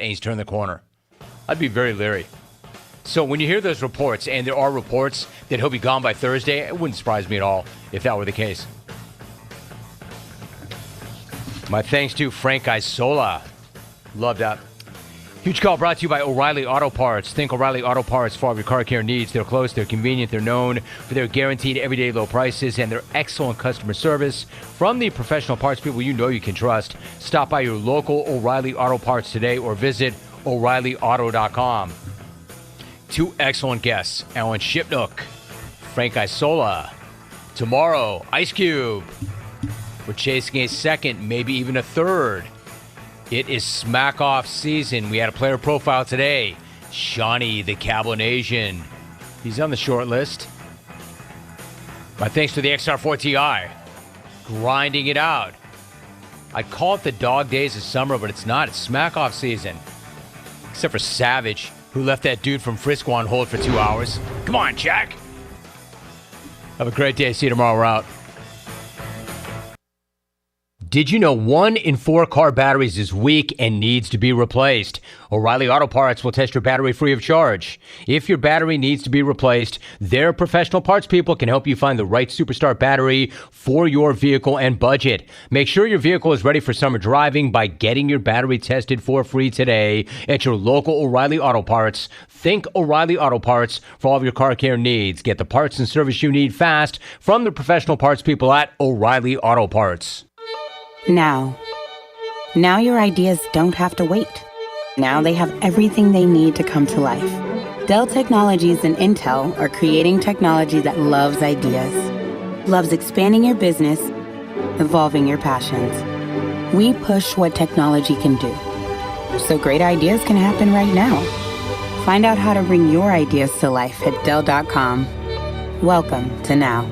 He's turned the corner. I'd be very leery. So when you hear those reports, and there are reports that he'll be gone by Thursday, it wouldn't surprise me at all if that were the case. My thanks to Frank Isola. Love that. Huge call brought to you by O'Reilly Auto Parts. Think O'Reilly Auto Parts for all your car care needs. They're close, they're convenient, they're known for their guaranteed everyday low prices and their excellent customer service. From the professional parts people you know you can trust, stop by your local O'Reilly Auto Parts today or visit O'ReillyAuto.com. Two excellent guests, Alan Shipnook, Frank Isola. Tomorrow, Ice Cube. We're chasing a second, maybe even a third. It is smack-off season. We had a player profile today. Shawnee, the Cablinasian. He's on the short list. My thanks to the XR4 Ti. Grinding it out. I'd call it the dog days of summer, but it's not. It's smack-off season. Except for Savage, who left that dude from Frisco on hold for 2 hours. Come on, Jack. Have a great day. See you tomorrow. We're out. Did you know 1 in 4 car batteries is weak and needs to be replaced? O'Reilly Auto Parts will test your battery free of charge. If your battery needs to be replaced, their professional parts people can help you find the right Superstar battery for your vehicle and budget. Make sure your vehicle is ready for summer driving by getting your battery tested for free today at your local O'Reilly Auto Parts. Think O'Reilly Auto Parts for all of your car care needs. Get the parts and service you need fast from the professional parts people at O'Reilly Auto Parts. Now your ideas don't have to wait. Now they have everything they need to come to life. Dell Technologies and Intel are creating technology that loves ideas, loves expanding your business, evolving your passions. We push what technology can do, so great ideas can happen right now. Find out how to bring your ideas to life at Dell.com. Welcome to Now.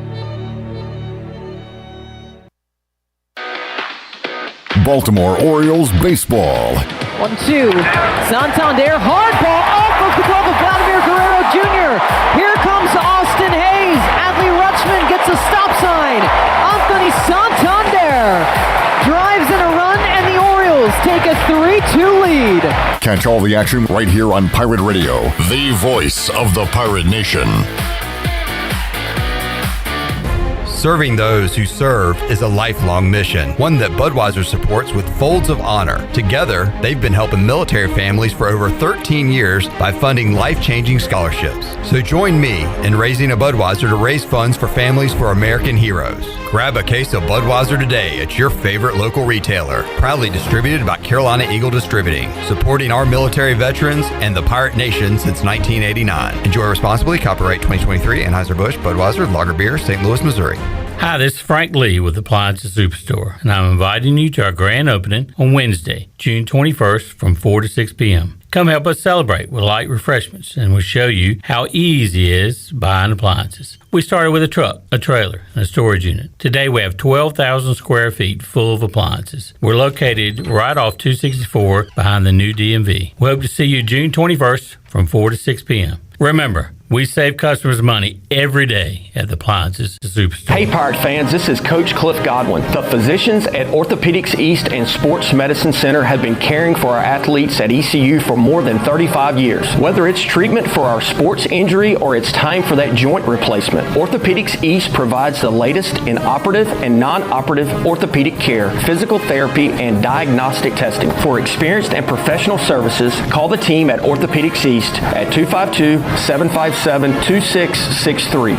Baltimore Orioles baseball. 1-2. Santander, hard ball off of the glove of Vladimir Guerrero Jr. Here comes Austin Hayes. Adley Rutschman gets a stop sign. Anthony Santander drives in a run, and the Orioles take a 3-2 lead. Catch all the action right here on Pirate Radio, the voice of the Pirate Nation. Serving those who serve is a lifelong mission, one that Budweiser supports with Folds of Honor. Together, they've been helping military families for over 13 years by funding life-changing scholarships. So join me in raising a Budweiser to raise funds for families for American heroes. Grab a case of Budweiser today at your favorite local retailer. Proudly distributed by Carolina Eagle Distributing, supporting our military veterans and the Pirate Nation since 1989. Enjoy responsibly. Copyright 2023, Anheuser-Busch, Budweiser, Lager Beer, St. Louis, Missouri. Hi, this is Frank Lee with Appliances Superstore, and I'm inviting you to our grand opening on Wednesday, June 21st from 4 to 6 p.m. Come help us celebrate with light refreshments, and we'll show you how easy it is buying appliances. We started with a truck, a trailer, and a storage unit. Today we have 12,000 square feet full of appliances. We're located right off 264 behind the new DMV. We hope to see you June 21st from 4 to 6 p.m. Remember, we save customers money every day at the Appliances Superstore. Hey Pirate fans, this is Coach Cliff Godwin. The physicians at Orthopedics East and Sports Medicine Center have been caring for our athletes at ECU for more than 35 years. Whether it's treatment for our sports injury or it's time for that joint replacement, Orthopedics East provides the latest in operative and non-operative orthopedic care, physical therapy, and diagnostic testing. For experienced and professional services, call the team at Orthopedics East at 252-757-2663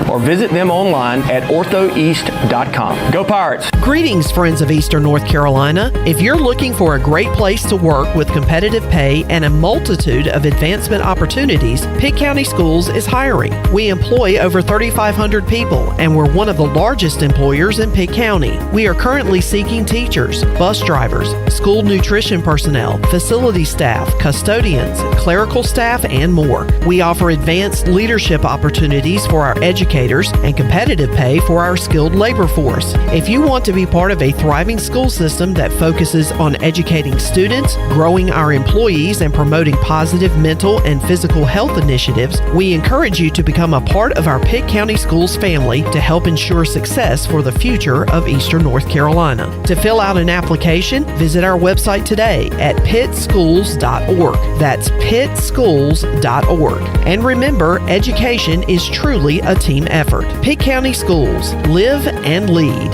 or visit them online at orthoeast.com. Go Pirates! Greetings, friends of Eastern North Carolina. If you're looking for a great place to work with competitive pay and a multitude of advancement opportunities, Pitt County Schools is hiring. We employ over 3,500 people, and we're one of the largest employers in Pitt County. We are currently seeking teachers, bus drivers, school nutrition personnel, facility staff, custodians, clerical staff, and more. We offer advanced leadership leadership opportunities for our educators and competitive pay for our skilled labor force. If you want to be part of a thriving school system that focuses on educating students, growing our employees, and promoting positive mental and physical health initiatives, we encourage you to become a part of our Pitt County Schools family to help ensure success for the future of Eastern North Carolina. To fill out an application, visit our website today at pittschools.org. That's pittschools.org. And remember, education is truly a team effort. Pitt County Schools. Live and lead.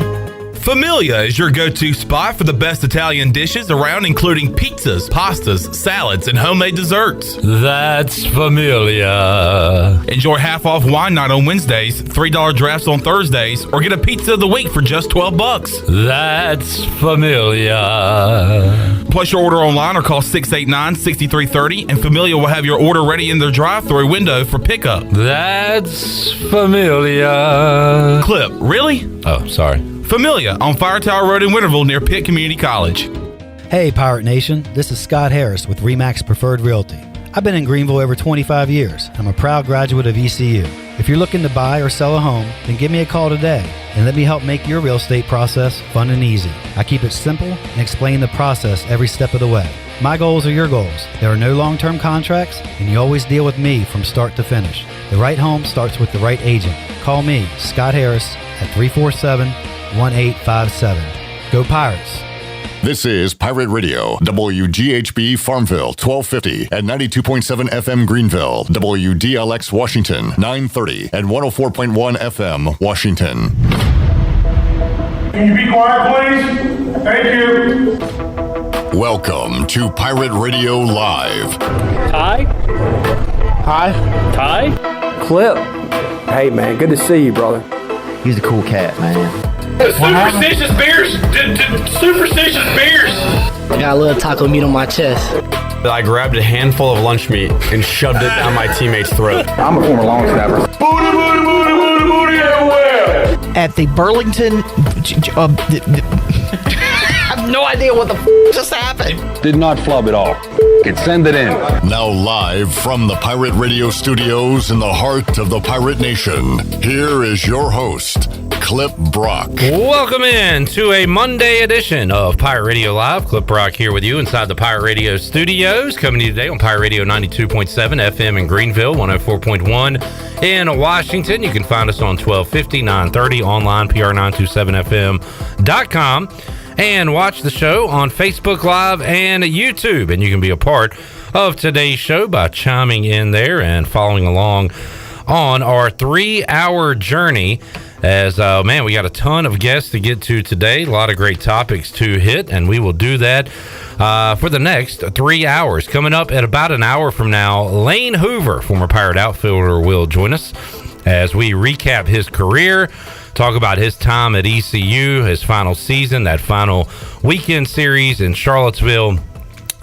Familia is your go-to spot for the best Italian dishes around, including pizzas, pastas, salads, and homemade desserts. That's Familia. Enjoy half-off wine night on Wednesdays, $3 drafts on Thursdays, or get a pizza of the week for just $12. That's Familia. Place your order online or call 689-6330, and Familia will have your order ready in their drive-thru window for pickup. That's Familia. Clip, really? Oh, sorry. Familia on Fire Tower Road in Winterville near Pitt Community College. Hey, Pirate Nation. This is Scott Harris with RE/MAX Preferred Realty. I've been in Greenville over 25 years. I'm a proud graduate of ECU. If you're looking to buy or sell a home, then give me a call today and let me help make your real estate process fun and easy. I keep it simple and explain the process every step of the way. My goals are your goals. There are no long-term contracts, and you always deal with me from start to finish. The right home starts with the right agent. Call me, Scott Harris, at 347-1857. Go Pirates! This is Pirate Radio, WGHB Farmville, 1250 and 92.7 FM Greenville, WDLX Washington, 930 and 104.1 FM Washington. Can you be quiet, please? Thank you. Welcome to Pirate Radio Live. Ty? Hi. Ty? Clip. Hey, man, good to see you, brother. He's a cool cat, man. Superstitious beers! Superstitious beers! I got a little taco meat on my chest. I grabbed a handful of lunch meat and shoved it down my teammate's throat. I'm a former long snapper. Booty, booty, booty, booty, booty everywhere! At the Burlington... I have no idea what the just happened. Did not flub at all. Can send it in. Now live from the Pirate Radio studios in the heart of the Pirate Nation, here is your host, Clip Brock. Welcome in to a Monday edition of Pirate Radio Live. Clip Brock here with you inside the Pirate Radio studios, coming to you today on Pirate Radio 92.7 FM in Greenville, 104.1 in Washington. You can find us on 1250, 930, online, pr927fm.com. And watch the show on Facebook Live and YouTube. And you can be a part of today's show by chiming in there and following along on our 3-hour journey. As, we got a ton of guests to get to today. A lot of great topics to hit, and we will do that for the next 3 hours. Coming up at about an hour from now, Lane Hoover, former Pirate outfielder, will join us as we recap his career, talk about his time at ECU, his final season, that final weekend series in Charlottesville,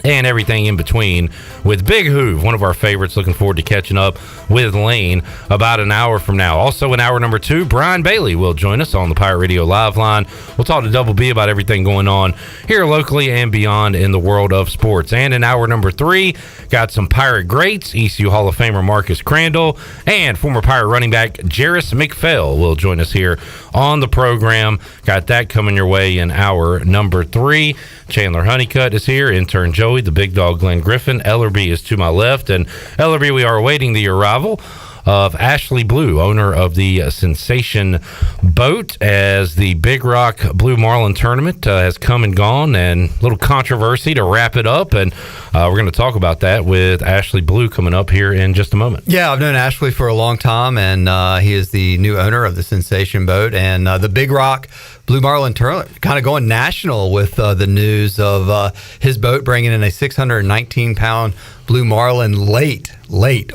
and everything in between with Big Hoove, one of our favorites. Looking forward to catching up with Lane about an hour from now. Also in hour number 2, Brian Bailey will join us on the Pirate Radio Live line. We'll talk to Double B about everything going on here locally and beyond in the world of sports. And in hour number 3, got some Pirate greats. ECU Hall of Famer Marcus Crandell and former Pirate running back Jerris McPhail will join us here on the program. Got that coming your way in hour number 3. Chandler Honeycutt is here, intern Joey, the big dog Glenn Griffin. Ellerbe is to my left, and Ellerbe, we are awaiting the arrival of Ashley Bleau, owner of the Sensation boat, as the Big Rock Blue Marlin tournament has come and gone, and a little controversy to wrap it up, and we're going to talk about that with Ashley Bleau coming up here in just a moment. Yeah, I've known Ashley for a long time, and he is the new owner of the Sensation boat, and the Big Rock Blue Marlin tournament kind of going national with the news of his boat bringing in a 619-pound Blue Marlin late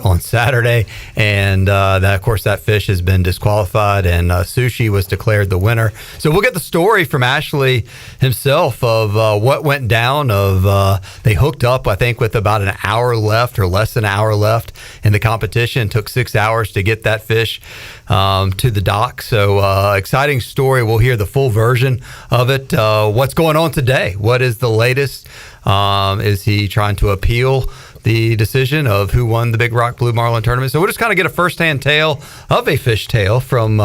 on Saturday, and that, of course, that fish has been disqualified, and Sushi was declared the winner. So we'll get the story from Ashley himself of what went down. They hooked up, I think, with about an hour left or less than an hour left in the competition. It took 6 hours to get that fish to the dock. So exciting story. We'll hear the full version of it. What's going on today? What is the latest? Is he trying to appeal the decision of who won the Big Rock Blue Marlin tournament. So we'll just kind of get a firsthand tale of a fish tale from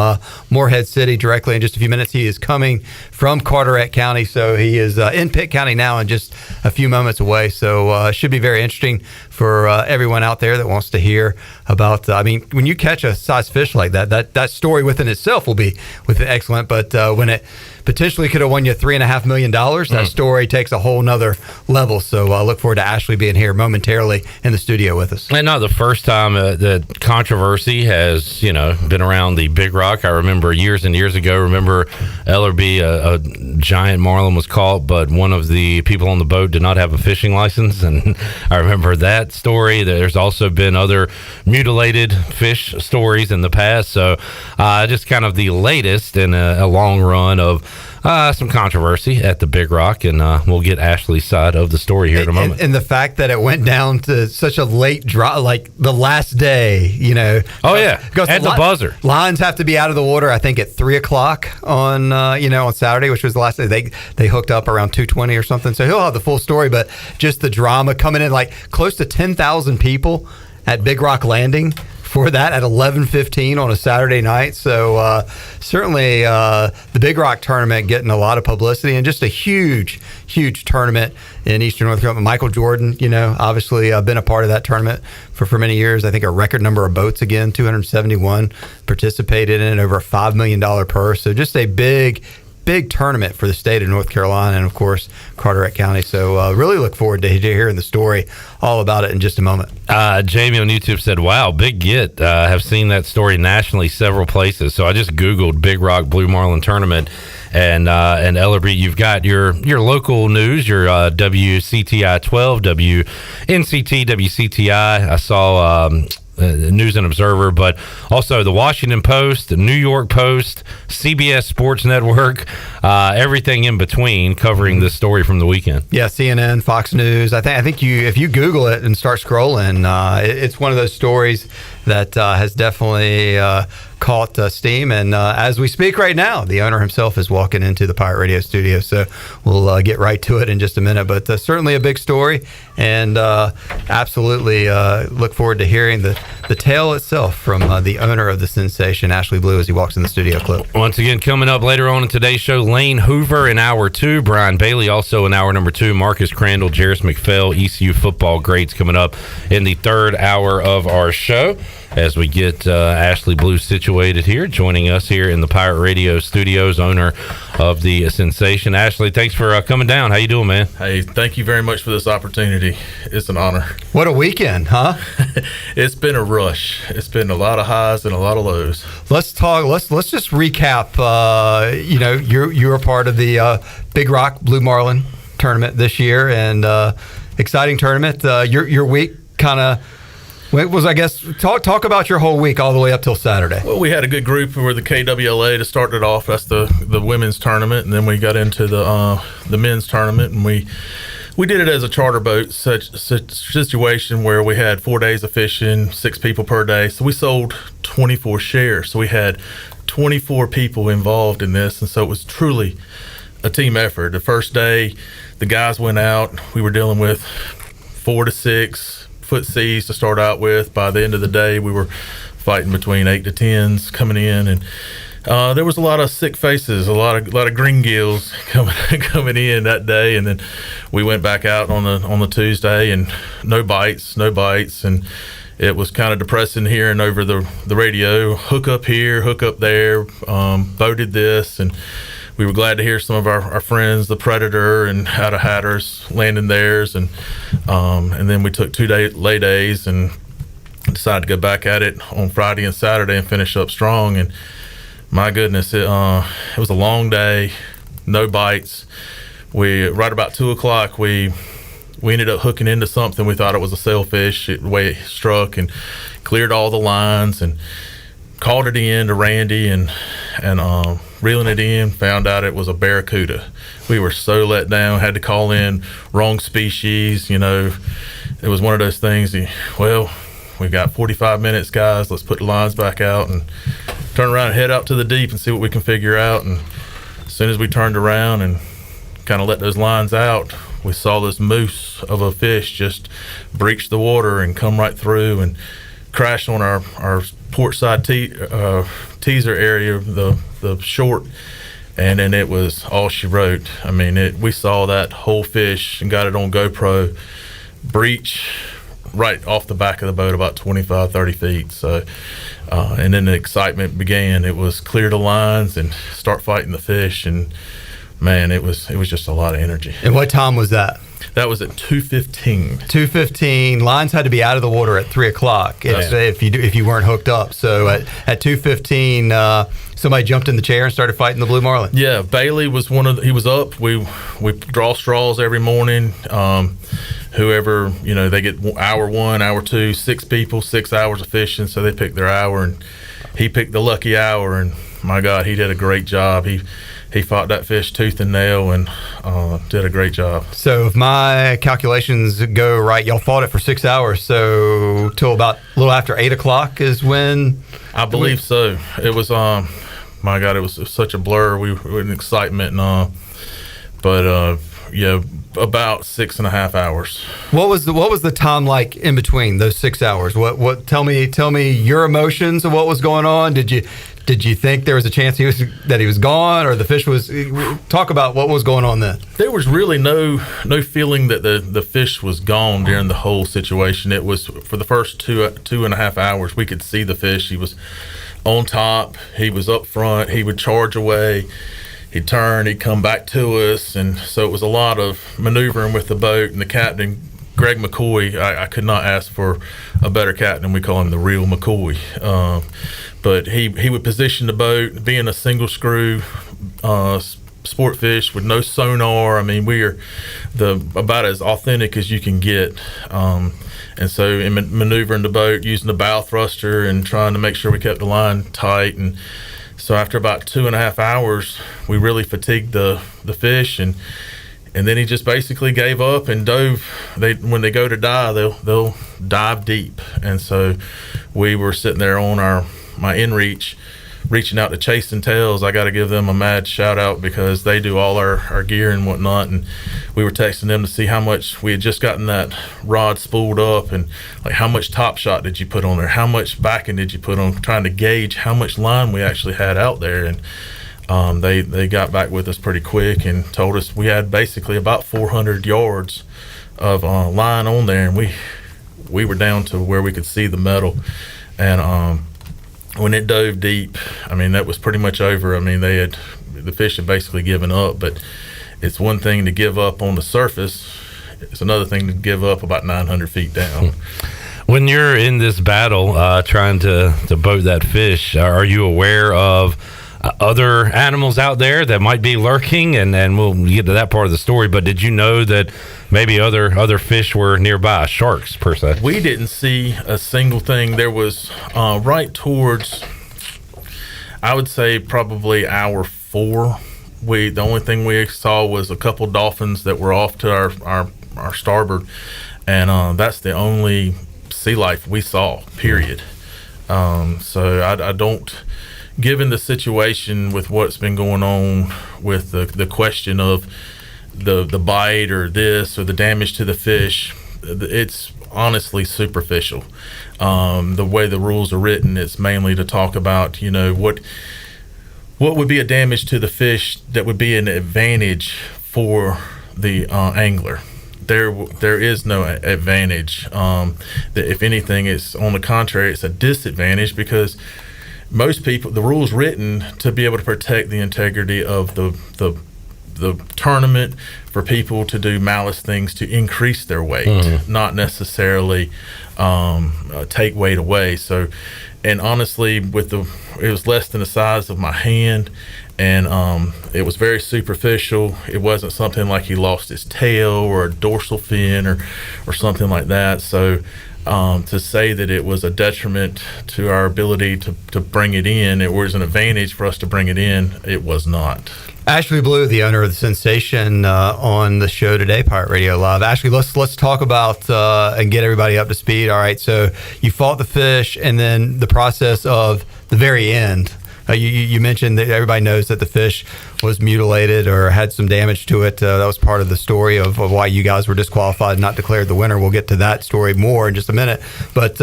Morehead City directly in just a few minutes. He is coming from Carteret County, so he is in Pitt County now and just a few moments away. So it should be very interesting for everyone out there that wants to hear about, when you catch a size fish like that story within itself will be excellent, but when it potentially could have won you $3.5 million, that story takes a whole nother level. So I look forward to Ashley being here momentarily in the studio with us. And not the first time that controversy has, been around the Big Rock. I remember years and years ago, Ellerbe, a giant marlin was caught, but one of the people on the boat did not have a fishing license. And I remember that story. There's also been other mutilated fish stories in the past. So just kind of the latest in a long run of some controversy at the Big Rock, and we'll get Ashley's side of the story here in a moment. And the fact that it went down to such a late drop, like the last day, Oh, yeah, at the buzzer. Lines have to be out of the water, I think, at 3 o'clock on, on Saturday, which was the last day. They hooked up around 2:20 or something. So he'll have the full story, but just the drama coming in, like close to 10,000 people at Big Rock Landing for that at 11:15 on a Saturday night. So certainly the Big Rock tournament getting a lot of publicity, and just a huge tournament in Eastern North Carolina. Michael Jordan, obviously been a part of that tournament for many years. I think a record number of boats again, 271 participated in it, over a $5 million purse. So just a big tournament for the state of North Carolina and, of course, Carteret County. So really look forward to hearing the story all about it in just a moment. Jamie on YouTube said, wow, big get. Have seen that story nationally several places. So I just Googled Big Rock Blue Marlin Tournament, and Ellerbe, you've got your local news, your WCTI 12, WNCT, WCTI. I saw News and Observer, but also the Washington Post, the New York Post, CBS Sports Network, everything in between covering this story from the weekend. Yeah, CNN, Fox News. I think if you Google it and start scrolling, it's one of those stories that has definitely caught steam. And as we speak right now, the owner himself is walking into the Pirate Radio studio. So we'll get right to it in just a minute. But certainly a big story, and absolutely look forward to hearing the tale itself from the owner of the sensation, Ashley Bleau, as he walks in the studio clip. Once again, coming up later on in today's show, Lane Hoover in hour 2, Brian Bailey also in hour number 2, Marcus Crandell, Jerris McPhail, ECU football greats coming up in the third hour of our show as we get Ashley Bleau situated here, joining us here in the Pirate Radio studios, owner of the sensation. Ashley, thanks for coming down. How you doing, man? Hey, thank you very much for this opportunity. It's an honor. What a weekend, huh? It's been a rush. It's been a lot of highs and a lot of lows. Let's talk. Let's just recap. You're a part of the Big Rock Blue Marlin tournament this year, and exciting tournament. Your week kind of. It was, I guess, talk about your whole week all the way up till Saturday. Well, we had a good group for the KWLA to start it off. That's the women's tournament, and then we got into the men's tournament, and we did it as a charter boat such situation where we had 4 days of fishing, 6 people per day. So we sold 24 shares. So we had 24 people involved in this, and so it was truly a team effort. The first day, the guys went out. We were dealing with 4 to 6 foot seas to start out with. By the end of the day, we were fighting between 8 to 10s coming in, and there was a lot of sick faces, a lot of green gills coming in that day. And then we went back out on the Tuesday, and no bites, and it was kind of depressing hearing over the radio, hook up here, hook up there, boated this, and we were glad to hear some of our friends, the Predator and Out of Hatters, landing theirs, and then we took 2 lay days and decided to go back at it on Friday and Saturday and finish up strong. And my goodness, it was a long day, no bites. Right about 2 o'clock, we ended up hooking into something. We thought it was a sailfish, the way it struck, and cleared all the lines and called it in to Randy and reeling it in, found out it was a barracuda. We were so let down, had to call in wrong species. It was one of those things, well, we've got 45 minutes, guys, let's put the lines back out and turn around and head out to the deep and see what we can figure out. And as soon as we turned around and kind of let those lines out, we saw this moose of a fish just breach the water and come right through and crash on our port side teaser area, the short, and then it was all she wrote. I mean, we saw that whole fish and got it on GoPro breach right off the back of the boat about 25-30 feet. So and then the excitement began. It was clear the lines and start fighting the fish, and man, it was just a lot of energy. And what time was that? That was at 2:15. 2:15. Lines had to be out of the water at 3 o'clock if you weren't hooked up. So at 2:15, somebody jumped in the chair and started fighting the blue marlin. Yeah, Bailey was he was up. We draw straws every morning. Whoever, they get hour 1, hour 2, 6 people, 6 hours of fishing. So they picked their hour, and he picked the lucky hour. And my God, he did a great job. He fought that fish tooth and nail and did a great job. So if my calculations go right, y'all fought it for 6 hours. So till about a little after 8 o'clock is when? I believe so. It was, my God, it was such a blur. We were in excitement and but yeah, about 6.5 hours. What was the time like in between those 6 hours? What tell me your emotions of what was going on. Did you think there was a chance that he was gone, or the fish was? Talk about what was going on then. There was really no feeling that the fish was gone during the whole situation. It was for the first 2.5 hours we could see the fish. He was on top. He was up front. He would charge away. He'd turn. He'd come back to us, and so it was a lot of maneuvering with the boat. And the captain, Greg McCoy, I could not ask for a better captain. We call him the real McCoy. But he would position the boat, being a single screw sport fish with no sonar. I mean, we are about as authentic as you can get. And so in maneuvering the boat, using the bow thruster and trying to make sure we kept the line tight. And so after about 2.5 hours, we really fatigued the fish, and then he just basically gave up and dove. When they go to dive, they'll dive deep. And so we were sitting there on my inReach, reaching out to Chasing Tails. I got to give them a mad shout out because they do all our gear and whatnot. And we were texting them to see how much we had just gotten that rod spooled up, and like how much top shot did you put on there, how much backing did you put on, trying to gauge how much line we actually had out there. And they got back with us pretty quick and told us we had basically about 400 yards of line on there, and we were down to where we could see the metal. And when it dove deep, I mean, that was pretty much over. I mean, the fish had basically given up. But it's one thing to give up on the surface. It's another thing to give up about 900 feet down. When you're in this battle trying to boat that fish, are you aware of other animals out there that might be lurking? And we'll get to that part of the story. But did you know that maybe other fish were nearby, sharks per se? We didn't see a single thing. There was right towards, I would say probably hour 4. The only thing we saw was a couple dolphins that were off to our starboard, and that's the only sea life we saw, period. So I don't, given the situation with what's been going on with the question of the bite or this or the damage to the fish, it's honestly superficial. The way the rules are written, it's mainly to talk about, what would be a damage to the fish that would be an advantage for the angler. There is no advantage. If anything, it's on the contrary, it's a disadvantage, because most people, the rules written to be able to protect the integrity of the tournament, for people to do malice things to increase their weight, not necessarily take weight away. So, and honestly, it was less than the size of my hand, and it was very superficial. It wasn't something like he lost his tail or a dorsal fin or something like that. So to say that it was a detriment to our ability to bring it in, it was an advantage for us to bring it in, it was not. Ashley Bleau, the owner of the Sensation, on the show today, Pirate Radio Live. Ashley, let's talk about and get everybody up to speed. All right, so you fought the fish, and then the process of the very end. You mentioned that everybody knows that the fish was mutilated or had some damage to it. That was part of the story of why you guys were disqualified and not declared the winner. We'll get to that story more in just a minute. But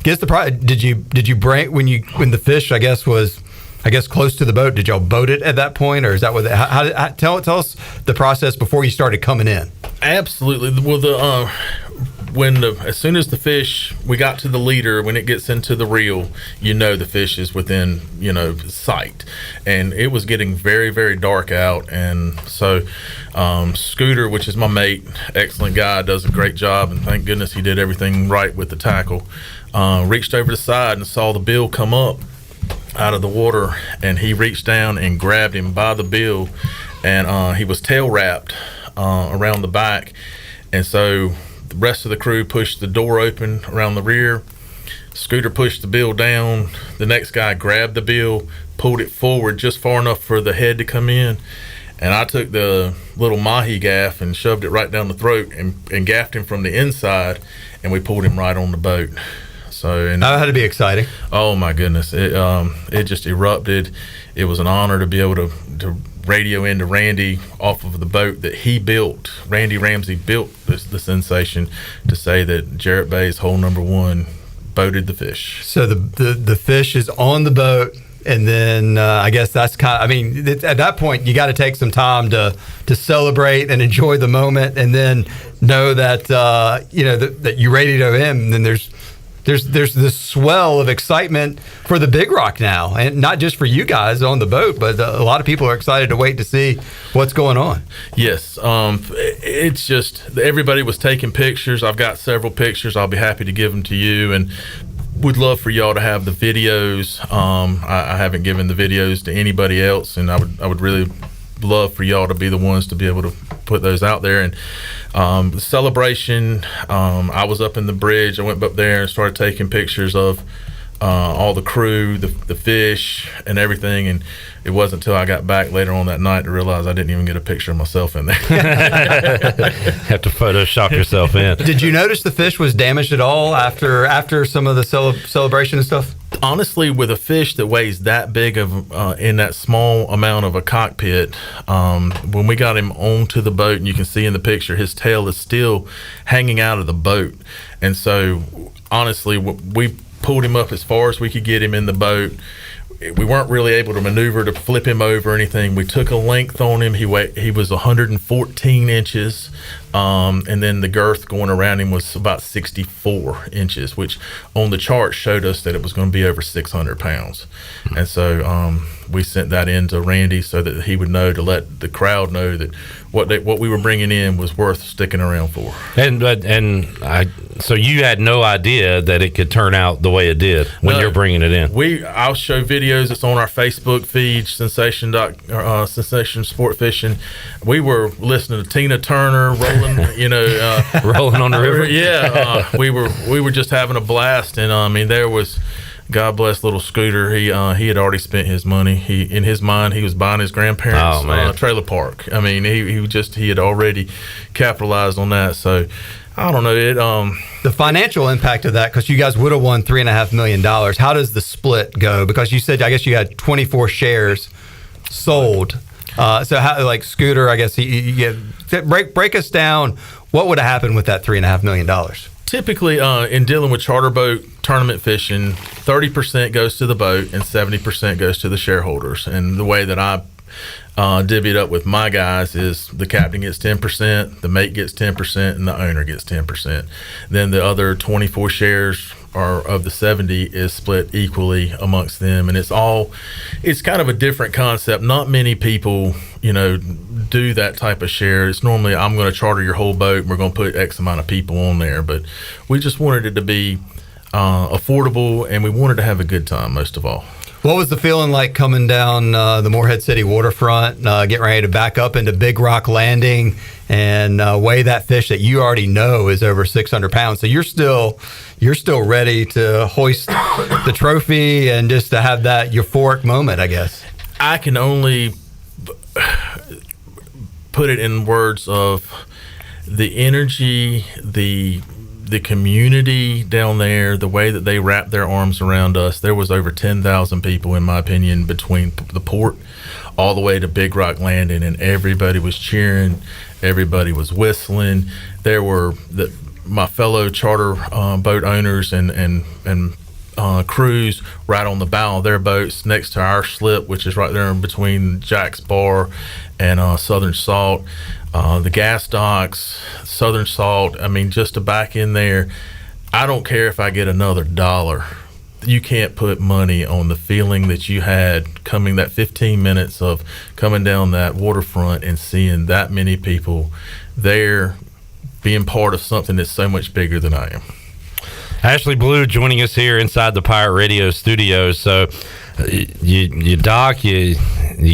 did you bring when the fish was close to the boat? Did y'all boat it at that point, or is that what? Tell us the process before you started coming in. Absolutely. Well, as soon as the fish, we got to the leader, when it gets into the reel, the fish is within sight, and it was getting very, very dark out, and so Scooter, which is my mate, excellent guy, does a great job, and thank goodness he did everything right with the tackle. Reached over the side and saw the bill come up out of the water, and he reached down and grabbed him by the bill, and he was tail wrapped around the back, and so the rest of the crew pushed the door open around the rear. Scooter pushed the bill down. The next guy grabbed the bill, pulled it forward just far enough for the head to come in, and I took the little mahi gaff and shoved it right down the throat and gaffed him from the inside, and we pulled him right on the boat. So, and that had to be exciting. Oh my goodness, it just erupted. It was an honor to be able to radio into Randy off of the boat that he built. Randy Ramsey built the sensation, to say that Jarrett Bay's hole number 1 boated the fish. So the fish is on the boat, and then I guess that's at that point you got to take some time to celebrate and enjoy the moment, and then know that that you radioed him. And then there's this swell of excitement for the Big Rock now, and not just for you guys on the boat, but a lot of people are excited to wait to see what's going on. Yes, it's just everybody was taking pictures. I've got several pictures. I'll be happy to give them to you, and would love for y'all to have the videos. I haven't given the videos to anybody else, and I would really love for y'all to be the ones to be able to put those out there. And the celebration, I was up in the bridge. I went up there and started taking pictures of all the crew, the fish, and everything. And it wasn't until I got back later on that night to realize I didn't even get a picture of myself in there. Have to Photoshop yourself in. Did you notice the fish was damaged at all after some of the celebration and stuff? Honestly, with a fish that weighs that big of in that small amount of a cockpit, when we got him onto the boat, and you can see in the picture, his tail is still hanging out of the boat. And so, honestly, we pulled him up as far as we could get him in the boat. We weren't really able to maneuver to flip him over or anything. We took a length on him. He was 114 inches, and then the girth going around him was about 64 inches, which on the chart showed us that it was going to be over 600 pounds. And so we sent that in to Randy so that he would know, to let the crowd know that what we were bringing in was worth sticking around for. So you had no idea that it could turn out the way it did when you're bringing it in. I'll show videos. It's on our Facebook feed, Sensation Sportfishing. We were listening to Tina Turner, rolling, rolling on the river. Yeah, we were just having a blast, and there was. God bless little Scooter. He had already spent his money. In his mind, he was buying his grandparents' trailer park. He had already capitalized on that. So I don't know. The financial impact of that, because you guys would have won $3.5 million. How does the split go? Because you said, I guess you had 24 shares sold. So how, like Scooter, I guess break us down. What would have happened with that $3.5 million? Typically, in dealing with charter boat tournament fishing, 30% goes to the boat and 70% goes to the shareholders. And the way that I divvy it up with my guys is the captain gets 10%, the mate gets 10%, and the owner gets 10%. Then the other 24 shares of the 70 is split equally amongst them, and it's kind of a different concept. Not many people, do that type of share. It's normally, I'm going to charter your whole boat and we're going to put X amount of people on there, but we just wanted it to be affordable, and we wanted to have a good time most of all. What was the feeling like coming down the Morehead City waterfront, getting ready to back up into Big Rock Landing and weigh that fish that you already know is over 600 pounds? So you're still ready to hoist the trophy and just to have that euphoric moment, I guess. I can only put it in words of the energy, the the community down there, the way that they wrapped their arms around us, there was over 10,000 people, in my opinion, between the port all the way to Big Rock Landing, and everybody was cheering, everybody was whistling. There were my fellow charter boat owners and crews right on the bow of their boats next to our slip, which is right there in between Jack's Bar and Southern Salt. The gas docks, Southern Salt, I mean, just to back in there, I don't care if I get another $1. You can't put money on the feeling that you had coming that 15 minutes of coming down that waterfront and seeing that many people there being part of something that's so much bigger than I am. Ashley Bleau joining us here inside the Pirate Radio studios. So you dock, you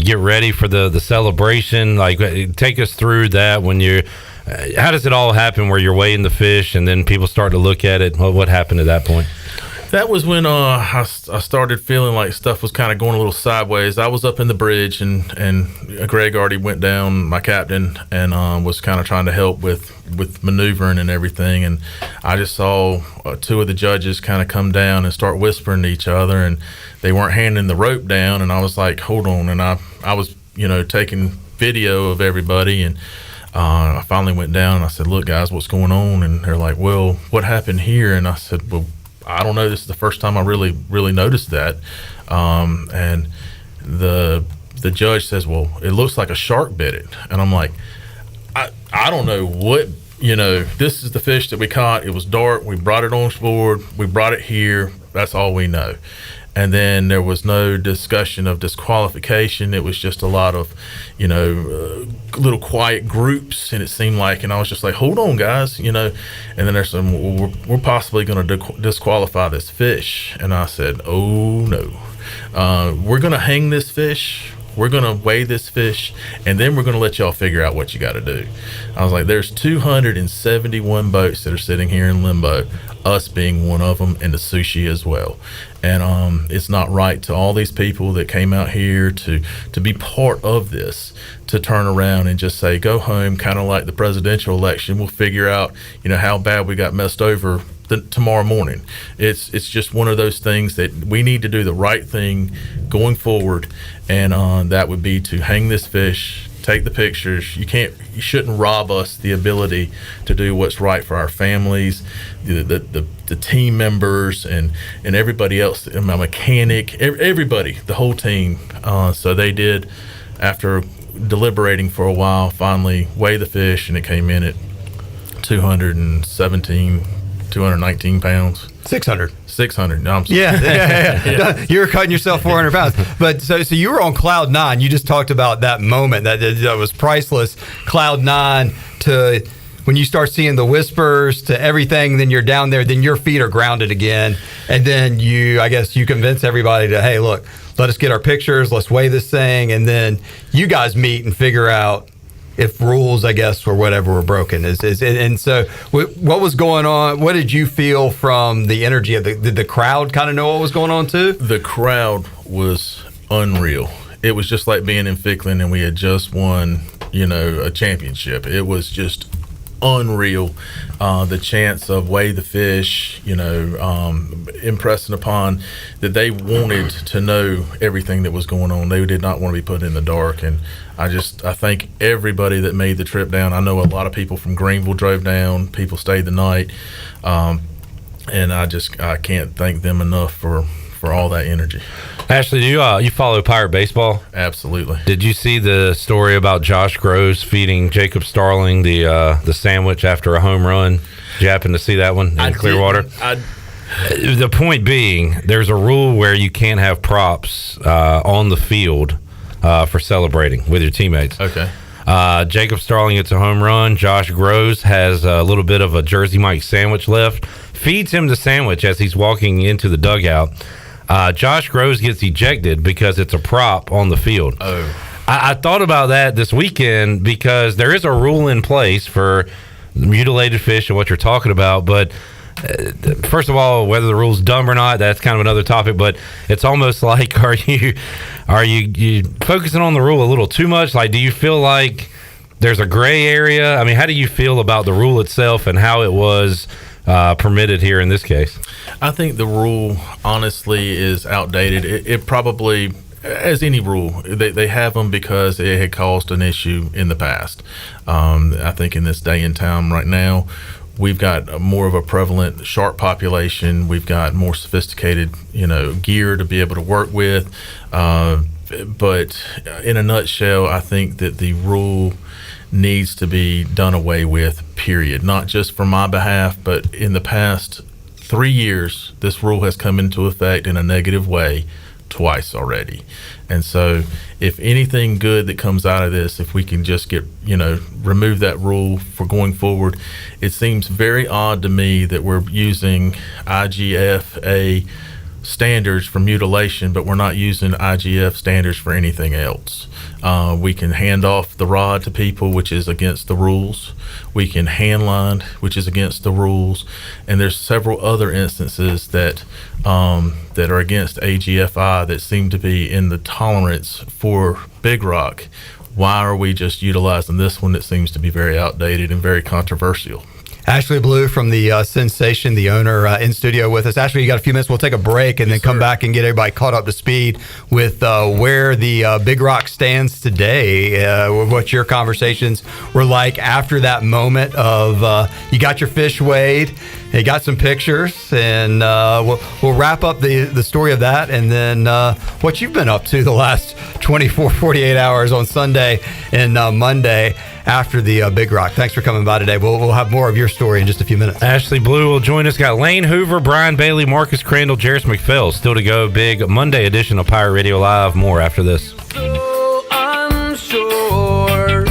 get ready for the celebration. Like, take us through that. When you, how does it all happen where you're weighing the fish and then people start to look at it? What happened at that point? That was when I started feeling like stuff was kind of going a little sideways. I was up in the bridge, and Greg already went down, my captain, and was kind of trying to help with maneuvering and everything. And I just saw two of the judges kind of come down and start whispering to each other, and they weren't handing the rope down. And I was like, hold on. And I was, taking video of everybody, and I finally went down and I said, look, guys, what's going on? And they're like, well, what happened here? And I said, well, I don't know. This is the first time I really noticed that. And the judge says, well, it looks like a shark bit it. And I'm like, I don't know what, this is the fish that we caught. It was dark. We brought it on board. We brought it here. That's all we know. And then there was no discussion of disqualification. It was just a lot of, little quiet groups, and it seemed like, and I was just like, hold on, guys, and then there's some, well, we're possibly going to disqualify this fish. And I said, oh no, we're going to hang this fish. We're going to weigh this fish, and then we're going to let y'all figure out what you got to do. I was like, there's 271 boats that are sitting here in limbo, us being one of them, and the sushi as well. And it's not right to all these people that came out here to be part of this, to turn around and just say, go home, kind of like the presidential election. We'll figure out, how bad we got messed over tomorrow morning. It's just one of those things that we need to do the right thing going forward, and that would be to hang this fish, take the pictures. You shouldn't rob us the ability to do what's right for our families, the team members, and everybody else, my mechanic, everybody, the whole team. So they did, after deliberating for a while, finally weigh the fish, and it came in at 219 pounds. 600. No, I'm sorry. Yeah. You were cutting yourself 400 pounds. But so you were on cloud nine. You just talked about that moment that was priceless. Cloud nine to when you start seeing the whispers to everything, then you're down there, then your feet are grounded again. And then you convince everybody to, hey, look, let us get our pictures. Let's weigh this thing. And then you guys meet and figure out if rules, I guess, or whatever were broken. And so what was going on? What did you feel from the energy of did the crowd kind of know what was going on too? The crowd was unreal. It was just like being in Ficklin and we had just won, a championship. It was just unreal. The chance of weigh the fish, impressing upon that they wanted to know everything that was going on. They did not want to be put in the dark. And I thank everybody that made the trip down. I know a lot of people from Greenville drove down. People stayed the night. And I can't thank them enough for all that energy. Ashley, do you follow Pirate baseball? Absolutely. Did you see the story about Josh Groves feeding Jacob Starling the sandwich after a home run? Did you happen to see that one in Clearwater? The point being, there's a rule where you can't have props on the field for celebrating with your teammates. Okay. Jacob Starling gets a home run. Josh Groves has a little bit of a Jersey Mike sandwich left. Feeds him the sandwich as he's walking into the dugout. Josh Groves gets ejected because it's a prop on the field. Oh. I thought about that this weekend because there is a rule in place for mutilated fish and what you're talking about, but first of all, whether the rule's dumb or not, that's kind of another topic, but it's almost like are you focusing on the rule a little too much? Like, do you feel like there's a gray area? I mean, how do you feel about the rule itself and how it was permitted here in this case? I think the rule, honestly, is outdated. It probably, as any rule, they have them because it had caused an issue in the past. I think in this day and time right now, we've got more of a prevalent shark population. We've got more sophisticated, gear to be able to work with. But in a nutshell, I think that the rule needs to be done away with, period. Not just for my behalf, but in the past 3 years, this rule has come into effect in a negative way twice already. And so if anything good that comes out of this, if we can just get, remove that rule for going forward, it seems very odd to me that we're using IGFA standards for mutilation, but we're not using IGF standards for anything else. We can hand off the rod to people, which is against the rules. We can hand line, which is against the rules. And there's several other instances that are against AGFI that seem to be in the tolerance for big rock. Why are we just utilizing this one that seems to be very outdated and very controversial? Ashley Bleau from the Sensation, the owner, in studio with us. Ashley, you got a few minutes. We'll take a break and then come back and get everybody caught up to speed with where the Big Rock stands today, what your conversations were like after that moment of you got your fish weighed, you got some pictures, and we'll wrap up the story of that, and then what you've been up to the last 24, 48 hours on Sunday and Monday after the Big Rock. Thanks for coming by today. We'll have more of your story in just a few minutes. Ashley Bleau will join us. Got Lane Hoover, Brian Bailey, Marcus Crandell, Jerris McPhail still to go. Big Monday edition of Pirate Radio Live. More after this. So unsure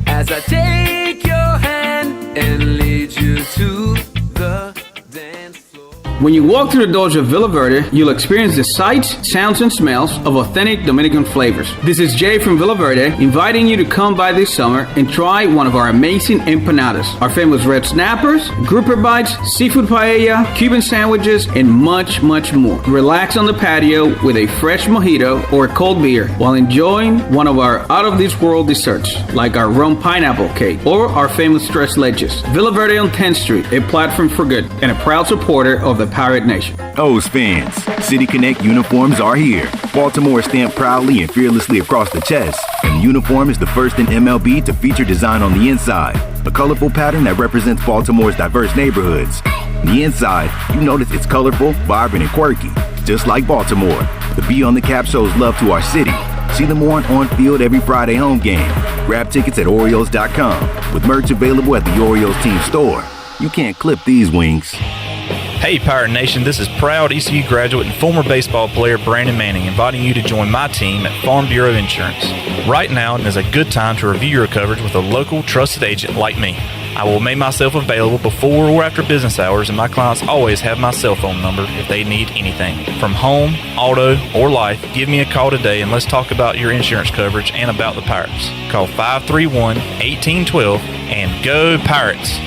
as I take your hand and lead you to the dance floor. When you walk through the doors of Villa Verde, you'll experience the sights, sounds, and smells of authentic Dominican flavors. This is Jay from Villa Verde, inviting you to come by this summer and try one of our amazing empanadas, our famous red snappers, grouper bites, seafood paella, Cuban sandwiches, and much, much more. Relax on the patio with a fresh mojito or a cold beer while enjoying one of our out-of-this-world desserts, like our rum pineapple cake or our famous tres leches. Villa Verde on 10th Street, a platform for good, and a proud supporter of the Pirate Nation. O's fans, City Connect uniforms are here. Baltimore is stamped proudly and fearlessly across the chest, and the uniform is the first in MLB to feature design on the inside, a colorful pattern that represents Baltimore's diverse neighborhoods. On the inside, you notice it's colorful, vibrant, and quirky, just like Baltimore. The B on the cap shows love to our city. See them on field every Friday home game. Grab tickets at Orioles.com. With merch available at the Orioles team store. You can't clip these wings. Hey Pirate Nation, this is proud ECU graduate and former baseball player Brandon Manning inviting you to join my team at Farm Bureau Insurance. Right now is a good time to review your coverage with a local trusted agent like me. I will make myself available before or after business hours, and my clients always have my cell phone number if they need anything. From home, auto, or life, give me a call today and let's talk about your insurance coverage and about the Pirates. Call 531-1812 and go Pirates!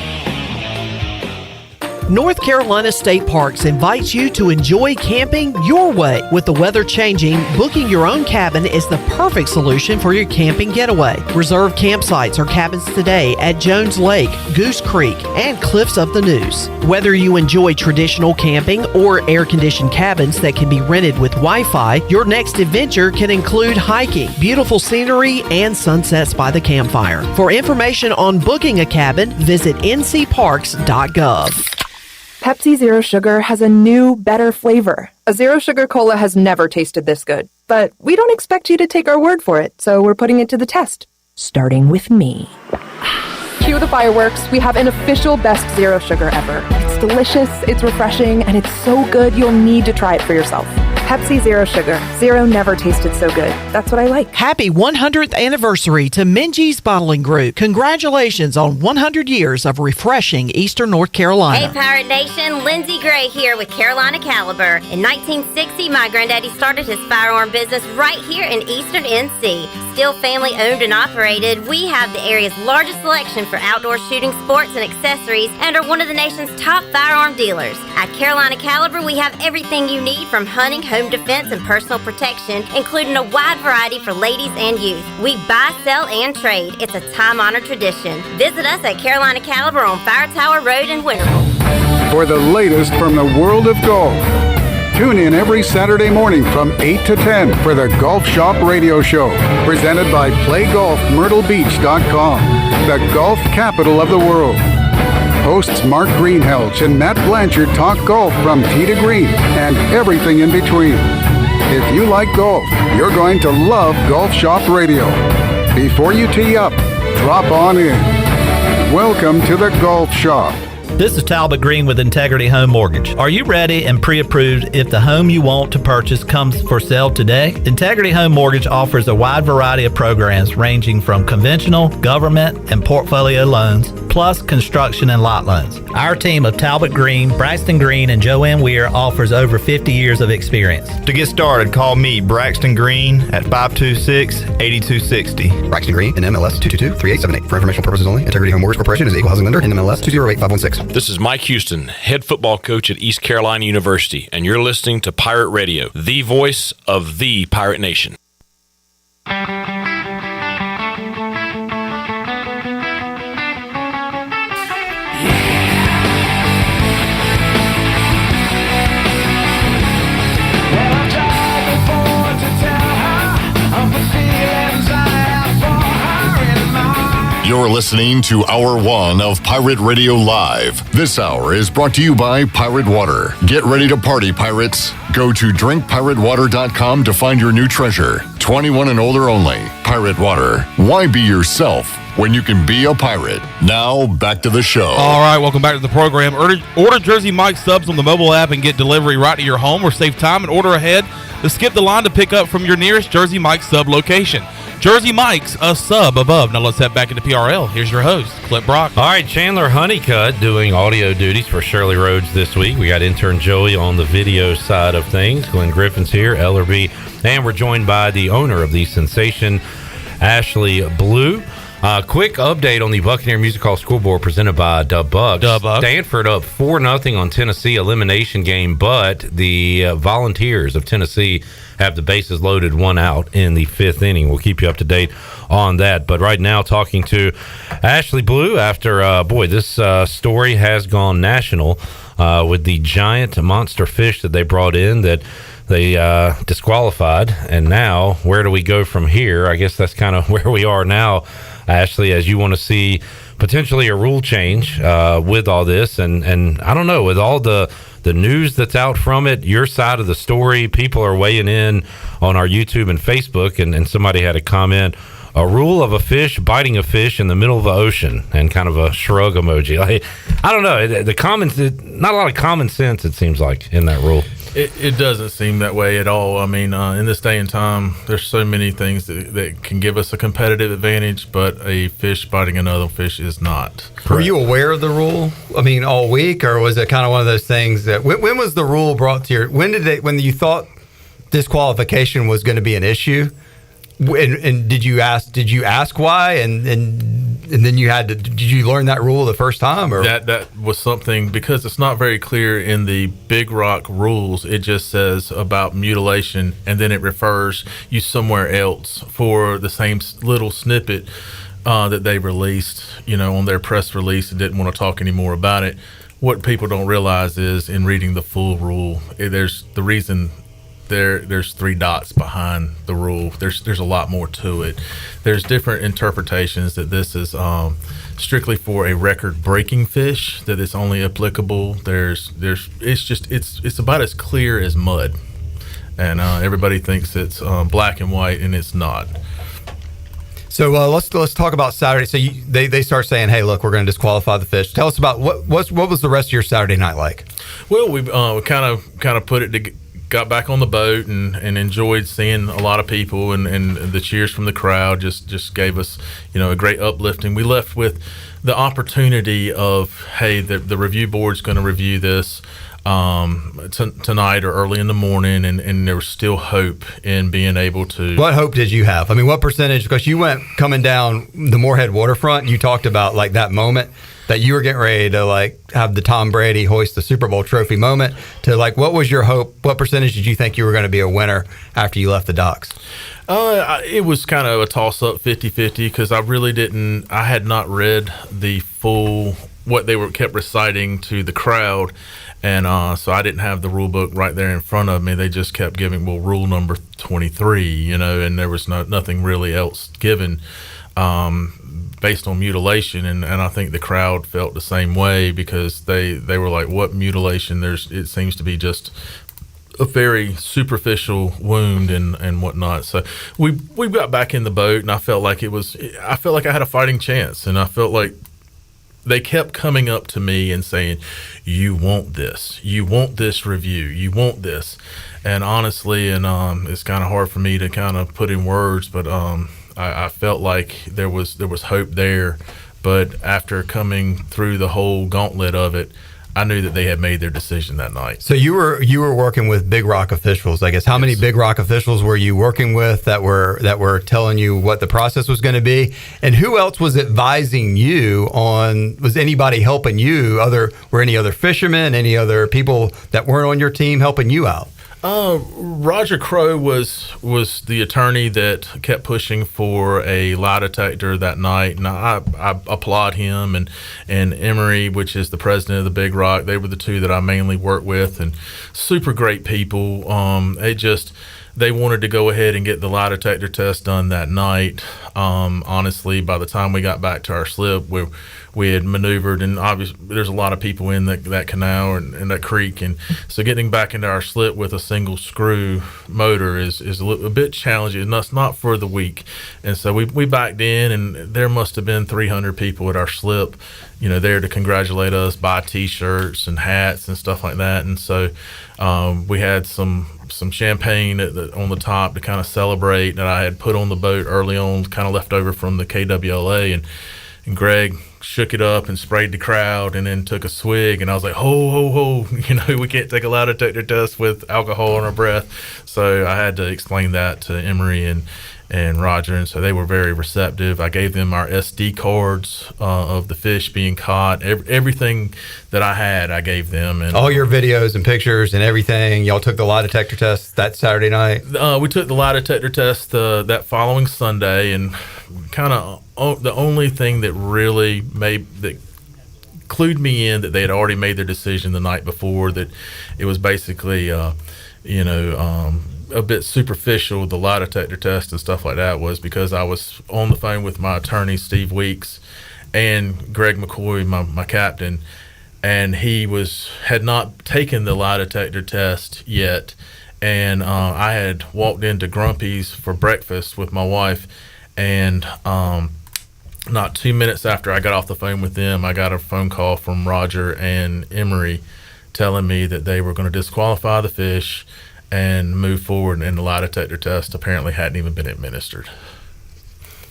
North Carolina State Parks invites you to enjoy camping your way. With the weather changing, booking your own cabin is the perfect solution for your camping getaway. Reserve campsites or cabins today at Jones Lake, Goose Creek, and Cliffs of the Neuse. Whether you enjoy traditional camping or air-conditioned cabins that can be rented with Wi-Fi, your next adventure can include hiking, beautiful scenery, and sunsets by the campfire. For information on booking a cabin, visit ncparks.gov. Pepsi Zero Sugar has a new, better flavor. A Zero Sugar Cola has never tasted this good. But we don't expect you to take our word for it, so we're putting it to the test. Starting with me. Cue the fireworks. We have an official best Zero Sugar ever. It's delicious, it's refreshing, and it's so good you'll need to try it for yourself. Pepsi Zero Sugar. Zero never tasted so good. That's what I like. Happy 100th anniversary to Minji's Bottling Group. Congratulations on 100 years of refreshing Eastern North Carolina. Hey, Pirate Nation. Lindsay Gray here with Carolina Caliber. In 1960, my granddaddy started his firearm business right here in Eastern NC. still family owned and operated, we have the area's largest selection for outdoor shooting sports and accessories and are one of the nation's top firearm dealers. At Carolina Caliber, we have everything you need from hunting, home defense, and personal protection, including a wide variety for ladies and youth. We buy, sell, and trade. It's a time-honored tradition. Visit us at Carolina Caliber on Fire Tower Road in Winterville. For the latest from the world of golf, tune in every Saturday morning from 8 to 10 for the Golf Shop Radio Show, presented by PlayGolfMyrtleBeach.com, the golf capital of the world. Hosts Mark Greenhelch and Matt Blanchard talk golf from tee to green and everything in between. If you like golf, you're going to love Golf Shop Radio. Before you tee up, drop on in. Welcome to the Golf Shop. This is Talbot Green with Integrity Home Mortgage. Are you ready and pre-approved if the home you want to purchase comes for sale today? Integrity Home Mortgage offers a wide variety of programs ranging from conventional, government, and portfolio loans, plus construction and lot loans. Our team of Talbot Green, Braxton Green, and Joanne Weir offers over 50 years of experience. To get started, call me, Braxton Green, at 526-8260. Braxton Green, NMLS 222-3878. For informational purposes only, Integrity Home Mortgage Corporation is an equal housing lender, NMLS 208516. This is Mike Houston, head football coach at East Carolina University, and you're listening to Pirate Radio, the voice of the Pirate Nation. You're listening to Hour 1 of Pirate Radio Live. This hour is brought to you by Pirate Water. Get ready to party, pirates. Go to drinkpiratewater.com to find your new treasure. 21 and older only. Pirate Water. Why be yourself when you can be a pirate? Now, back to the show. All right, welcome back to the program. Order Jersey Mike subs on the mobile app and get delivery right to your home, or save time and order ahead to skip the line to pick up from your nearest Jersey Mike sub location. Jersey Mike's a sub above. Now let's head back into PRL. Here's your host, Clip Brock. All right, Chandler Honeycutt doing audio duties for Shirley Rhodes this week. We got intern Joey on the video side of things. Glenn Griffin's here, Ellerbe, and we're joined by the owner of the sensation, Ashley Bleau. Quick update on the Buccaneer Music Hall scoreboard presented by Dub Bucks. Stanford up 4-0 on Tennessee elimination game, but the Volunteers of Tennessee have the bases loaded, one out in the fifth inning. We'll keep you up to date on that. But right now, talking to Ashley Bleau after, this story has gone national with the giant monster fish that they brought in that they disqualified. And now, where do we go from here? I guess that's kind of where we are now, Ashley, as you want to see potentially a rule change with all this. And I don't know, with all the news that's out from it, your side of the story, people are weighing in on our YouTube and Facebook, and somebody had a comment, a rule of a fish biting a fish in the middle of the ocean, and kind of a shrug emoji. Like, I don't know, not a lot of common sense, it seems like, in that rule. It doesn't seem that way at all. I mean, in this day and time, there's so many things that can give us a competitive advantage, but a fish biting another fish is not. Were you aware of the rule? I mean, all week, or was it kind of one of those things that when was the rule brought to your? When you thought disqualification was going to be an issue? And did you ask why? And then did you learn that rule the first time? Or that was something, because it's not very clear in the Big Rock rules. It just says about mutilation, and then it refers you somewhere else for the same little snippet that they released, on their press release, and didn't want to talk anymore about it. What people don't realize is, in reading the full rule, there's the reason. There's 3 dots behind the rule. There's a lot more to it. There's different interpretations that this is strictly for a record-breaking fish, that it's only applicable. It's about as clear as mud, and everybody thinks it's black and white, and it's not. So let's talk about Saturday. So they start saying, "Hey, look, we're going to disqualify the fish." Tell us about what was the rest of your Saturday night like? Well, we kind of put it together. Got back on the boat and enjoyed seeing a lot of people, and the cheers from the crowd just gave us, a great uplifting. We left with the opportunity of, hey, the review board's going to review this tonight or early in the morning, and there was still hope in being able to. What hope did you have? I mean, what percentage? Because you went coming down the Moorhead waterfront, you talked about like that moment that you were getting ready to like have the Tom Brady hoist the Super Bowl trophy moment. To like, what was your hope? What percentage did you think you were going to be a winner after you left the docks? It was kind of a toss-up 50-50 because I had not read the full, what they kept reciting to the crowd, and so I didn't have the rule book right there in front of me. They just kept giving, rule number 23, and there was nothing really else given based on mutilation, and I think the crowd felt the same way because they were like, what mutilation? It seems to be just a very superficial wound and whatnot. So we got back in the boat, and I felt like I had a fighting chance, and I felt like they kept coming up to me and saying, you want this review, you want this. And honestly, and it's kind of hard for me to kind of put in words, but I felt like there was hope there. But after coming through the whole gauntlet of it, I knew that they had made their decision that night. So you were working with Big Rock officials, I guess. How many Big Rock officials were you working with that were telling you what the process was going to be? And who else was advising you on? Was anybody helping you? Were any other fishermen, any other people that weren't on your team helping you out? Roger Crow was the attorney that kept pushing for a lie detector that night, and I applaud him and Emery, which is the president of the Big Rock. They were the two that I mainly worked with, and super great people. They wanted to go ahead and get the lie detector test done that night. Honestly, by the time we got back to our slip, we had maneuvered, and obviously there's a lot of people in that canal and that creek, and so getting back into our slip with a single screw motor is a bit challenging, and that's not for the weak. And so we backed in, and there must have been 300 people at our slip, there to congratulate us, buy T-shirts and hats and stuff like that. And so we had some champagne on the top to kind of celebrate that I had put on the boat early on, kind of left over from the KWLA, and Greg shook it up and sprayed the crowd and then took a swig, and I was like, ho, we can't take a lie detector test with alcohol in our breath. So I had to explain that to Emery and Roger, and so they were very receptive. I gave them our SD cards of the fish being caught. Everything that I had, I gave them. And all your videos and pictures and everything. Y'all took the lie detector test that Saturday night? We took the lie detector test that following Sunday, and kind of the only thing that really clued me in that they had already made their decision the night before, that it was basically a bit superficial, the lie detector test and stuff like that, was because I was on the phone with my attorney, Steve Weeks, and Greg McCoy, my captain, and he had not taken the lie detector test yet. And I had walked into Grumpy's for breakfast with my wife, and not 2 minutes after I got off the phone with them, I got a phone call from Roger and Emery telling me that they were going to disqualify the fish and move forward, and the lie detector test apparently hadn't even been administered.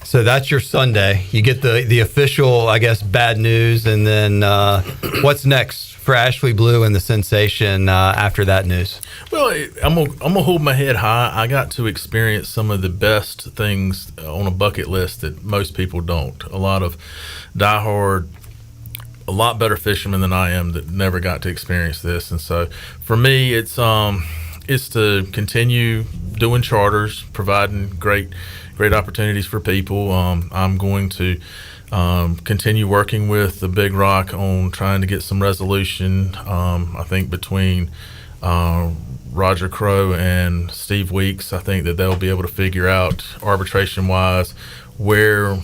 So that's your Sunday. You get the official, I guess, bad news, and then what's next for Ashley Bleau and the sensation after that news? Well, I'm gonna hold my head high. I got to experience some of the best things on a bucket list that most people don't. A lot of diehard, a lot better fishermen than I am that never got to experience this, and so for me, it's to continue doing charters, providing great opportunities for people. I'm going to continue working with the Big Rock on trying to get some resolution. I think between Roger Crow and Steve Weeks, I think that they'll be able to figure out arbitration-wise where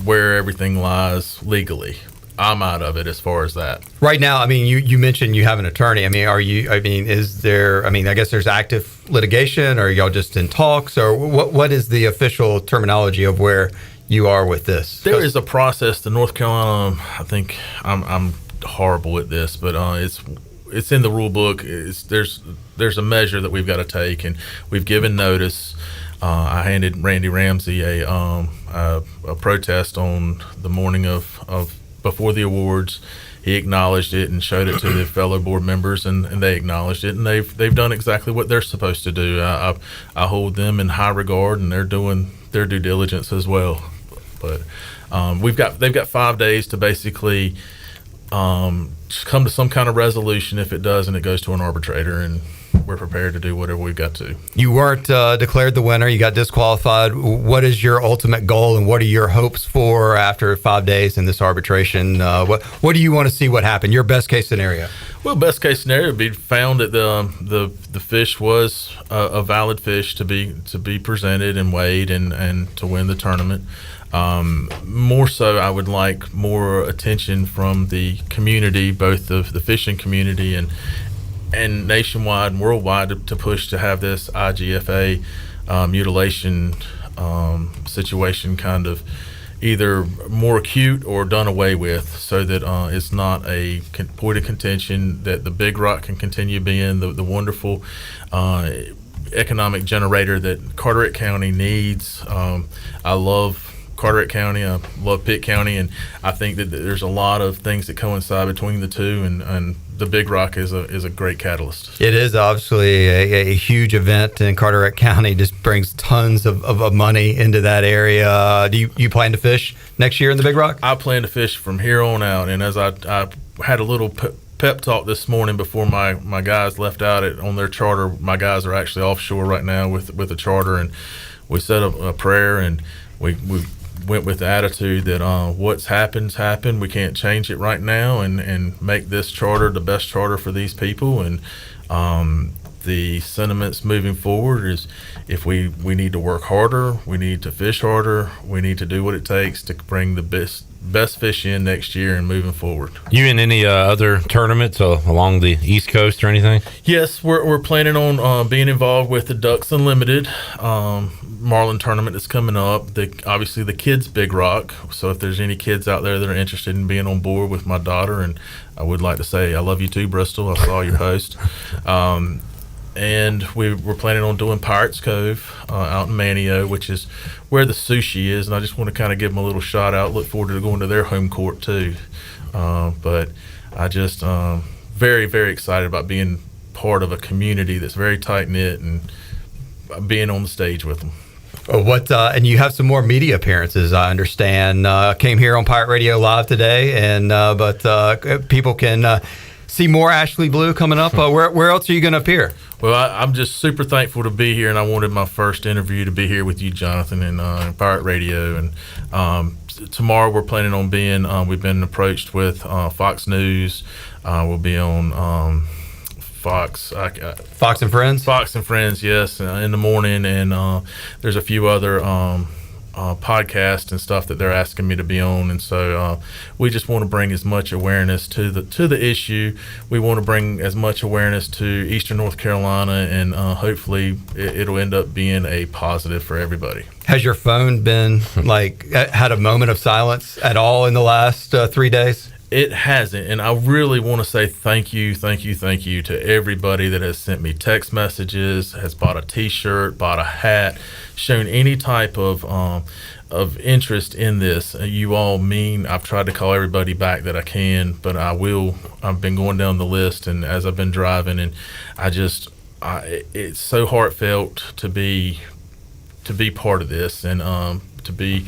everything lies legally. I'm out of it as far as that. Right now, I mean, you mentioned you have an attorney. I mean, is there, I guess there's active litigation, or are y'all just in talks, or what is the official terminology of where you are with this? There is a process. The North Carolina, I think I'm horrible at this, but it's in the rule book. There's a measure that we've got to take, and we've given notice. I handed Randy Ramsey a protest on the morning of before the awards, he acknowledged it and showed it to the fellow board members, and they acknowledged it, and they've done exactly what they're supposed to do. I hold them in high regard, and they're doing their due diligence as well. But they've got 5 days to basically come to some kind of resolution. If it doesn't, it goes to an arbitrator, and we're prepared to do whatever we've got to. You weren't declared the winner. You got disqualified. What is your ultimate goal, and what are your hopes for after 5 days in this arbitration? What do you want to see what happen? Your best case scenario? Well, best case scenario would be found that the fish was a valid fish to be presented and weighed and to win the tournament. More so, I would like more attention from the community, both the fishing community and nationwide and worldwide, to push to have this IGFA mutilation situation kind of either more acute or done away with, so that it's not a point of contention, that the Big Rock can continue being the wonderful economic generator that Carteret County needs. I love Carteret County, I love Pitt County, and I think that there's a lot of things that coincide between the two, and the Big Rock is a great catalyst. It is obviously a huge event in Carteret County. Just brings tons of money into that area. Do you plan to fish next year in the Big Rock? I plan to fish from here on out, and as I had a little pep talk this morning before my guys left out on their charter. My guys are actually offshore right now with a charter, and we said a prayer, and we went with the attitude that what's happened. We can't change it right now, and make this charter the best charter for these people. And the sentiments moving forward is, if we need to work harder, we need to fish harder, we need to do what it takes to bring the best fish in next year and moving forward. You in any other tournaments along the East Coast or anything? Yes, we're planning on being involved with the Ducks Unlimited Marlin tournament that's coming up. Obviously the Kids Big Rock. So if there's any kids out there that are interested in being on board with my daughter, and I would like to say I love you too, Bristol. I saw your post. And we're planning on doing Pirates Cove out in Manio, which is where the sushi is. And I just want to kind of give them a little shout out. Look forward to going to their home court too. But I just very, very excited about being part of a community that's very tight knit and being on the stage with them. And you have some more media appearances, I understand. Came here on Pirate Radio Live today, and but people can see more Ashley Bleau coming up. Where else are you going to appear? Well, I'm just super thankful to be here, and I wanted my first interview to be here with you, Jonathan, and Pirate Radio. And tomorrow we're planning on being, we've been approached with Fox News. We'll be on Fox and Friends? Fox and Friends, yes, in the morning. And there's a few other podcasts and stuff that they're asking me to be on, and so we just want to bring as much awareness to the issue. We want to bring as much awareness to Eastern North Carolina, and hopefully it'll end up being a positive for everybody. Has your phone been had a moment of silence at all in the last 3 days? It hasn't, and I really want to say thank you to everybody that has sent me text messages, has bought a T-shirt, bought a hat, shown any type of interest in this. You all mean. I've tried to call everybody back that I can, but I will. I've been going down the list, and as I've been driving, and it's so heartfelt to be part of this, and to be.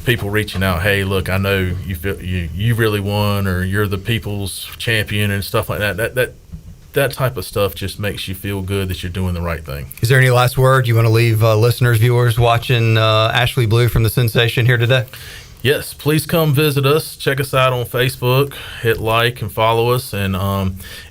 People reaching out, hey, look, I know you feel you really won, or you're the people's champion and stuff like that. That type of stuff just makes you feel good that you're doing the right thing. Is there any last word you want to leave listeners, viewers watching Ashley Bleau from the Sensation here today? Yes, please come visit us. Check us out on Facebook. Hit like and follow us. And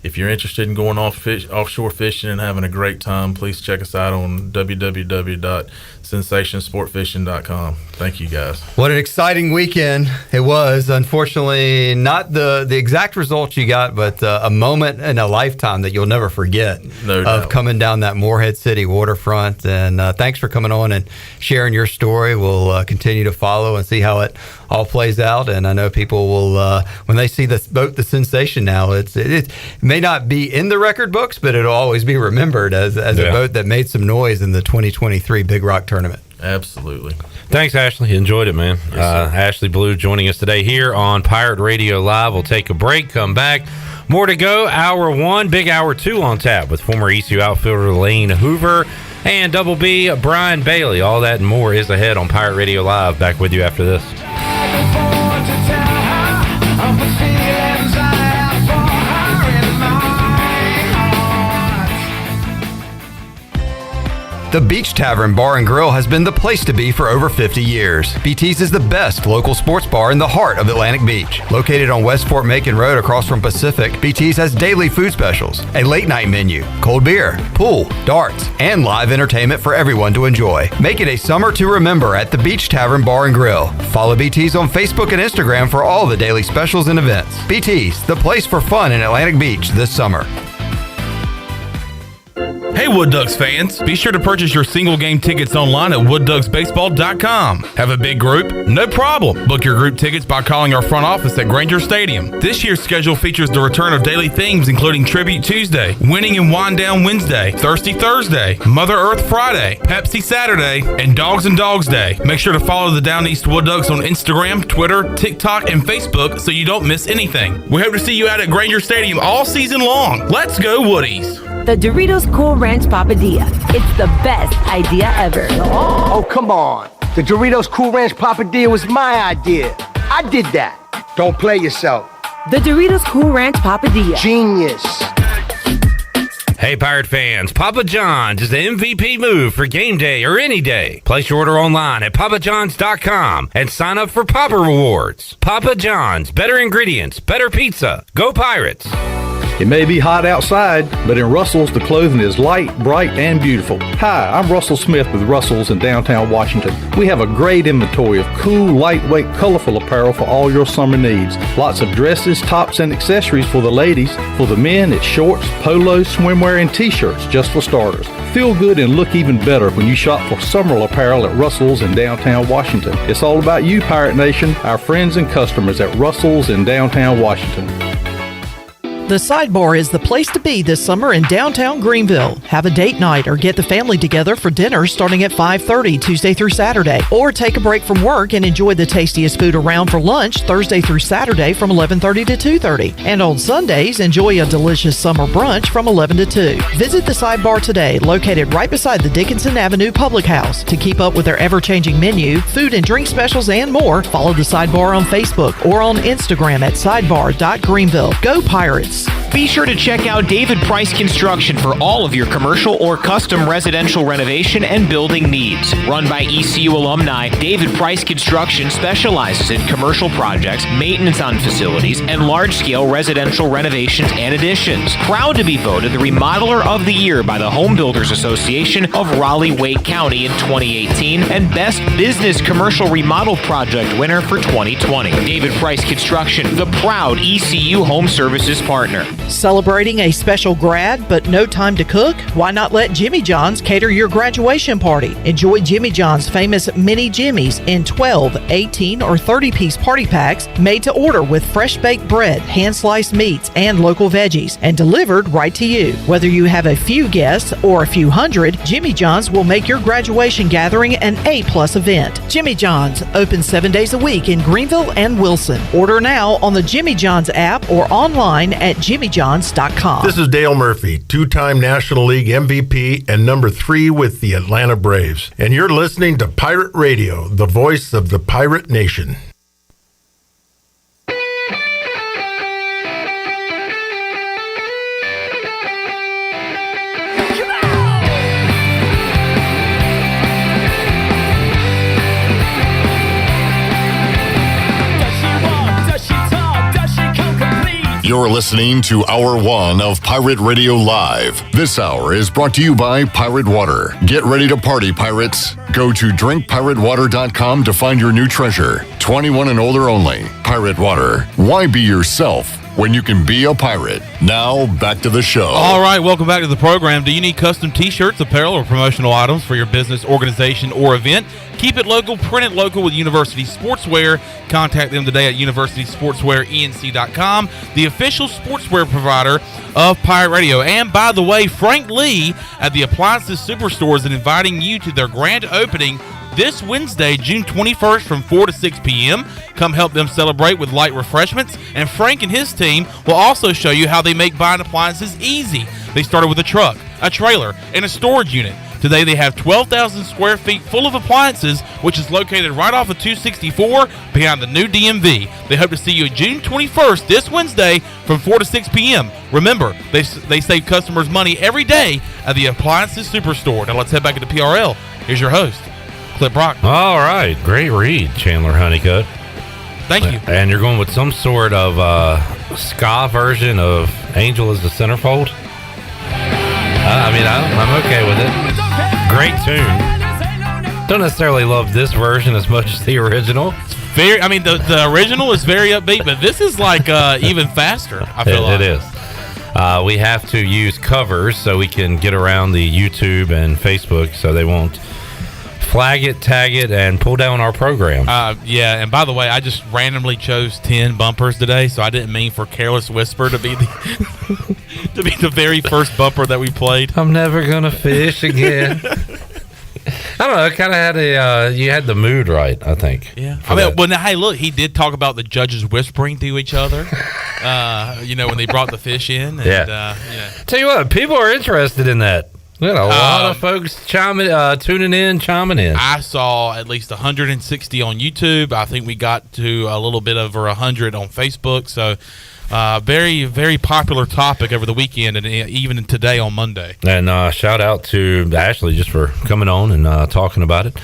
if you're interested in going offshore fishing and having a great time, please check us out on www.sensationsportfishing.com. Thank you, guys. What an exciting weekend it was. Unfortunately, not the exact results you got, but a moment in a lifetime that you'll never forget of coming down that Morehead City waterfront. And thanks for coming on and sharing your story. We'll continue to follow and see how it all plays out. And I know people will, when they see this boat, the Sensation now, it may not be in the record books, but it'll always be remembered as a boat that made some noise in the 2023 Big Rock tournament. Absolutely. Thanks, Ashley. Enjoyed it, man. Ashley Bleau joining us today here on Pirate Radio Live. We'll take a break, come back. More to go. Hour 1, big hour 2 on tap with former ECU outfielder Lane Hoover and Double B Brian Bailey. All that and more is ahead on Pirate Radio Live. Back with you after this. The Beach Tavern Bar and Grill has been the place to be for over 50 years. BT's is the best local sports bar in the heart of Atlantic Beach. Located on West Fort Macon Road across from Pacific, BT's has daily food specials, a late night menu, cold beer, pool, darts, and live entertainment for everyone to enjoy. Make it a summer to remember at the Beach Tavern Bar and Grill. Follow BT's on Facebook and Instagram for all the daily specials and events. BT's, the place for fun in Atlantic Beach this summer. Hey Wood Ducks fans, be sure to purchase your single game tickets online at woodducksbaseball.com. Have a big group? No problem. Book your group tickets by calling our front office at Granger Stadium. This year's schedule features the return of daily themes including Tribute Tuesday, Winning and Wind Down Wednesday, Thirsty Thursday, Mother Earth Friday, Pepsi Saturday, and Dogs and Dogs Day. Make sure to follow the Down East Wood Ducks on Instagram, Twitter, TikTok, and Facebook so you don't miss anything. We hope to see you out at Granger Stadium all season long. Let's go Woodies! The Doritos Cool Ranch Papadilla. It's the best idea ever. Oh, come on. The Doritos Cool Ranch Papadilla was my idea. I did that. Don't play yourself. The Doritos Cool Ranch Papadilla. Genius. Hey Pirate fans, Papa John's is the MVP move for game day or any day. Place your order online at papajohns.com and sign up for Papa Rewards. Papa John's, better ingredients, better pizza. Go Pirates! It may be hot outside, but in Russell's, the clothing is light, bright, and beautiful. Hi, I'm Russell Smith with Russell's in downtown Washington. We have a great inventory of cool, lightweight, colorful apparel for all your summer needs. Lots of dresses, tops, and accessories for the ladies. For the men, it's shorts, polos, swimwear, and t-shirts, just for starters. Feel good and look even better when you shop for summer apparel at Russell's in downtown Washington. It's all about you, Pirate Nation, our friends and customers at Russell's in downtown Washington. The Sidebar is the place to be this summer in downtown Greenville. Have a date night or get the family together for dinner starting at 5:30 Tuesday through Saturday. Or take a break from work and enjoy the tastiest food around for lunch Thursday through Saturday from 11:30 to 2:30. And on Sundays, enjoy a delicious summer brunch from 11 to 2. Visit the Sidebar today, located right beside the Dickinson Avenue Public House. To keep up with their ever-changing menu, food and drink specials, and more, follow the Sidebar on Facebook or on Instagram at sidebar.greenville. Go Pirates! Be sure to check out David Price Construction for all of your commercial or custom residential renovation and building needs. Run by ECU alumni, David Price Construction specializes in commercial projects, maintenance on facilities, and large-scale residential renovations and additions. Proud to be voted the Remodeler of the Year by the Home Builders Association of Raleigh-Wake County in 2018 and Best Business Commercial Remodel Project winner for 2020. David Price Construction, the proud ECU Home Services partner. Celebrating a special grad but no time to cook? Why not let Jimmy John's cater your graduation party? Enjoy Jimmy John's famous Mini Jimmys in 12, 18, or 30-piece party packs made to order with fresh baked bread, hand-sliced meats, and local veggies, and delivered right to you. Whether you have a few guests or a few hundred, Jimmy John's will make your graduation gathering an A-plus event. Jimmy John's, open 7 days a week in Greenville and Wilson. Order now on the Jimmy John's app or online at jimmyjohns.com. This is Dale Murphy, two-time National League MVP and number 3 with the Atlanta Braves. And you're listening to Pirate Radio, the voice of the Pirate Nation. You're listening to Hour 1 of Pirate Radio Live. This hour is brought to you by Pirate Water. Get ready to party, pirates. Go to drinkpiratewater.com to find your new treasure. 21 and older only. Pirate Water. Why be yourself when you can be a pirate? Now, back to the show. All right, welcome back to the program. Do you need custom t-shirts, apparel, or promotional items for your business, organization, or event? Keep it local, print it local with University Sportswear. Contact them today at universitysportswearenc.com, the official sportswear provider of Pirate Radio. And by the way, Frank Lee at the Appliances Superstore is inviting you to their grand opening this Wednesday, June 21st from 4 to 6 p.m. Come help them celebrate with light refreshments. And Frank and his team will also show you how they make buying appliances easy. They started with a truck, a trailer, and a storage unit. Today they have 12,000 square feet full of appliances, which is located right off of 264 behind the new DMV. They hope to see you June 21st, this Wednesday, from 4 to 6 p.m. Remember, they save customers money every day at the Appliances Superstore. Now let's head back into PRL. Here's your host, Clip Brock. All right. Great read, Chandler Honeycutt. Thank you. And you're going with some sort of ska version of Angel is the Centerfold? I'm okay with it. Great tune. Don't necessarily love this version as much as the original. The original is very upbeat, but this is like even faster. I feel like it is. We have to use covers so we can get around the YouTube and Facebook so they won't flag it, tag it, and pull down our program. Yeah, and by the way, I just randomly chose 10 bumpers today, so I didn't mean for Careless Whisper to be the to be the very first bumper that we played. I'm never gonna fish again. I don't know. It kind of had you had the mood right, I think. Yeah. Hey, look, he did talk about the judges whispering to each other. When they brought the fish in. And, Tell you what, people are interested in that. We got a lot of folks tuning in, chiming in. I saw at least 160 on YouTube. I think we got to a little bit over 100 on Facebook. So, very, very popular topic over the weekend and even today on Monday. And shout out to Ashley just for coming on and talking about it.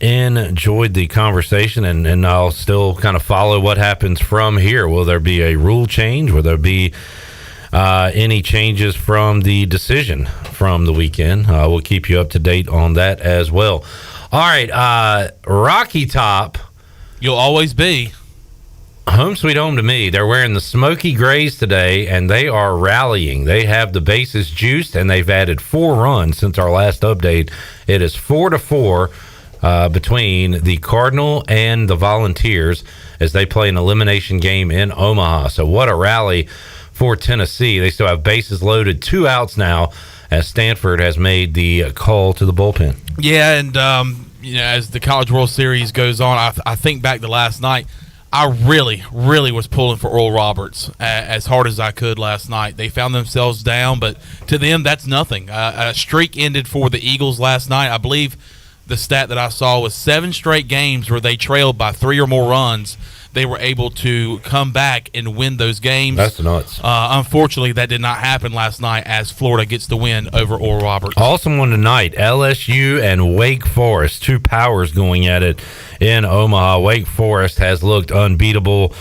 Enjoyed the conversation, and I'll still kind of follow what happens from here. Will there be a rule change? Will there be any changes from the decision from the weekend? We'll keep you up to date on that as well. All right, Rocky Top. You'll always be. Home sweet home to me. They're wearing the smoky grays today, and they are rallying. They have the bases juiced, and they've added 4 runs since our last update. It is 4-4 between the Cardinal and the Volunteers as they play an elimination game in Omaha. So what a rally for Tennessee. They still have bases loaded, 2 outs now, as Stanford has made the call to the bullpen. Yeah, and as the College World Series goes on, I think back to last night. I really, really was pulling for Oral Roberts as hard as I could last night. They found themselves down, but to them, that's nothing. A streak ended for the Eagles last night. I believe the stat that I saw was 7 straight games where they trailed by 3 or more runs. They were able to come back and win those games. That's nuts. Unfortunately, that did not happen last night as Florida gets the win over Oral Roberts. Awesome one tonight. LSU and Wake Forest, 2 powers going at it in Omaha. Wake Forest has looked unbeatable,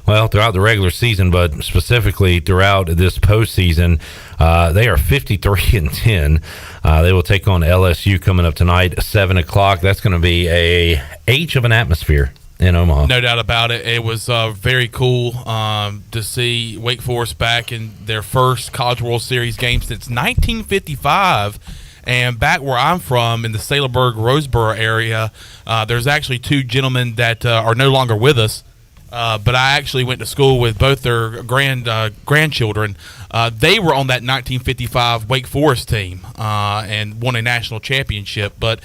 well, throughout the regular season, but specifically throughout this postseason. They are 53-10. They will take on LSU coming up tonight, 7 o'clock. That's going to be a H of an atmosphere in Omaha. No doubt about it. It was very cool to see Wake Forest back in their first College World Series game since 1955. And back where I'm from, in the Saylorburg-Roseboro area, there's actually 2 gentlemen that are no longer with us. But I actually went to school with both their grandchildren. They were on that 1955 Wake Forest team and won a national championship. But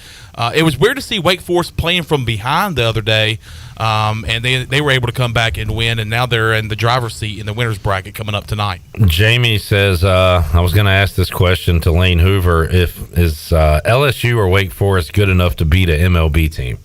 it was weird to see Wake Forest playing from behind the other day, and they were able to come back and win, and now they're in the driver's seat in the winner's bracket coming up tonight. Jamie says, I was going to ask this question to Lane Hoover, is LSU or Wake Forest good enough to beat an MLB team?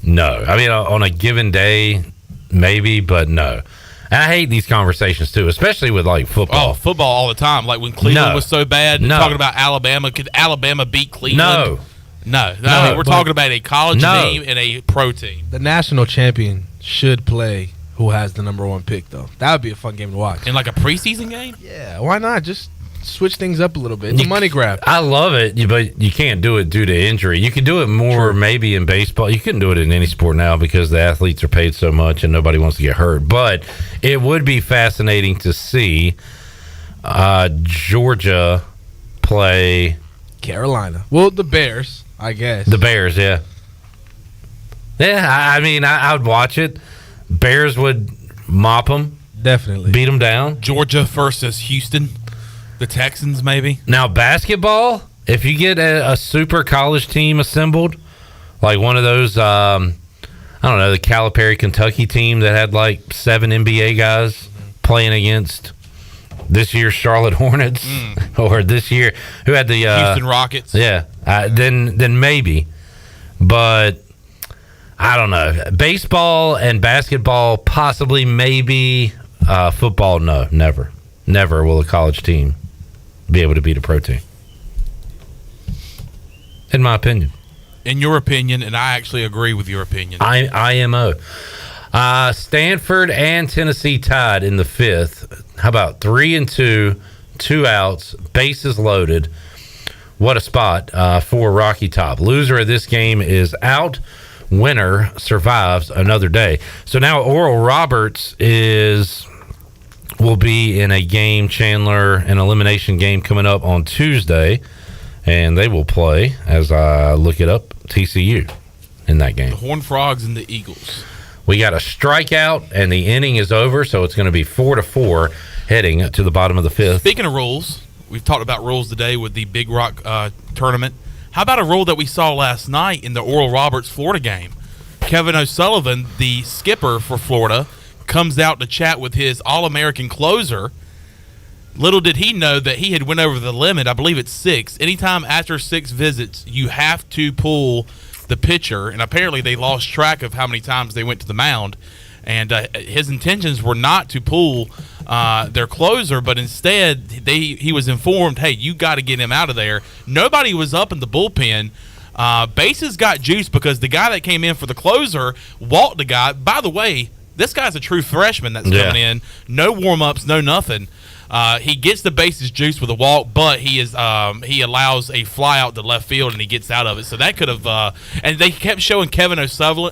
No. I mean, on a given day, maybe, but no. And I hate these conversations, too, especially with, like, football. Oh, football all the time. Like, when Cleveland was so bad, talking about Alabama. Could Alabama beat Cleveland? No. I mean, we're talking about a college team and a pro team. The national champion should play who has the number 1 pick, though. That would be a fun game to watch. In, like, a preseason game? Yeah, why not? Just switch things up a little bit. It's a money grab. I love it, but you can't do it due to injury. You can do it more maybe in baseball. You couldn't do it in any sport now because the athletes are paid so much and nobody wants to get hurt. But it would be fascinating to see Georgia play Carolina. Well, the Bears, I guess. The Bears, yeah. Yeah, I mean, I would watch it. Bears would mop them. Definitely. Beat them down. Georgia versus Houston. The Texans, maybe. Now, basketball, if you get a super college team assembled, Like one of those, I don't know, the Calipari, Kentucky team that had like 7 NBA guys playing against this year's Charlotte Hornets, or this year who had the Houston Rockets. Yeah, then maybe, but I don't know. Baseball and basketball, possibly, maybe. Football, no, never will a college team be able to beat a pro team, in my opinion. In your opinion, and I actually agree with your opinion. IMO. Stanford and Tennessee tied in the 5th. How about 3-2, 2 outs, bases loaded. What a spot for Rocky Top. Loser of this game is out. Winner survives another day. So now Oral Roberts will be in a game, Chandler, an elimination game coming up on Tuesday, and they will play, as I look it up, TCU in that game. The Horned Frogs and the Eagles. We got a strikeout, and the inning is over, so it's going to be 4-4 heading to the bottom of the 5th. Speaking of rules, we've talked about rules today with the Big Rock tournament. How about a rule that we saw last night in the Oral Roberts Florida game? Kevin O'Sullivan, the skipper for Florida, comes out to chat with his All-American closer. Little did he know that he had went over the limit. I believe it's 6. Anytime after 6 visits, you have to pull the pitcher, and apparently they lost track of how many times they went to the mound. And his intentions were not to pull their closer, but instead he was informed, hey, you got to get him out of there. Nobody was up in the bullpen. Bases got juiced because the guy that came in for the closer walked the guy. By the way, this guy's a true freshman that's coming in. No warm-ups, no nothing. He gets the bases juiced with a walk, but he allows a fly out to left field, and he gets out of it. So that could have and they kept showing Kevin O'Sullivan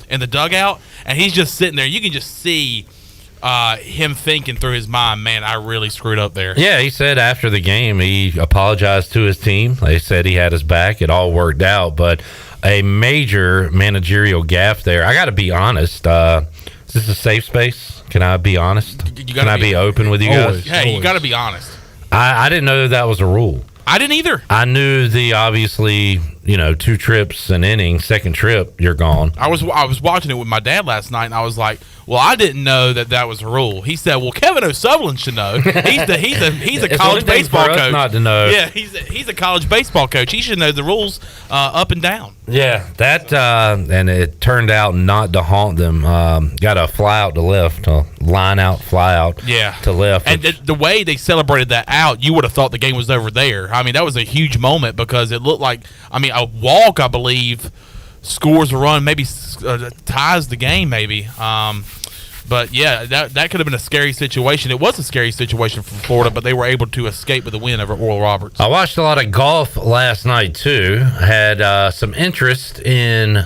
in the dugout, and he's just sitting there. You can just see him thinking through his mind, man, I really screwed up there. Yeah, he said after the game he apologized to his team. They said he had his back. It all worked out, but a major managerial gaffe there. I got to be honest. Is this a safe space? Can I be honest? Can I be open with you guys? Hey, you got to be honest. I didn't know that was a rule. I didn't either. I knew the obviously, 2 trips an inning. Second trip, you're gone. I was watching it with my dad last night, and I was like, well, I didn't know that was a rule. He said, well, Kevin O'Sullivan should know. He's a college baseball coach. Not to know. Yeah, he's a college baseball coach. He should know the rules up and down. Yeah, that and it turned out not to haunt them. Got a fly out to left, a line out, fly out to left. And the way they celebrated that out, you would have thought the game was over there. I mean, that was a huge moment because it looked like, a walk, I believe, scores a run, maybe ties the game, maybe. But yeah, that could have been a scary situation. It was a scary situation for Florida, but they were able to escape with a win over Oral Roberts. I watched a lot of golf last night too. Had some interest in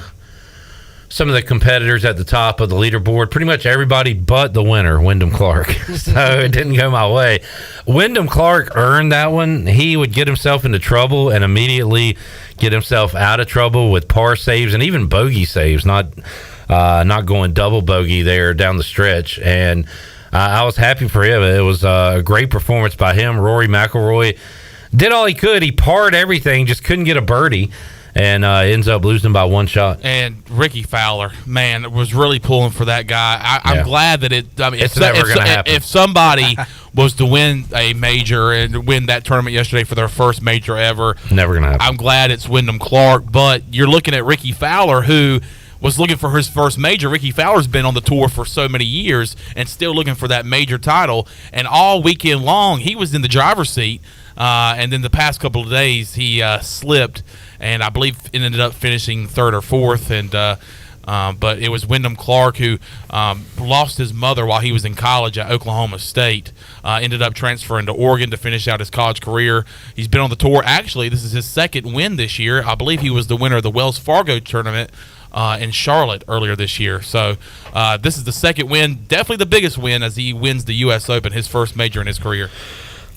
some of the competitors at the top of the leaderboard. Pretty much everybody but the winner, Wyndham Clark. So it didn't go my way. Wyndham Clark earned that one. He would get himself into trouble and immediately get himself out of trouble with par saves and even bogey saves, not going double bogey there down the stretch. And I was happy for him. It was a great performance by him. Rory McIlroy did all he could. He parred everything, just couldn't get a birdie, and ends up losing by 1 shot. And Ricky Fowler, man, was really pulling for that guy. I'm glad that it's never going to happen. If somebody was to win a major and win that tournament yesterday for their first major ever, never going to happen. I'm glad it's Wyndham Clark. But you're looking at Ricky Fowler, who was looking for his first major. Ricky Fowler's been on the tour for so many years and still looking for that major title. And all weekend long, he was in the driver's seat. And then the past couple of days, he slipped, and I believe it ended up finishing 3rd or 4th. And but it was Wyndham Clark who lost his mother while he was in college at Oklahoma State. Ended up transferring to Oregon to finish out his college career. He's been on the tour. Actually, this is his 2nd win this year. I believe he was the winner of the Wells Fargo tournament in Charlotte earlier this year. So this is the 2nd win, definitely the biggest win as he wins the U.S. Open, his first major in his career.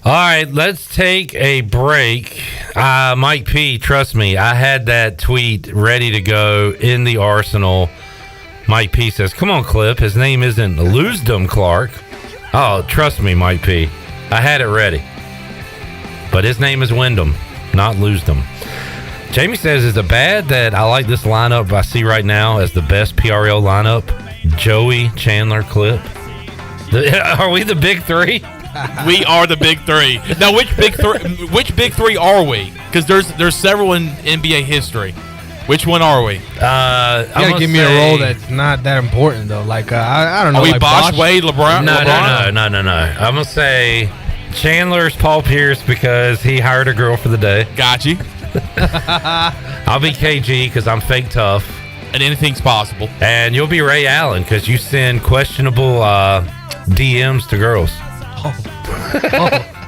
All right, let's take a break. Mike P., trust me, I had that tweet ready to go in the arsenal. Mike P. says, come on, Clip, his name isn't Loosdom Clark. Oh, trust me, Mike P., I had it ready. But his name is Wyndham, not Loosdom. Jamie says, is it bad that I like this lineup I see right now as the best PRL lineup? Joey, Chandler, Clip. Are we the big three? We are the big three. Now, which big three are we? Because there's several in NBA history. Which one are we? You gotta give me a role that's not that important though. Like I don't know. Are we like Bosh, Wade, LeBron? No. I'm gonna say Chandler's Paul Pierce because he hired a girl for the day. Got you. I'll be KG because I'm fake tough. And anything's possible. And you'll be Ray Allen because you send questionable DMs to girls.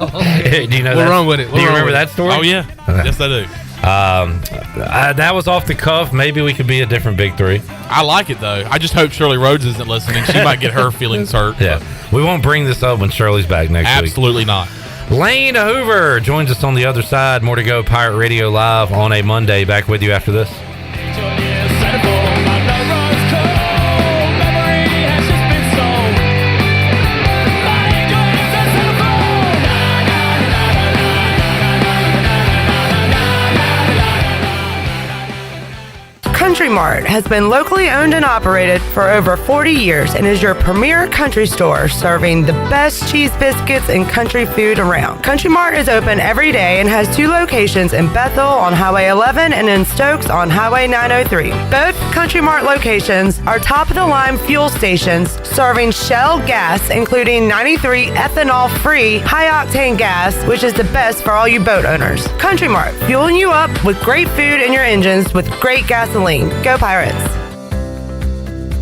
Okay. Do you know We'll that? run with it. Do you remember that story? Oh, yeah. Yes, I do. That was off the cuff. Maybe we could be a different big three. I like it, though. I just hope Shirley Rhodes isn't listening. She might get her feelings hurt. Yeah. We won't bring this up when Shirley's back next week. Absolutely not. Lane Hoover joins us on the other side. More to go. Pirate Radio Live on a Monday. Back with you after this. Country Mart has been locally owned and operated for over 40 years and is your premier country store serving the best cheese biscuits and country food around. Country Mart is open every day and has 2 locations in Bethel on Highway 11 and in Stokes on Highway 903. Both Country Mart locations are top-of-the-line fuel stations serving Shell gas, including 93 ethanol-free high-octane gas, which is the best for all you boat owners. Country Mart, fueling you up with great food in your engines with great gasoline. Go Pirates!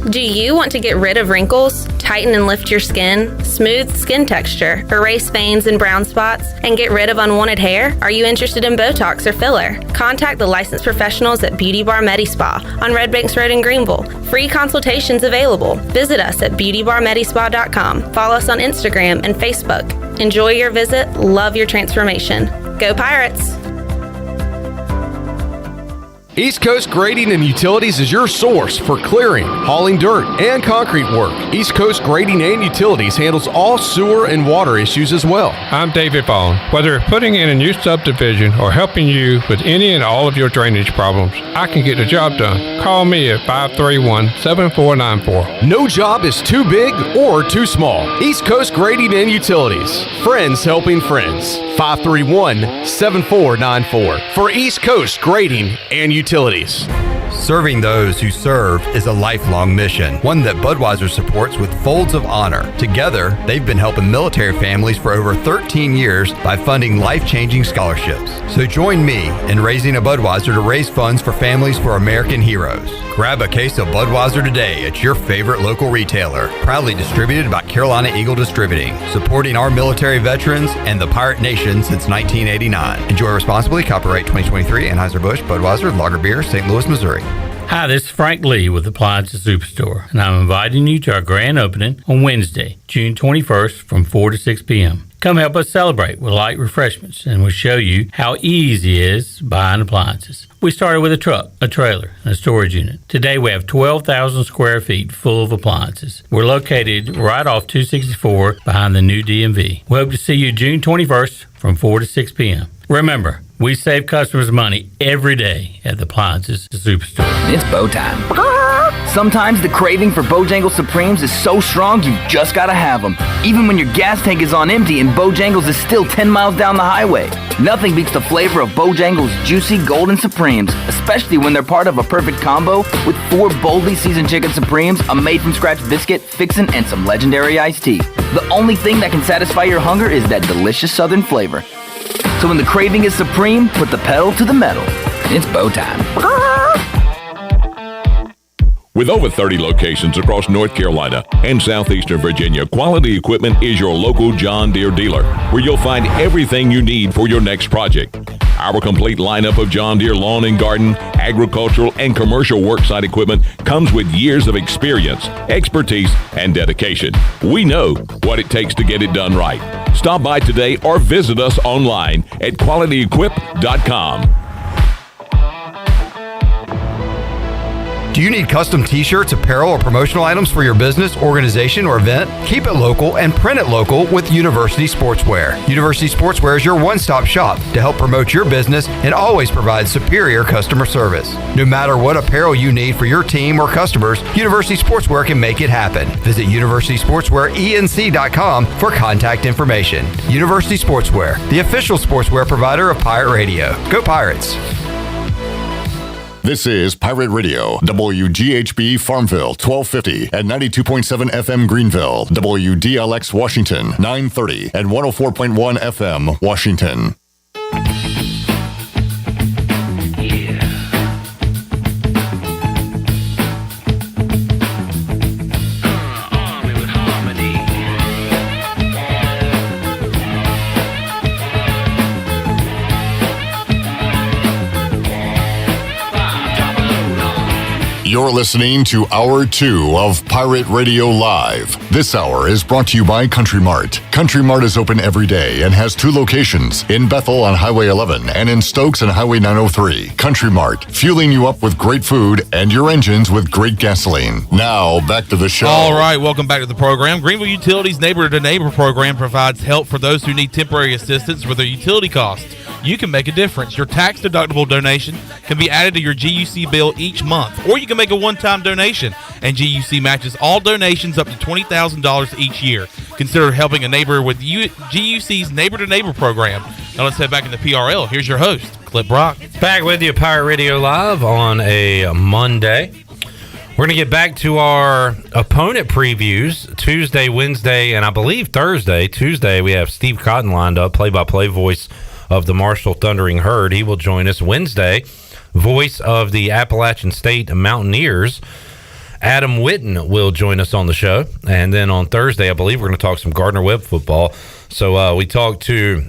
Do you want to get rid of wrinkles, tighten and lift your skin, smooth skin texture, erase veins and brown spots, and get rid of unwanted hair? Are you interested in Botox or filler? Contact the licensed professionals at Beauty Bar Medispa on Red Banks Road in Greenville. Free consultations available. Visit us at beautybarmedispa.com. Follow us on Instagram and Facebook. Enjoy your visit. Love your transformation. Go Pirates! East Coast Grading and Utilities is your source for clearing, hauling dirt, and concrete work. East Coast Grading and Utilities handles all sewer and water issues as well. I'm David Vaughn. Whether putting in a new subdivision or helping you with any and all of your drainage problems, I can get the job done. Call me at 531-7494. No job is too big or too small. East Coast Grading and Utilities. Friends helping friends. 531-7494 for East Coast Grading and Utilities. Serving those who serve is a lifelong mission, one that Budweiser supports with Folds of Honor. Together, they've been helping military families for over 13 years by funding life-changing scholarships. So join me in raising a Budweiser to raise funds for families for American heroes. Grab a case of Budweiser today at your favorite local retailer. Proudly distributed by Carolina Eagle Distributing, supporting our military veterans and the Pirate Nation since 1989. Enjoy responsibly. Copyright 2023 Anheuser-Busch, Budweiser, Lager Beer, St. Louis, Missouri. Hi, this is Frank Lee with Appliances Superstore, and I'm inviting you to our grand opening on Wednesday, June 21st from 4 to 6 p.m. Come help us celebrate with light refreshments, and we'll show you how easy it is buying appliances. We started with a truck, a trailer, and a storage unit. Today we have 12,000 square feet full of appliances. We're located right off 264 behind the new DMV. We hope to see you June 21st from 4 to 6 p.m. Remember, we save customers money every day at the Appliances Superstore. It's bow time. Sometimes the craving for Bojangles Supremes is so strong you just gotta have them. Even when your gas tank is on empty and Bojangles is still 10 miles down the highway. Nothing beats the flavor of Bojangles juicy golden Supremes, especially when they're part of a perfect combo with 4 boldly seasoned chicken Supremes, a made-from-scratch biscuit, fixin', and some legendary iced tea. The only thing that can satisfy your hunger is that delicious southern flavor. So when the craving is supreme, put the pedal to the metal. It's bow time. With over 30 locations across North Carolina and southeastern Virginia, Quality Equipment is your local John Deere dealer, where you'll find everything you need for your next project. Our complete lineup of John Deere lawn and garden, agricultural, and commercial worksite equipment comes with years of experience, expertise, and dedication. We know what it takes to get it done right. Stop by today or visit us online at qualityequip.com. Do you need custom t-shirts, apparel, or promotional items for your business, organization, or event? Keep it local and print it local with University Sportswear. University Sportswear is your one-stop shop to help promote your business and always provide superior customer service. No matter what apparel you need for your team or customers, University Sportswear can make it happen. Visit universitysportswearenc.com for contact information. University Sportswear, the official sportswear provider of Pirate Radio. Go Pirates! This is Pirate Radio, WGHB Farmville, 1250 and 92.7 FM Greenville, WDLX Washington, 930 and 104.1 FM Washington. You're listening to Hour 2 of Pirate Radio Live. This hour is brought to you by Country Mart. Country Mart is open every day and has 2 locations, in Bethel on Highway 11 and in Stokes on Highway 903. Country Mart, fueling you up with great food and your engines with great gasoline. Now, back to the show. All right, welcome back to the program. Greenville Utilities Neighbor to Neighbor program provides help for those who need temporary assistance with their utility costs. You can make a difference. Your tax-deductible donation can be added to your GUC bill each month, or you can make a one-time donation, and GUC matches all donations up to $20,000 each year. Consider helping a neighbor with GUC's Neighbor to Neighbor program. Now let's head back into PRL. Here's your host, Clip Brock. Back with you, Pirate Radio Live on a Monday. We're going to get back to our opponent previews Tuesday, Wednesday, and I believe Thursday. Tuesday, we have Steve Cotton lined up, play-by-play voice of the Marshall Thundering Herd. He will join us Wednesday. Voice of the Appalachian State Mountaineers, Adam Witten, will join us on the show. And then on Thursday, I believe we're going to talk some Gardner-Webb football. So we talked to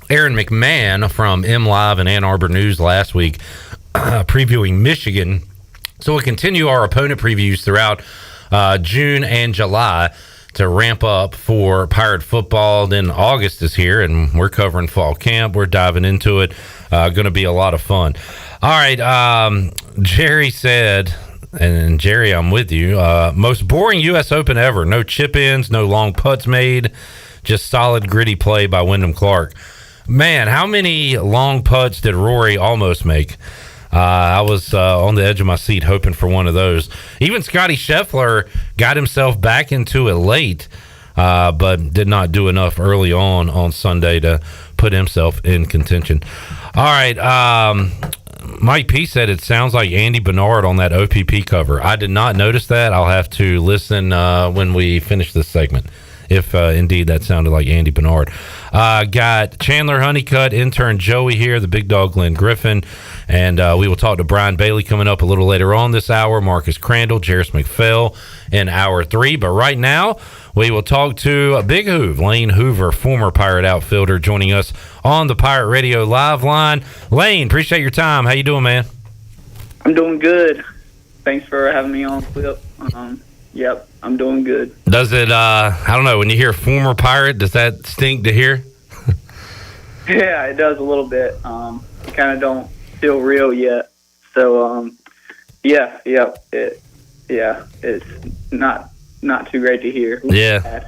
Aaron McMahon from MLive and Ann Arbor News last week, previewing Michigan. So we'll continue our opponent previews throughout June and July to ramp up for Pirate football. Then August is here, and we're covering fall camp. We're diving into it. Going to be a lot of fun. All right, Jerry said, and Jerry, I'm with you, most boring U.S. Open ever. No chip-ins, no long putts made, just solid, gritty play by Wyndham Clark. Man, how many long putts did Rory almost make? I was on the edge of my seat hoping for one of those. Even Scotty Scheffler got himself back into it late, but did not do enough early on Sunday to put himself in contention. All right, Mike P said it sounds like Andy Bernard on that OPP cover. I did not notice that. I'll have to listen when we finish this segment, if indeed that sounded like Andy Bernard. Got Chandler Honeycutt, intern Joey here, the big dog Glenn Griffin, and we will talk to Brian Bailey coming up a little later on this hour, Marcus Crandell, Jerris McPhail in hour 3. But right now, we will talk to Big Hoove, Lane Hoover, former Pirate outfielder, joining us on the Pirate Radio Live line. Lane, appreciate your time. How you doing, man? I'm doing good. Thanks for having me on, Flip. Yep, I'm doing good. Does it, I don't know, when you hear former Pirate, does that stink to hear? Yeah, it does a little bit. It kind of don't feel real yet. So, it's not too great to hear. Yeah.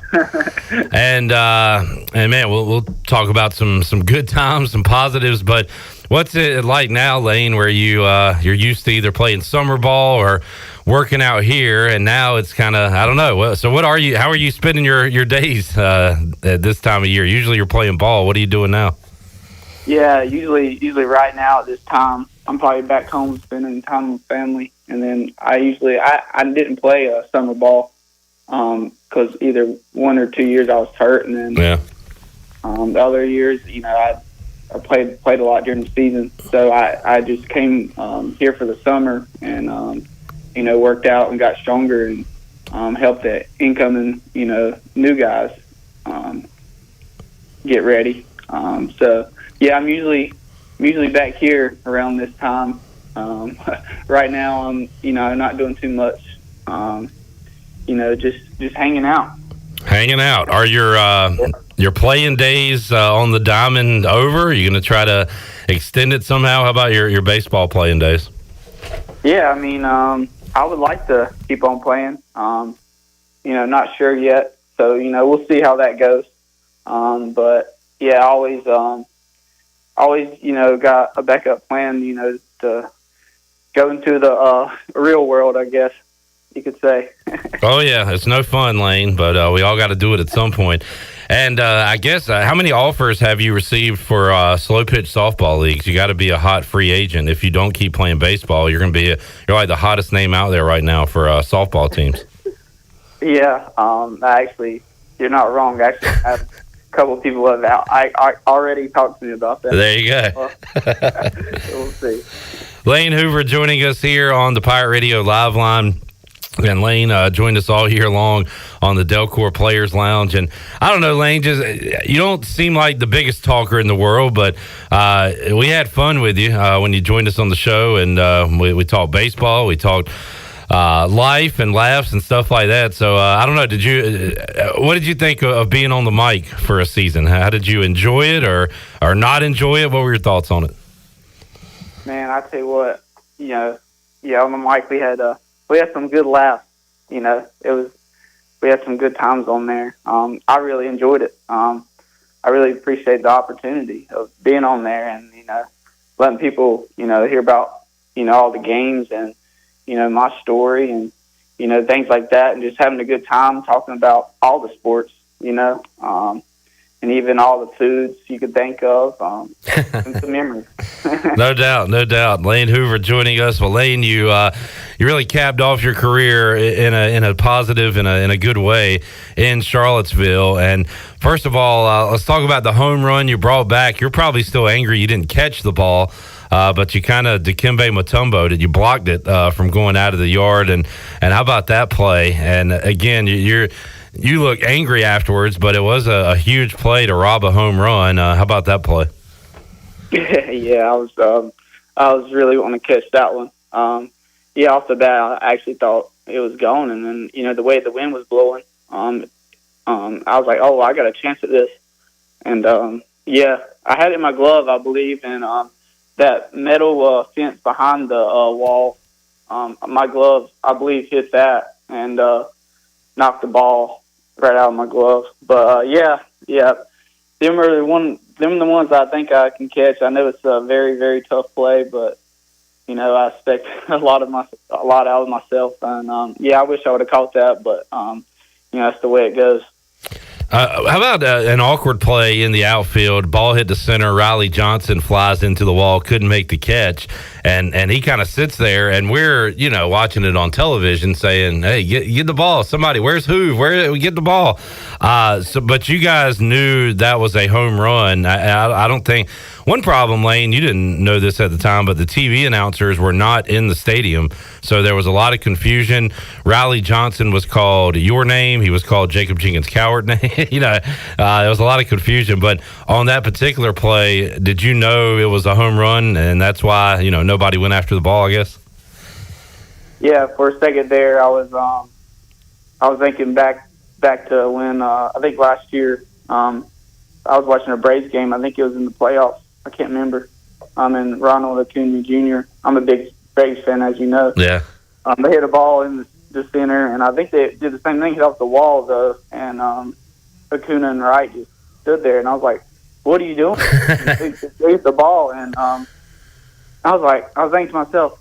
and man, we'll talk about some good times, some positives, but what's it like now, Lane, where you're used to either playing summer ball or working out here, and now it's kind of, I don't know. So how are you spending your days at this time of year? Usually you're playing ball. What are you doing now? Yeah, usually right now at this time, I'm probably back home spending time with family, and then I didn't play summer ball because either 1 or 2 years I was hurt, and then the other years, I played a lot during the season, so I just came here for the summer and worked out and got stronger and helped the incoming new guys get ready. Yeah, I'm usually back here around this time. Right now, I'm not doing too much. Just hanging out. Hanging out. Are your playing days on the diamond over? Are you going to try to extend it somehow? How about your baseball playing days? Yeah, I mean, I would like to keep on playing. Not sure yet. So, we'll see how that goes. But yeah, always, got a backup plan, to go into the real world, I guess you could say. Oh, yeah. It's no fun, Lane, but we all got to do it at some point. And I guess how many offers have you received for slow pitch softball leagues? You got to be a hot free agent. If you don't keep playing baseball, you're going to be you're like the hottest name out there right now for softball teams. Yeah, actually, you're not wrong. Actually, I have a couple of people have I already talked to me about that. There you go. We'll see. Lane Hoover joining us here on the Pirate Radio Live Line. And Lane joined us all year long on the Delcor Players Lounge. And I don't know, Lane, you don't seem like the biggest talker in the world, but we had fun with you when you joined us on the show. And we talked baseball, we talked life and laughs and stuff like that. So I don't know, what did you think of being on the mic for a season? How did you enjoy it or not enjoy it? What were your thoughts on it? Man, I tell you what, on the mic we had some good laughs. We had some good times on there. I really enjoyed it. I really appreciate the opportunity of being on there and letting people hear about all the games and my story and things like that, and just having a good time talking about all the sports. And even all the foods you could think of, and some memories. No doubt. Lane Hoover joining us. Well, Lane, you really capped off your career in a positive and in a good way in Charlottesville. And first of all, let's talk about the home run you brought back. You're probably still angry you didn't catch the ball, but you kind of Dikembe Mutombo'd. You blocked it from going out of the yard. And how about that play? And again, you look angry afterwards, but it was a huge play to rob a home run. How about that play? Yeah, I was really wanting to catch that one. Off the bat, I actually thought it was gone, and then the way the wind was blowing, I was like, oh, I got a chance at this, and I had it in my glove, I believe, and that metal fence behind the wall, my glove, I believe, hit that and knocked the ball right out of my glove. But them are the ones I think I can catch. I know it's a very, very tough play, but I expect a lot out of myself, and I wish I would have caught that, but that's the way it goes. How about an awkward play in the outfield? Ball hit the center. Riley Johnson flies into the wall, couldn't make the catch, and he kind of sits there, and we're watching it on television, saying, "Hey, get the ball! Somebody, where's Hoover? Where we get the ball?" But you guys knew that was a home run. I don't think. One problem, Lane, you didn't know this at the time, but the TV announcers were not in the stadium, so there was a lot of confusion. Riley Johnson was called your name. He was called Jacob Jenkins' coward name. There was a lot of confusion. But on that particular play, did you know it was a home run, and that's why nobody went after the ball, I guess? Yeah, for a second there, I was thinking back to when I think last year I was watching a Braves game. I think it was in the playoffs. I can't remember. And Ronald Acuna Jr. I'm a big Braves fan, as you know. Yeah. They hit a ball in the center, and I think they did the same thing, hit off the wall, though. And Acuna and Wright just stood there, and I was like, what are you doing? They hit the ball, and I was thinking to myself,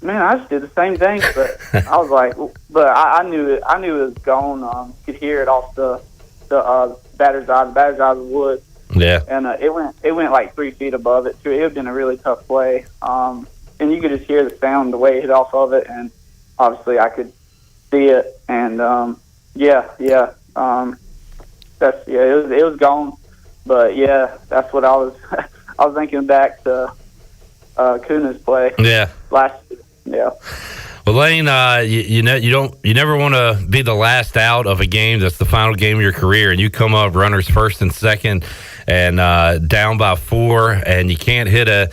man, I just did the same thing, but I was like, but I knew it was gone. Could hear it off the batter's eye. The batter's eye was wood. Yeah. And it went like 3 feet above it too. It had been a really tough play. And you could just hear the sound, the way it hit off of it, and obviously I could see it. And it was gone. But that's what I was thinking back to Kuna's play. Yeah. Last year. Yeah. Well, Lane, you never want to be the last out of a game that's the final game of your career, and you come up runners first and second, and down by 4, and you can't hit a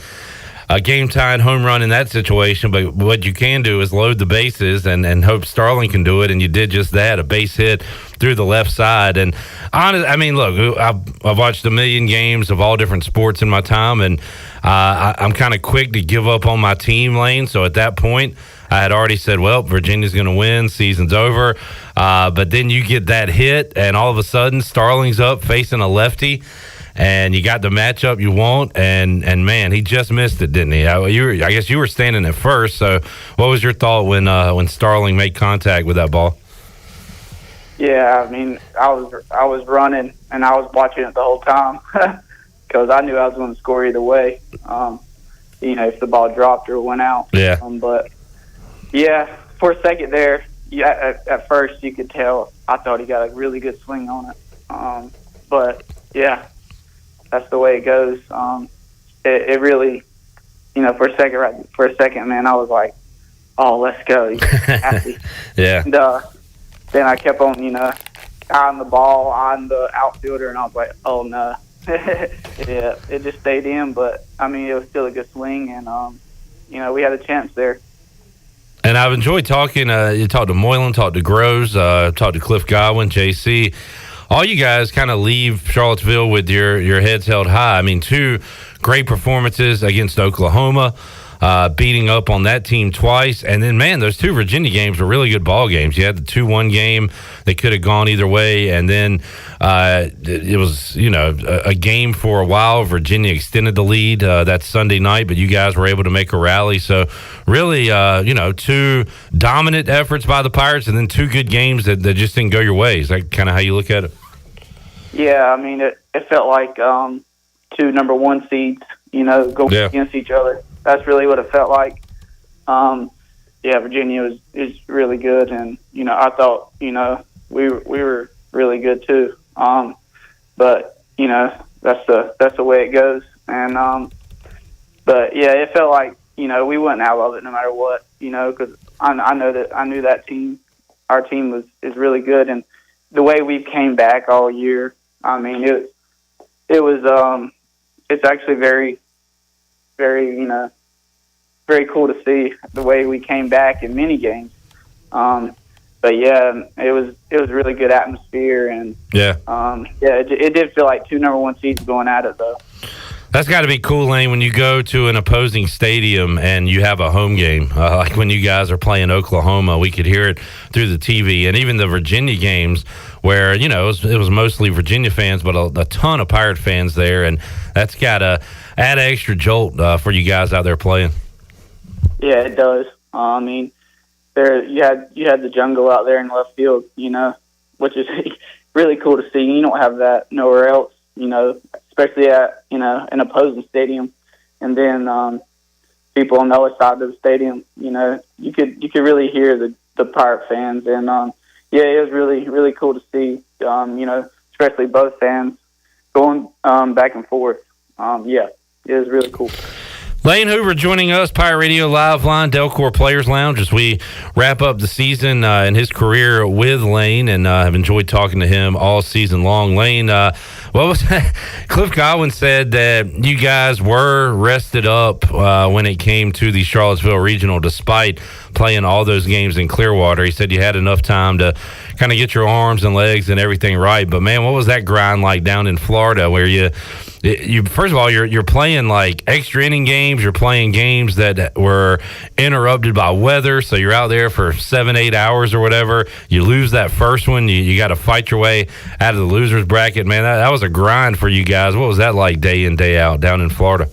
game-tying home run in that situation. But what you can do is load the bases and hope Starling can do it, and you did just that, a base hit through the left side. And look, I've watched a million games of all different sports in my time, and I'm kind of quick to give up on my team, Lane. So at that point, I had already said, well, Virginia's going to win, season's over. But then you get that hit, and all of a sudden, Starling's up facing a lefty, and you got the matchup you want, and man, he just missed it, didn't he? I guess you were standing at first, so what was your thought when Starling made contact with that ball? Yeah, I mean, I was running, and I was watching it the whole time because I knew I was going to score either way, if the ball dropped or went out. Yeah. But, yeah, for a second there, at first you could tell I thought he got a really good swing on it. But, yeah, that's the way it goes. It really, for a second, man, I was like, oh, let's go. He's happy. Yeah. And, then I kept on, eyeing the ball, eyeing the outfielder, and I was like, oh, no. Yeah, it just stayed in, but, I mean, it was still a good swing, and, we had a chance there. And I've enjoyed talking. You talked to Moylan, talked to Groves, talked to Cliff Godwin, JC. All you guys kind of leave Charlottesville with your heads held high. I mean, 2 great performances against Oklahoma, beating up on that team twice. And then, man, those 2 Virginia games were really good ball games. You had the 2-1 game. They could have gone either way. And then it was, a game for a while. Virginia extended the lead that Sunday night, but you guys were able to make a rally. So really, 2 dominant efforts by the Pirates and then 2 good games that just didn't go your way. Is that kind of how you look at it? Yeah, I mean, it felt like 2 number 1 seeds, go against each other. That's really what it felt like. Virginia is really good, and I thought we were really good too. But that's the way it goes. And but yeah, it felt like we went out of it no matter what. Because I knew that team, our team is really good, and the way we came back all year. I mean, it was it's actually very, very very cool to see the way we came back in many games. But yeah, it was really good atmosphere, and it did feel like 2 number 1 seeds going at it though. That's got to be cool, Lane, when you go to an opposing stadium and you have a home game. Like when you guys are playing Oklahoma, we could hear it through the TV, and even the Virginia games where, it was mostly Virginia fans, but a ton of Pirate fans there, and that's got to add an extra jolt for you guys out there playing. Yeah, it does. I mean, you had the jungle out there in left field, which is really cool to see. You don't have that nowhere else, especially at an opposing stadium, and then people on the other side of the stadium. You could really hear the Pirate fans, and it was really really cool to see. Especially both fans going back and forth. It was really cool. Lane Hoover joining us, Pirate Radio Live Line, Delcor Players Lounge, as we wrap up the season in his career with Lane, and have enjoyed talking to him all season long. Lane, what was that? Cliff Godwin said that you guys were rested up when it came to the Charlottesville Regional, despite playing all those games in Clearwater. He said you had enough time to kind of get your arms and legs and everything right. But, man, what was that grind like down in Florida where you first of all, you're playing like extra inning games. You're playing games that were interrupted by weather, so you're out there for 7-8 hours or whatever. You lose that first one. You got to fight your way out of the losers bracket. Man, that was a grind for you guys. What was that like day in, day out down in Florida?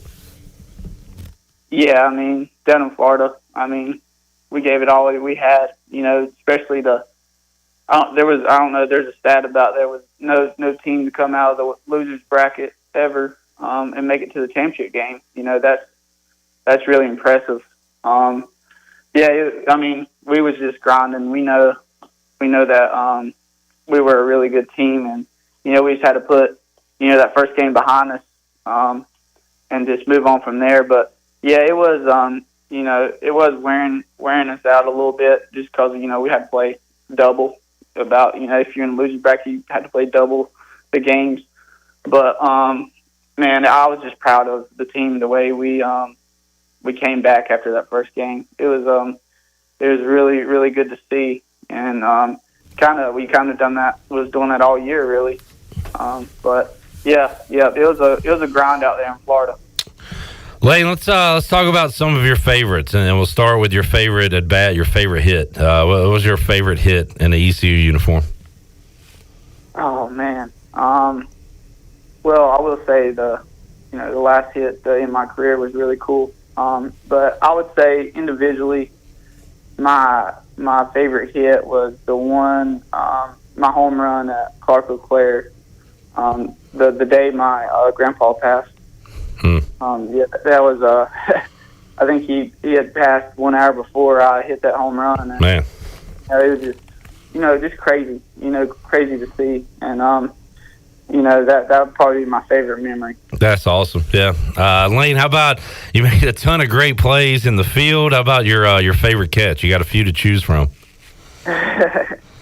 Yeah, I mean, down in Florida, I mean, we gave it all that we had. Especially there's a stat about there was no team to come out of the losers bracket ever and make it to the championship game. That's really impressive. I mean, we was just grinding. We know that we were a really good team, and we just had to put that first game behind us and just move on from there. But yeah, it was it was wearing us out a little bit just because we had to play double. If you're in the losers bracket, you had to play double the games. But man, I was just proud of the team, the way we came back after that first game. It was really really good to see, and we kind of doing that all year really. But it was a grind out there in Florida. Lane, let's talk about some of your favorites, and we'll start with your favorite at bat, your favorite hit. What was your favorite hit in the ECU uniform? Oh man. Well, I will say the last hit in my career was really cool. But I would say individually, my favorite hit was the one, my home run at Clark LeClaire, the day my grandpa passed. Yeah, that was I think he had passed 1 hour before I hit that home run. And, man, it was just crazy. Crazy to see, and that would probably be my favorite memory. That's awesome. Yeah, Lane, how about you made a ton of great plays in the field? How about your favorite catch? You got a few to choose from.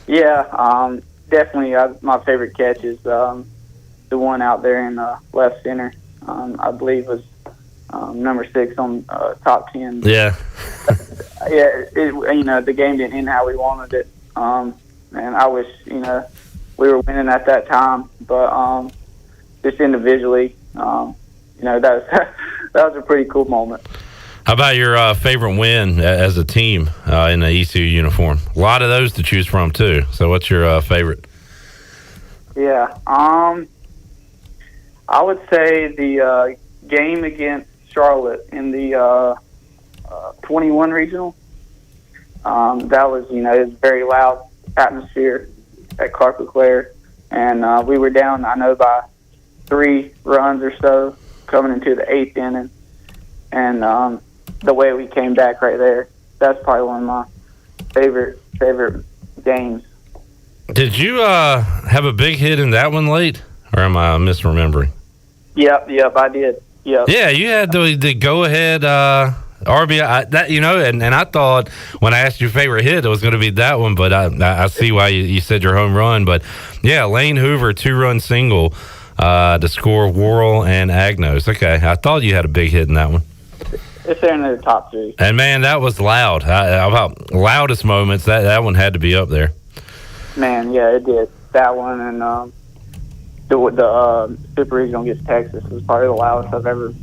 Yeah, definitely. My favorite catch is the one out there in left center. I believe was number 6 on top 10. Yeah. Yeah. The game didn't end how we wanted it, and I wish we were winning at that time. But just individually, that was a pretty cool moment. How about your favorite win as a team in the ECU uniform? A lot of those to choose from too. So, what's your favorite? Yeah. I would say the game against Charlotte in the 21 regional. That was, it was a very loud atmosphere at Clark LeClaire, and we were down, I know, by 3 runs or so coming into the 8th inning, and the way we came back right there, that's probably one of my favorite games. Did you have a big hit in that one late, or am I misremembering? Yep, I did. Yep. Yeah, you had the go-ahead RBI. And I thought when I asked your favorite hit, it was going to be that one, but I see why you said your home run. But, yeah, Lane Hoover, 2-run single to score Worrell and Agnos. Okay, I thought you had a big hit in that one. It's in the top 3. And, man, that was loud. About loudest moments, that one had to be up there. Man, yeah, it did. That one and the Super Regional against Texas was probably the loudest I've ever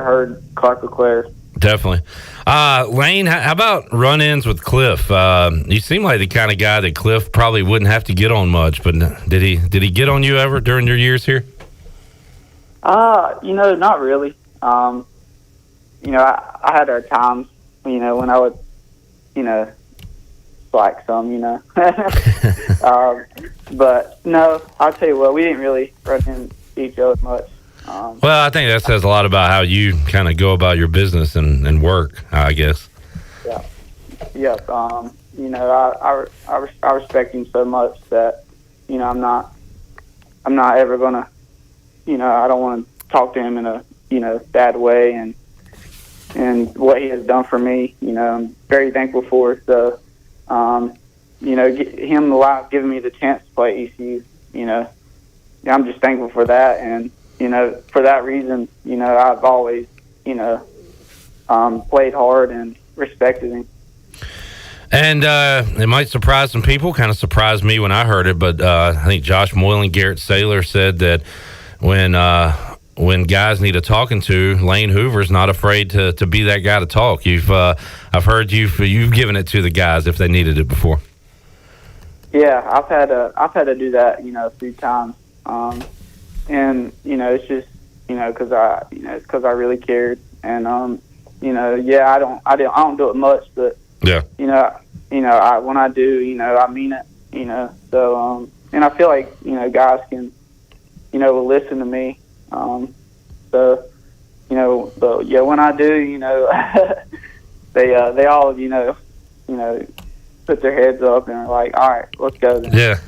heard Clark LeClaire. Definitely. Lane, how about run-ins with Cliff? You seem like the kind of guy that Cliff probably wouldn't have to get on much, but did he get on you ever during your years here? Not really. I had our times, when I would, slack some, but no, I'll tell you what, we didn't really run into each other much. Well, I think that says a lot about how you kind of go about your business and work, I guess. Yeah. Yep. I respect him so much that, I'm not ever gonna, I don't want to talk to him in a, bad way, and what he has done for me, I'm very thankful for it. So, him giving me the chance to play ECU, I'm just thankful for that. And, for that reason, I've always, played hard and respected him. And it might surprise some people, kind of surprised me when I heard it, but I think Josh Moyle and Garrett Saylor said that when guys need a talking to, Lane Hoover's not afraid to be that guy to talk. I've heard you've given it to the guys if they needed it before. Yeah, I've had to do that, a few times, and it's just because I really cared, and I don't do it much, but yeah, when I do, I mean it, so and I feel like guys can will listen to me. But yeah, when I do, they all, put their heads up and are like, all right, let's go then. Yeah.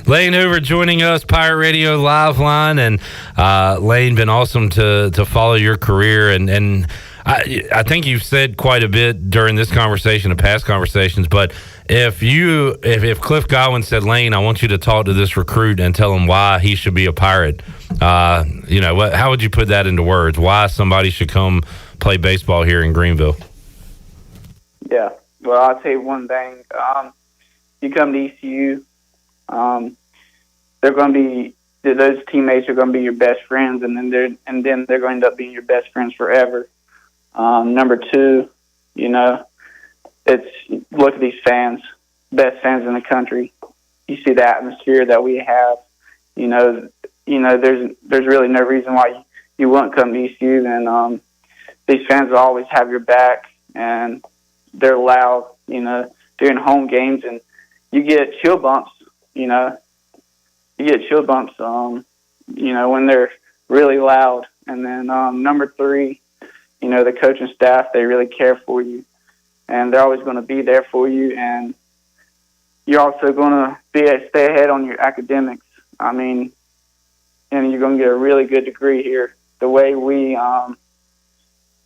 Lane Hoover joining us, Pirate Radio Live Line, and Lane, been awesome to follow your career, and I think you've said quite a bit during this conversation and past conversations, but if Cliff Godwin said, Lane, I want you to talk to this recruit and tell him why he should be a Pirate, how would you put that into words? Why somebody should come play baseball here in Greenville? Yeah. Well, I'll tell you one thing. You come to ECU, they're going to be those teammates are going to be your best friends, and then they're going to end up being your best friends forever. Number two, you know, look at these fans, best fans in the country. You see the atmosphere that we have. You know, there's really no reason why you wouldn't come to ECU, and these fans will always have your back, and they're loud, you know, during home games, and you get chill bumps, you know. You get chill bumps, you know, when they're really loud. And then number three, you know, the coaching staff, they really care for you, and they're always going to be there for you, and you're also going to stay ahead on your academics. I mean, and you're going to get a really good degree here. The way we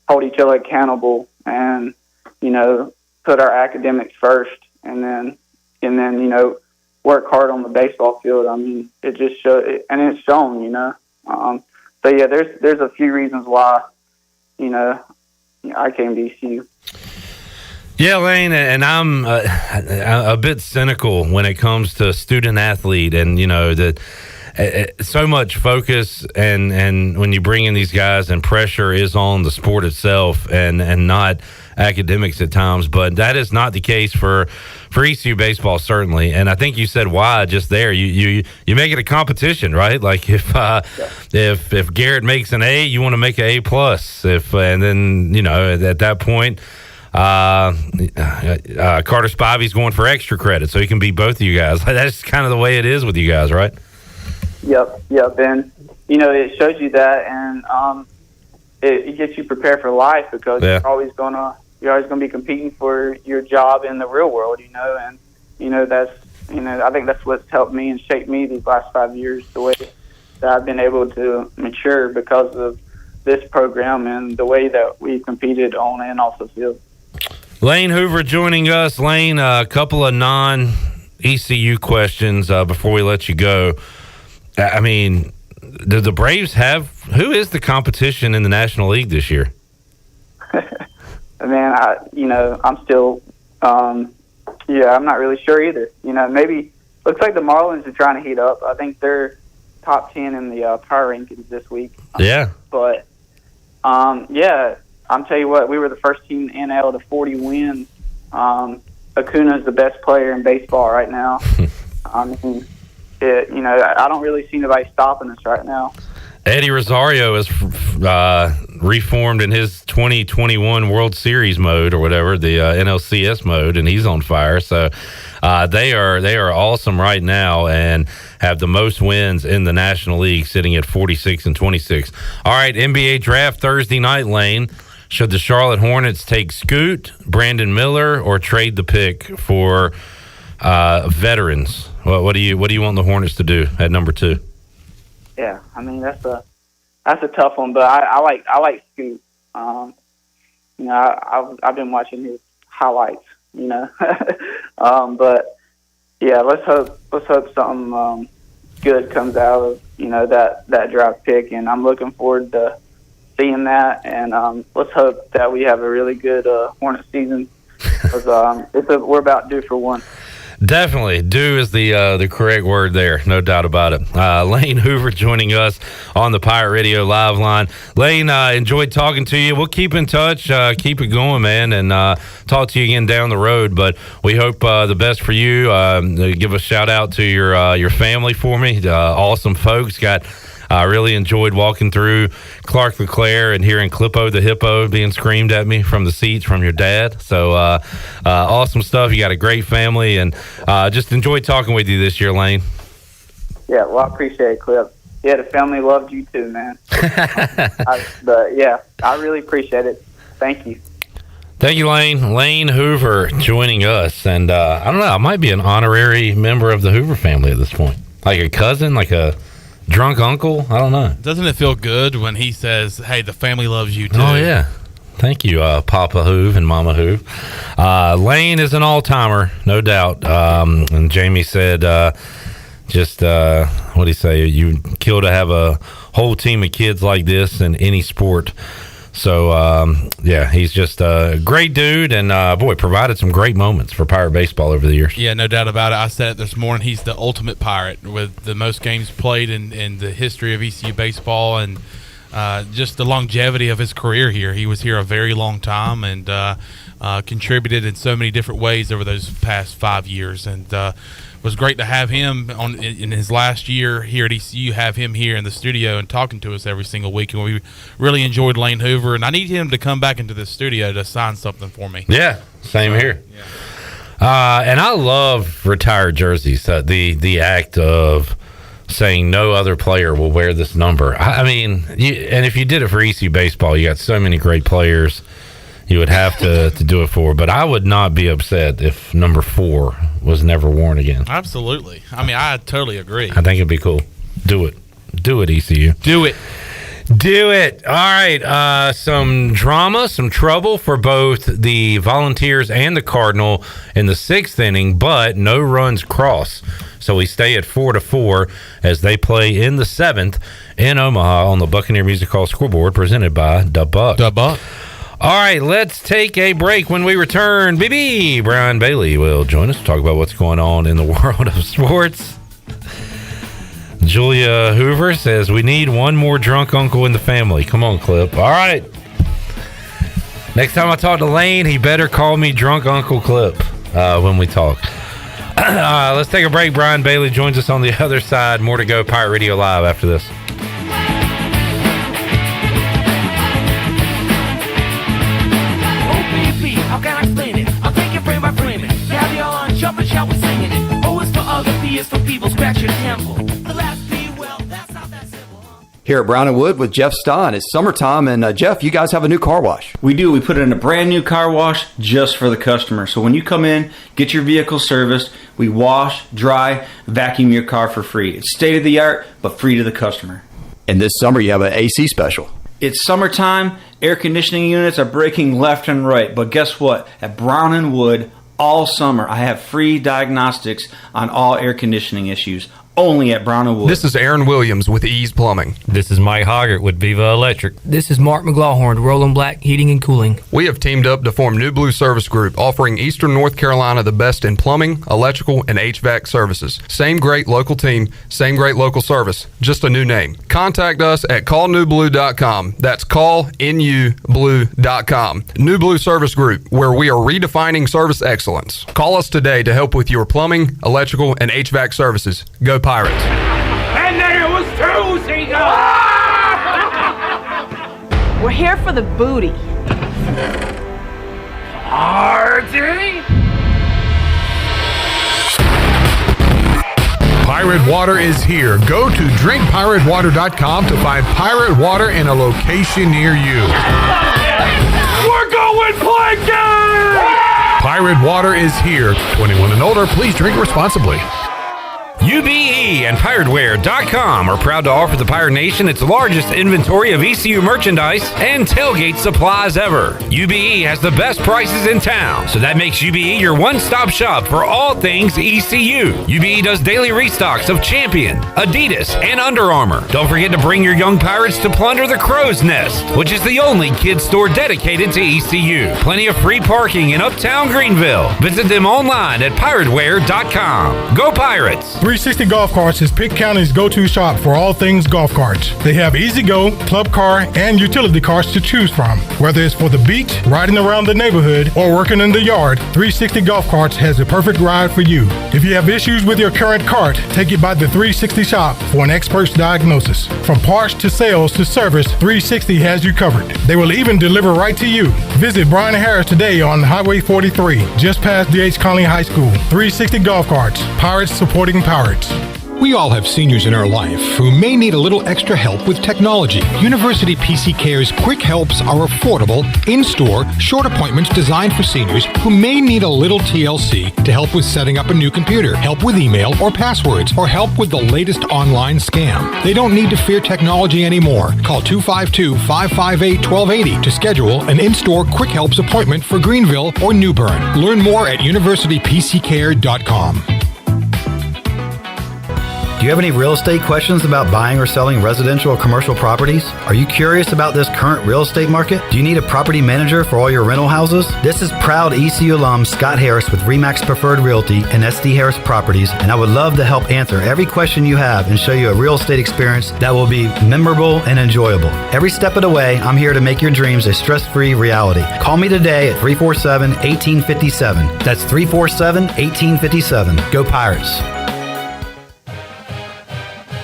hold each other accountable and, you know, put our academics first, and then you know, work hard on the baseball field. I mean, it just shows, and it's shown, you know. So yeah, there's a few reasons why, you know, I came to ECU. Yeah, Lane, and I'm a bit cynical when it comes to student athlete, and you know that so much focus and when you bring in these guys, and pressure is on the sport itself and not academics at times, but that is not the case for ECU baseball, certainly. And I think you said why just there. You make it a competition, right? Like if Garrett makes an A, you want to make an A plus. And then, you know, at that point, Carter Spivey's going for extra credit, so he can beat both of you guys. That's kind of the way it is with you guys, right? Yep. And you know, it shows you that, and it gets you prepared for life, because you're always gonna be competing for your job in the real world, you know. And you know, I think that's what's helped me and shaped me these last 5 years, the way that I've been able to mature because of this program and the way that we competed on and off the field. Lane Hoover joining us. Lane, a couple of non-ECU questions before we let you go. I mean, do the Braves who is the competition in the National League this year? Man, I'm still, I'm not really sure either. You know, maybe, looks like the Marlins are trying to heat up. I think they're top 10 in the power rankings this week. Yeah. But, I'm telling you what, we were the first team in NL to 40 wins. Acuna's the best player in baseball right now. I mean, I don't really see anybody stopping us right now. Eddie Rosario is reformed in his 2021 World Series mode or whatever, the NLCS mode, and he's on fire. So they are awesome right now and have the most wins in the National League, sitting at 46-26. All right, NBA draft Thursday night, Lane. Should the Charlotte Hornets take Scoot, Brandon Miller, or trade the pick for veterans? What do you want the Hornets to do at number 2? Yeah, I mean, that's a tough one, but I like Scoot. You know, I've been watching his highlights. You know, but yeah, let's hope something good comes out of, you know, that draft pick, and I'm looking forward to seeing that. And let's hope that we have a really good Hornet season, because we're about due for one. Definitely. Due is the correct word there. No doubt about it. Lane Hoover joining us on the Pirate Radio Live line. Lane, enjoyed talking to you. We'll keep in touch. Keep it going, man, and talk to you again down the road. But we hope the best for you. Give a shout out to your family for me. Awesome folks. I really enjoyed walking through Clark LeClaire and hearing Clippo the Hippo being screamed at me from the seats from your dad. So awesome stuff. You got a great family, and just enjoyed talking with you this year, Lane. Yeah, well, I appreciate it, Clip. Yeah, the family loved you too, man. I really appreciate it. Thank you. Thank you, Lane. Lane Hoover joining us. And I don't know, I might be an honorary member of the Hoover family at this point. Like a cousin, like a drunk uncle? I don't know. Doesn't it feel good when he says, hey, the family loves you too? Oh, yeah. Thank you, Papa Hoove and Mama Hoove. Lane is an all-timer, no doubt. And Jamie said, what do you say? You kill to have a whole team of kids like this in any sport. So, he's just a great dude and, provided some great moments for Pirate baseball over the years. Yeah, no doubt about it. I said it this morning. He's the ultimate Pirate with the most games played in the history of ECU baseball and just the longevity of his career here. He was here a very long time and contributed in so many different ways over those past 5 years. And it was great to have him in his last year here at ECU, have him here in the studio and talking to us every single week. And we really enjoyed Lane Hoover. And I need him to come back into the studio to sign something for me. Yeah, same here. Yeah. And I love retired jerseys. The act of saying no other player will wear this number. I mean, and if you did it for ECU baseball, you got so many great players you would have to do it for. But I would not be upset if number 4 was never worn again. Absolutely. I mean, I totally agree. I think it'd be cool. Do it, ECU. Do it. All right. Some drama, some trouble for both the Volunteers and the Cardinal in the 6th inning, but no runs cross. So we stay at 4-4 as they play in the 7th in Omaha on the Buccaneer Music Hall scoreboard presented by Da Buck. All right, let's take a break. When we return, BB Brian Bailey will join us to talk about what's going on in the world of sports. Julia Hoover says, we need one more drunk uncle in the family. Come on, Clip. All right. Next time I talk to Lane, he better call me Drunk Uncle Clip when we talk. Let's take a break. Brian Bailey joins us on the other side. More to go. Pirate Radio Live after this. How can I explain it? I'll take it frame by frame it. Caviar on jumping, shall we singing it? O is for other, P is for people, scratch your temple. The last P, well, that's not that simple, huh? Here at Brown & Wood with Jeff Stein. It's summertime, and Jeff, you guys have a new car wash. We do. We put it in a brand new car wash just for the customer. So when you come in, get your vehicle serviced, we wash, dry, vacuum your car for free. It's state of the art, but free to the customer. And this summer, you have an AC special. It's summertime. Air conditioning units are breaking left and right. But guess what? At Brown & Wood, all summer, I have free diagnostics on all air conditioning issues. Only at Brown & Wood. This is Aaron Williams with Ease Plumbing. This is Mike Hoggart with Viva Electric. This is Mark McGlawhorn, Roland Black Heating and Cooling. We have teamed up to form New Blue Service Group, offering Eastern North Carolina the best in plumbing, electrical, and HVAC services. Same great local team, same great local service, just a new name. Contact us at callnewblue.com. That's callnublue.com. New Blue Service Group, where we are redefining service excellence. Call us today to help with your plumbing, electrical, and HVAC services. Go Pirates. And then it was 2 seagulls! We're here for the booty. Party? Pirate Water is here. Go to drinkpiratewater.com to find pirate water in a location near you. We're going plankton! Pirate Water is here. 21 and older, please drink responsibly. UBE and PirateWear.com are proud to offer the Pirate Nation its largest inventory of ECU merchandise and tailgate supplies ever. UBE has the best prices in town, so that makes UBE your one-stop shop for all things ECU. UBE does daily restocks of Champion, Adidas, and Under Armour. Don't forget to bring your young Pirates to plunder the Crow's Nest, which is the only kids store dedicated to ECU. Plenty of free parking in Uptown Greenville. Visit them online at PirateWear.com. Go Pirates! 360 Golf Carts is Pitt County's go-to shop for all things golf carts. They have easy-go, club car, and utility carts to choose from. Whether it's for the beach, riding around the neighborhood, or working in the yard, 360 Golf Carts has the perfect ride for you. If you have issues with your current cart, take it by the 360 shop for an expert's diagnosis. From parts to sales to service, 360 has you covered. They will even deliver right to you. Visit Brian Harris today on Highway 43, just past D.H. Conley High School. 360 Golf Carts, Pirates supporting Pirates. We all have seniors in our life who may need a little extra help with technology. University PC Care's Quick Helps are affordable, in-store, short appointments designed for seniors who may need a little TLC to help with setting up a new computer, help with email or passwords, or help with the latest online scam. They don't need to fear technology anymore. Call 252-558-1280 to schedule an in-store Quick Helps appointment for Greenville or New Bern. Learn more at universitypccare.com. Do you have any real estate questions about buying or selling residential or commercial properties? Are you curious about this current real estate market? Do you need a property manager for all your rental houses? This is proud ECU alum Scott Harris with RE/MAX Preferred Realty and SD Harris Properties, and I would love to help answer every question you have and show you a real estate experience that will be memorable and enjoyable. Every step of the way, I'm here to make your dreams a stress-free reality. Call me today at 347-1857. That's 347-1857. Go Pirates.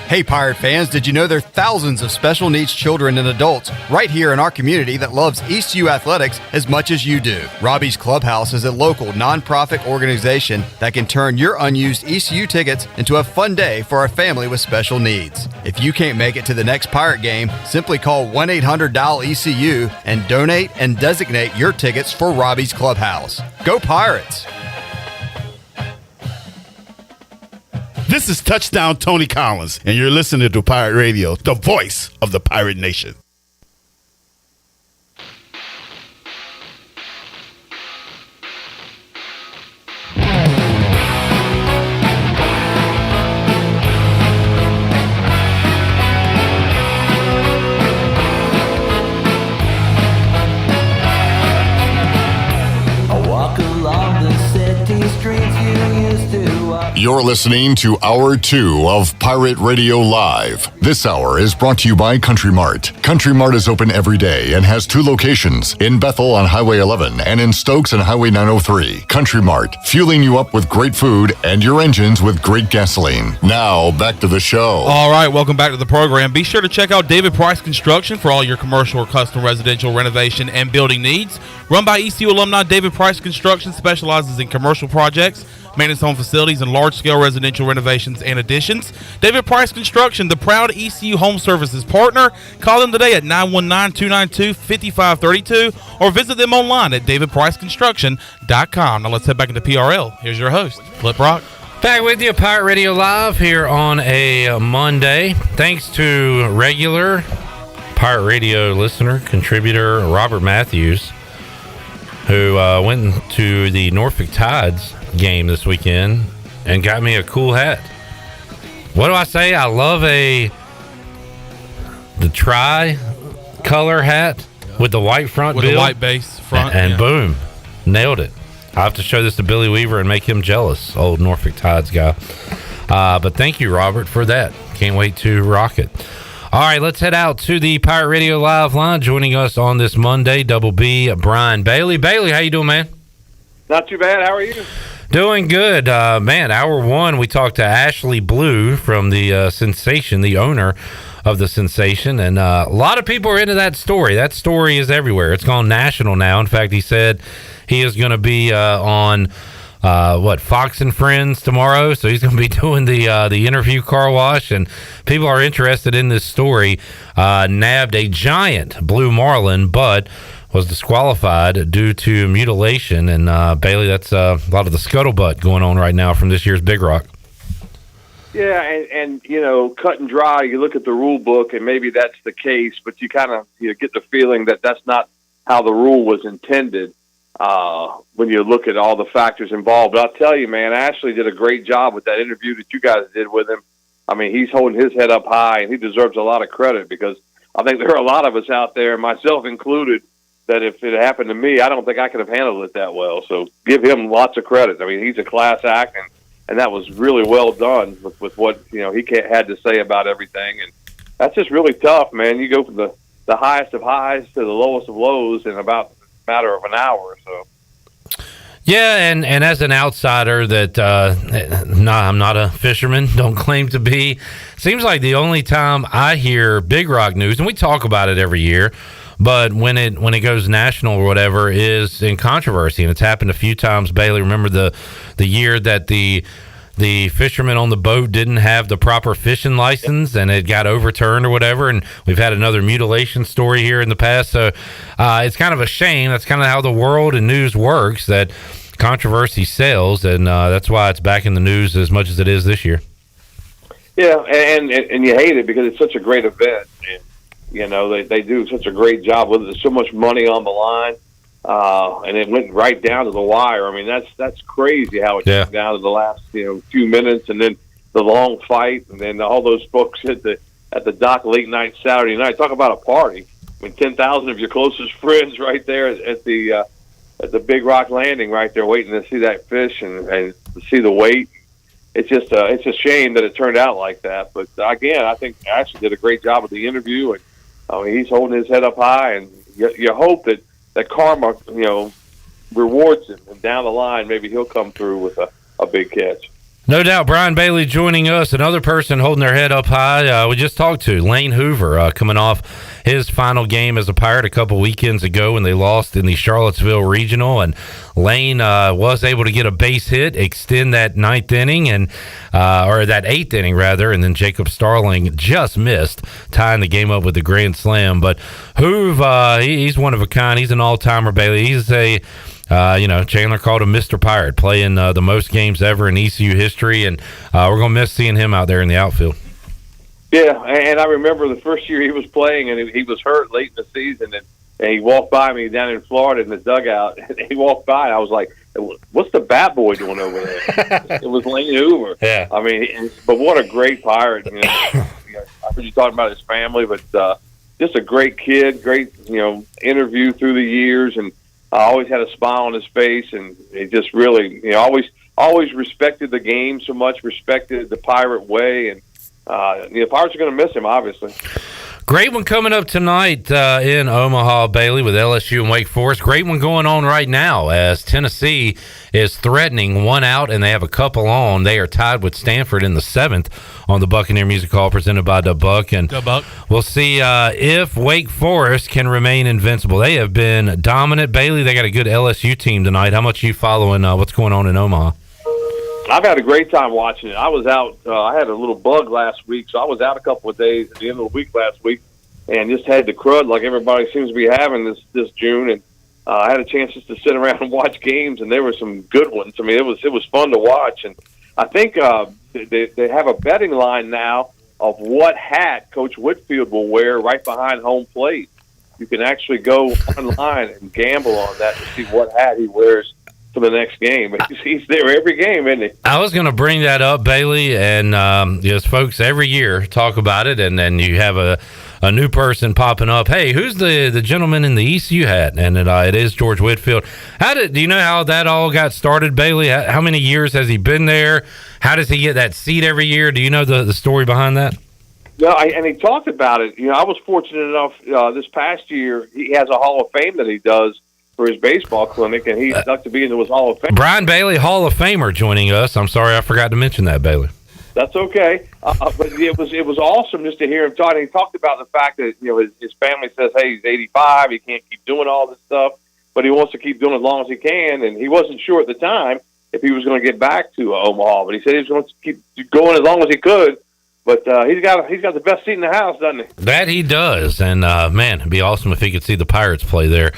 Hey Pirate fans, did you know there are thousands of special needs children and adults right here in our community that loves ECU athletics as much as you do? Robbie's Clubhouse is a local nonprofit organization that can turn your unused ECU tickets into a fun day for a family with special needs. If you can't make it to the next Pirate game, simply call 1-800-DIAL-ECU and donate and designate your tickets for Robbie's Clubhouse. Go Pirates! This is Touchdown Tony Collins, and you're listening to Pirate Radio, the voice of the Pirate Nation. I walk along the city streets you used to walk. You're listening to Hour 2 of Pirate Radio Live. This hour is brought to you by Country Mart. Country Mart is open every day and has 2 locations, in Bethel on Highway 11 and in Stokes on Highway 903. Country Mart, fueling you up with great food and your engines with great gasoline. Now, back to the show. All right, welcome back to the program. Be sure to check out David Price Construction for all your commercial or custom residential renovation and building needs. Run by ECU alumni, David Price Construction specializes in commercial projects, maintenance home facilities, and large-scale residential renovations and additions. David Price Construction, the proud ECU Home Services partner. Call them today at 919-292-5532 or visit them online at davidpriceconstruction.com. Now let's head back into PRL. Here's your host, Flip Rock. Back with you, Pirate Radio Live here on a Monday. Thanks to regular Pirate Radio listener, contributor Robert Matthews, who went to the Norfolk Tides game this weekend and got me a cool hat. What do I say? I love the tri-color hat with the white front with bill. the white base front. And boom, nailed it. I have to show this to Billy Weaver and make him jealous, old Norfolk Tides guy. But thank you, Robert, for that. Can't wait to rock it. All right, let's head out to the Pirate Radio Live line. Joining us on this Monday, Double B, Brian Bailey. Bailey, how you doing, man? Not too bad. How are you? Doing good. Man, hour 1, we talked to Ashley Bleau from the Sensation, the owner of the Sensation, and a lot of people are into that story. That story is everywhere. It's gone national now. In fact, he said he is going to be on Fox and Friends tomorrow, so he's going to be doing the interview car wash, and people are interested in this story. Nabbed a giant blue marlin, but was disqualified due to mutilation. And Bailey, that's a lot of the scuttlebutt going on right now from this year's Big Rock. Yeah, and you know, cut and dry, you look at the rule book, and maybe that's the case, but you kind of get the feeling that that's not how the rule was intended when you look at all the factors involved. But I'll tell you, man, Ashley did a great job with that interview that you guys did with him. I mean, he's holding his head up high, and he deserves a lot of credit, because I think there are a lot of us out there, myself included, that if it happened to me, I don't think I could have handled it that well. So give him lots of credit. I mean, he's a class act, and that was really well done with what he had to say about everything. And that's just really tough, man. You go from the highest of highs to the lowest of lows in about a matter of an hour or so. Yeah, and as an outsider that I'm not a fisherman, don't claim to be. Seems like the only time I hear Big Rock news, and we talk about it every year, but when it goes national or whatever, is in controversy, and it's happened a few times. Bailey, remember the year that the fisherman on the boat didn't have the proper fishing license and it got overturned or whatever, and we've had another mutilation story here in the past. So it's kind of a shame. That's kind of how the world and news works, that controversy sells, and that's why it's back in the news as much as it is this year. Yeah, and you hate it because it's such a great event, and they do such a great job with it. There's so much money on the line, and it went right down to the wire. I mean, that's crazy how it came down to the last few minutes, and then long fight, and then all those folks at the dock late night Saturday night. Talk about a party. I mean, 10,000 of your closest friends right there at the Big Rock Landing, right there, waiting to see that fish and to see the weight. It's just it's a shame that it turned out like that. But again, I think Ashley did a great job with the interview, and I mean, he's holding his head up high, and you hope that karma, rewards him, and down the line maybe he'll come through with a big catch. No doubt. Brian Bailey joining us. Another person holding their head up high. We just talked to Lane Hoover, coming off his final game as a Pirate a couple weekends ago when they lost in the Charlottesville Regional. And Lane was able to get a base hit, extend that ninth inning, or that eighth inning, rather. And then Jacob Starling just missed, tying the game up with the grand slam. But Hoove, he's one of a kind. He's an all-timer, Bailey. He's Chandler called him Mr. Pirate, playing the most games ever in ECU history, and we're going to miss seeing him out there in the outfield. Yeah, and I remember the first year he was playing, and he was hurt late in the season, and he walked by me down in Florida in the dugout, and he walked by, and I was like, what's the bat boy doing over there? It was Lane Hoover. Yeah. I mean, but what a great Pirate. I heard you talking about his family, but just a great kid, great, interview through the years, and always had a smile on his face, and he just really, always respected the game so much, respected the Pirate way, and the Pirates are going to miss him, obviously. Great one coming up tonight in Omaha, Bailey, with LSU and Wake Forest. Great one going on right now as Tennessee is threatening one out, and they have a couple on. They are tied with Stanford in the 7th on the Buccaneer Music Hall, presented by the Buck. And we'll see if Wake Forest can remain invincible. They have been dominant, Bailey. They got a good LSU team tonight. How much are you following what's going on in Omaha? I've had a great time watching it. I was out. I had a little bug last week, so I was out a couple of days at the end of the week last week, and just had the crud like everybody seems to be having this June. And I had a chance just to sit around and watch games, and there were some good ones. I mean, it was fun to watch. And I think they have a betting line now of what hat Coach Whitfield will wear right behind home plate. You can actually go online and gamble on that to see what hat he wears for the next game. He's there every game, isn't he? I was going to bring that up, Bailey, and yes, folks every year talk about it, and then you have a new person popping up. Hey, who's the gentleman in the ECU hat? And it is George Whitfield. Do you know how that all got started, Bailey? How many years has he been there? How does he get that seat every year? Do you know the story behind that? No, and he talked about it. I was fortunate enough this past year. He has a Hall of Fame that he does for his baseball clinic, and he stuck to be into his Hall of Fame. Brian Bailey, Hall of Famer, joining us. I'm sorry I forgot to mention that, Bailey. That's okay, but it was awesome just to hear him talk. And he talked about the fact that his family says, "Hey, he's 85, he can't keep doing all this stuff, but he wants to keep doing it as long as he can." And he wasn't sure at the time if he was going to get back to Omaha, but he said he was going to keep going as long as he could. But he's got the best seat in the house, doesn't he? That he does, and man, it'd be awesome if he could see the Pirates play there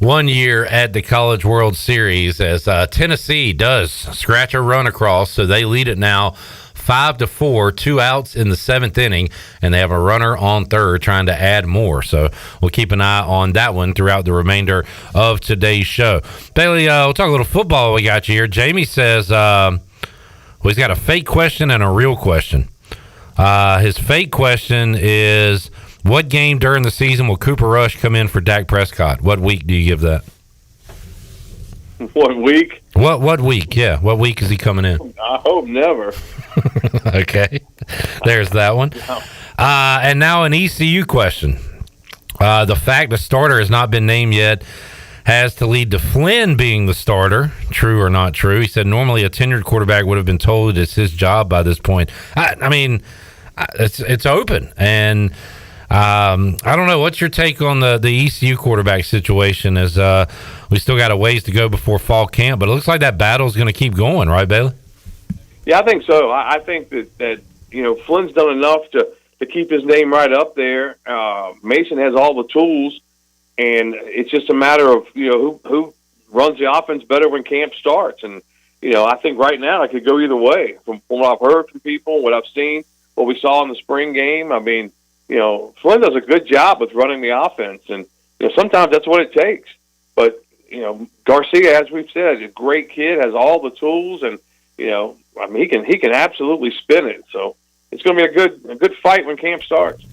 one year at the College World Series, as Tennessee does scratch a run across, so they lead it now 5-4, 2 outs in the 7th inning, and they have a runner on third trying to add more. So we'll keep an eye on that one throughout the remainder of today's show. Bailey, we'll talk a little football. We got you here. Jamie says he's got a fake question and a real question. His fake question is, what game during the season will Cooper Rush come in for Dak Prescott? What week do you give that? What week? What week? Yeah, what week is he coming in? I hope never. Okay, there's that one. And now an ECU question. The fact the starter has not been named yet has to lead to Flynn being the starter. True or not true? He said normally a tenured quarterback would have been told it's his job by this point. I mean, it's open, and I don't know. What's your take on the ECU quarterback situation? As we still got a ways to go before fall camp, but it looks like that battle's going to keep going, right, Bailey? Yeah, I think so. I think that Flynn's done enough to keep his name right up there. Mason has all the tools, and it's just a matter of who runs the offense better when camp starts. And I think right now it could go either way. From what I've heard from people, what I've seen, what we saw in the spring game. I mean, Flynn does a good job with running the offense, and sometimes that's what it takes. But Garcia, as we've said, is a great kid, has all the tools, and I mean, he can absolutely spin it. So it's going to be a good fight when camp starts.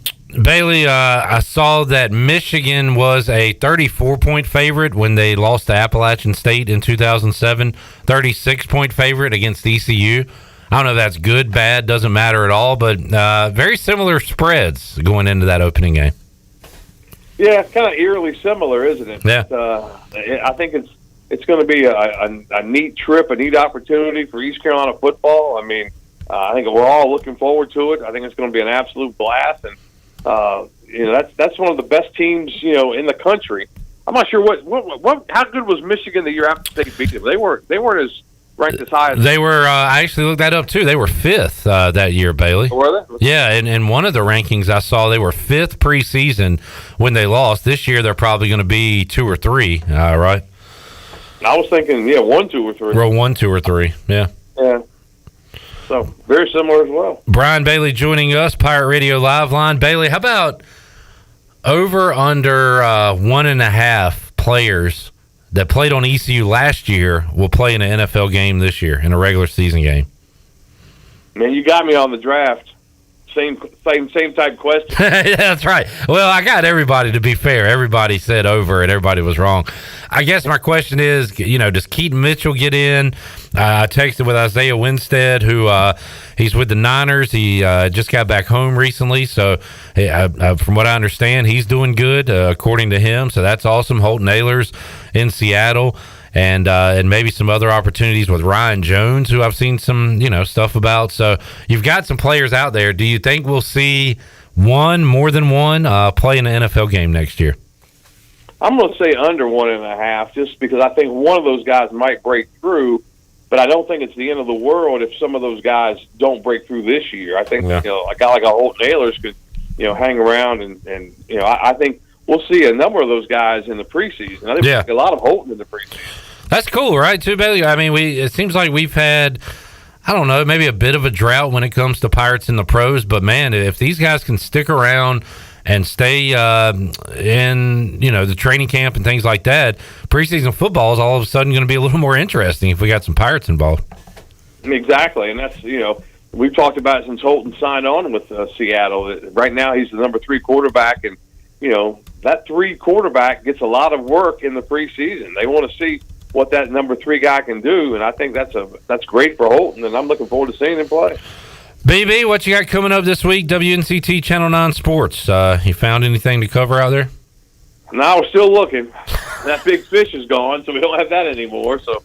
Bailey, I saw that Michigan was a 34-point favorite when they lost to Appalachian State in 2007. 36-point favorite against ECU. I don't know if that's good, bad, doesn't matter at all, but very similar spreads going into that opening game. Yeah, it's kind of eerily similar, isn't it? Yeah. I think it's going to be a neat trip, a neat opportunity for East Carolina football. I mean, I think we're all looking forward to it. I think it's going to be an absolute blast, and that's one of the best teams in the country. I'm not sure how good was Michigan the year after State beat them. They weren't as ranked as high as they were. I actually looked that up too. They were 5th that year, Bailey. Were they? Yeah, and in one of the rankings I saw, they were 5th preseason when they lost. This year, they're probably going to be 2 or 3. Right? I was thinking, 1, 2, or 3. Row 1, 2, or 3. Yeah. Yeah. So very similar as well. Brian Bailey joining us, Pirate Radio Live Line. Bailey, how about over under 1.5 players that played on ECU last year will play in an NFL game this year, in a regular season game? Man, you got me on the draft. Same type question. That's right. Well, I got everybody, to be fair. Everybody said over and everybody was wrong. I guess my question is, does Keaton Mitchell get in? I texted with Isaiah Winstead, who he's with the Niners. He just got back home recently. So from what I understand, he's doing good, according to him. So that's awesome. Holton Ahlers in Seattle. And maybe some other opportunities with Ryan Jones, who I've seen some, stuff about. So you've got some players out there. Do you think we'll see more than one, play in an NFL game next year? I'm going to say under 1.5, just because I think one of those guys might break through, but I don't think it's the end of the world if some of those guys don't break through this year. I think a guy like a Holton Ahlers could, hang around, and I think we'll see a number of those guys in the preseason. I think we'll see a lot of Holton in the preseason. That's cool, right, too, Bailey? I mean, it seems like we've had, I don't know, maybe a bit of a drought when it comes to Pirates in the pros, but, man, if these guys can stick around and stay in, the training camp and things like that, preseason football is all of a sudden going to be a little more interesting if we got some Pirates involved. Exactly, and that's, we've talked about it since Holton signed on with Seattle. Right now he's the number 3 quarterback, and, that 3 quarterback gets a lot of work in the preseason. They want to see what that number 3 guy can do, and I think that's great for Holton, and I'm looking forward to seeing him play. BB, what you got coming up this week? WNCT Channel 9 Sports. You found anything to cover out there? No, we're still looking. That big fish is gone, so we don't have that anymore. So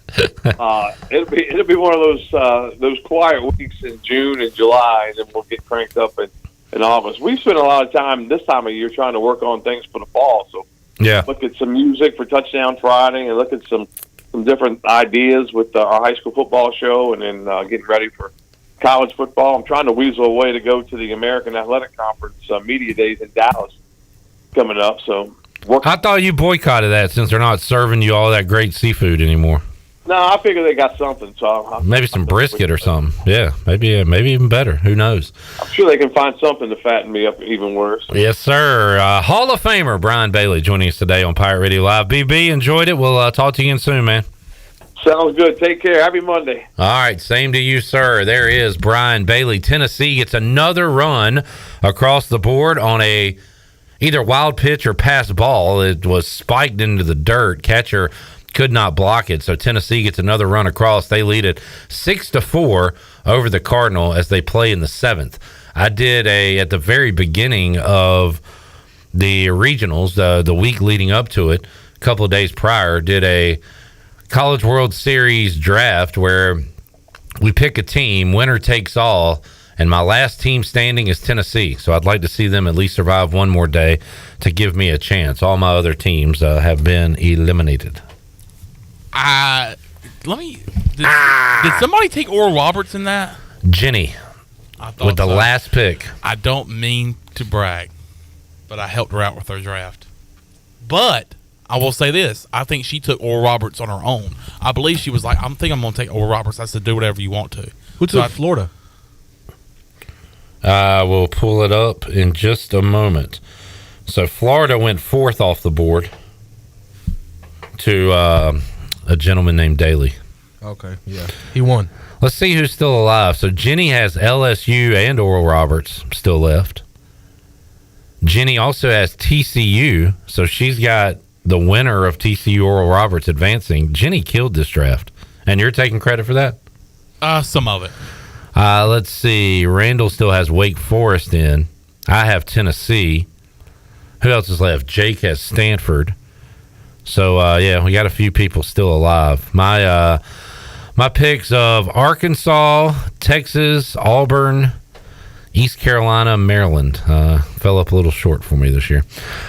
it'll be one of those quiet weeks in June and July, and then we'll get cranked up in August. We've spent a lot of time this time of year trying to work on things for the fall. So look at some music for Touchdown Friday, and look at some different ideas with our high school football show, and then getting ready for college football. I'm trying to weasel a way to go to the American Athletic Conference Media Days in Dallas coming up. So I thought you boycotted that since they're not serving you all that great seafood anymore. No, I figure they got something. So maybe some brisket or something. Yeah, maybe even better. Who knows? I'm sure they can find something to fatten me up even worse. Yes, sir. Hall of Famer Brian Bailey joining us today on Pirate Radio Live. BB, enjoyed it. We'll talk to you again soon, man. Sounds good. Take care. Happy Monday. All right. Same to you, sir. There is Brian Bailey. Tennessee gets another run across the board on either wild pitch or pass ball. It was spiked into the dirt. Catcher could not block it, so Tennessee gets another run across. They lead it 6-4 over the Cardinal as they play in the 7th. I did at the very beginning of the regionals, the week leading up to it, a couple of days prior, did a College World Series draft where we pick a team, winner takes all, and my last team standing is Tennessee. So I'd like to see them at least survive one more day to give me a chance. All my other teams have been eliminated. Did somebody take Oral Roberts in that? Jenny with the last pick. I don't mean to brag, but I helped her out with her draft. But I will say this. I think she took Oral Roberts on her own. I believe she was like, I'm going to take Oral Roberts. I said, do whatever you want to. Who took Florida? We'll pull it up in just a moment. So Florida went 4th off the board to a gentleman named Daly. Okay, yeah. He won. Let's see who's still alive. So Jenny has LSU and Oral Roberts still left. Jenny also has TCU, so she's got the winner of TCU Oral Roberts advancing. Jenny killed this draft, and you're taking credit for that? Some of it. Let's see. Randall still has Wake Forest in. I have Tennessee. Who else is left? Jake has Stanford. So, yeah, we got a few people still alive. My picks of Arkansas, Texas, Auburn, East Carolina, Maryland fell up a little short for me this year.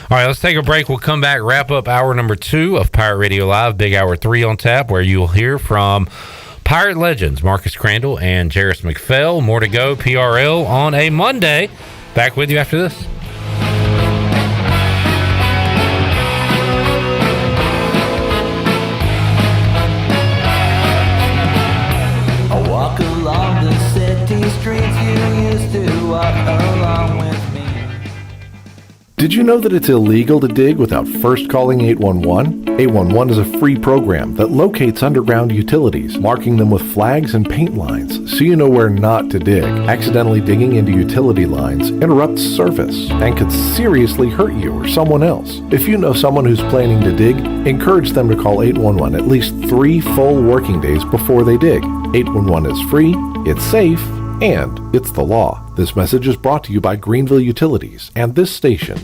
All right, let's take a break. We'll come back, wrap up hour number 2 of Pirate Radio Live, Big Hour 3 on tap, where you'll hear from Pirate legends Marcus Crandell and Jerris McPhail. More to go, PRL on a Monday. Back with you after this. I walk along the city streets you used to walk along with me. Did you know that it's illegal to dig without first calling 811? 811 is a free program that locates underground utilities, marking them with flags and paint lines so you know where not to dig. Accidentally digging into utility lines interrupts service and could seriously hurt you or someone else. If you know someone who's planning to dig, encourage them to call 811 at least 3 full working days before they dig. 811 is free, it's safe, and it's the law. This message is brought to you by Greenville Utilities and this station.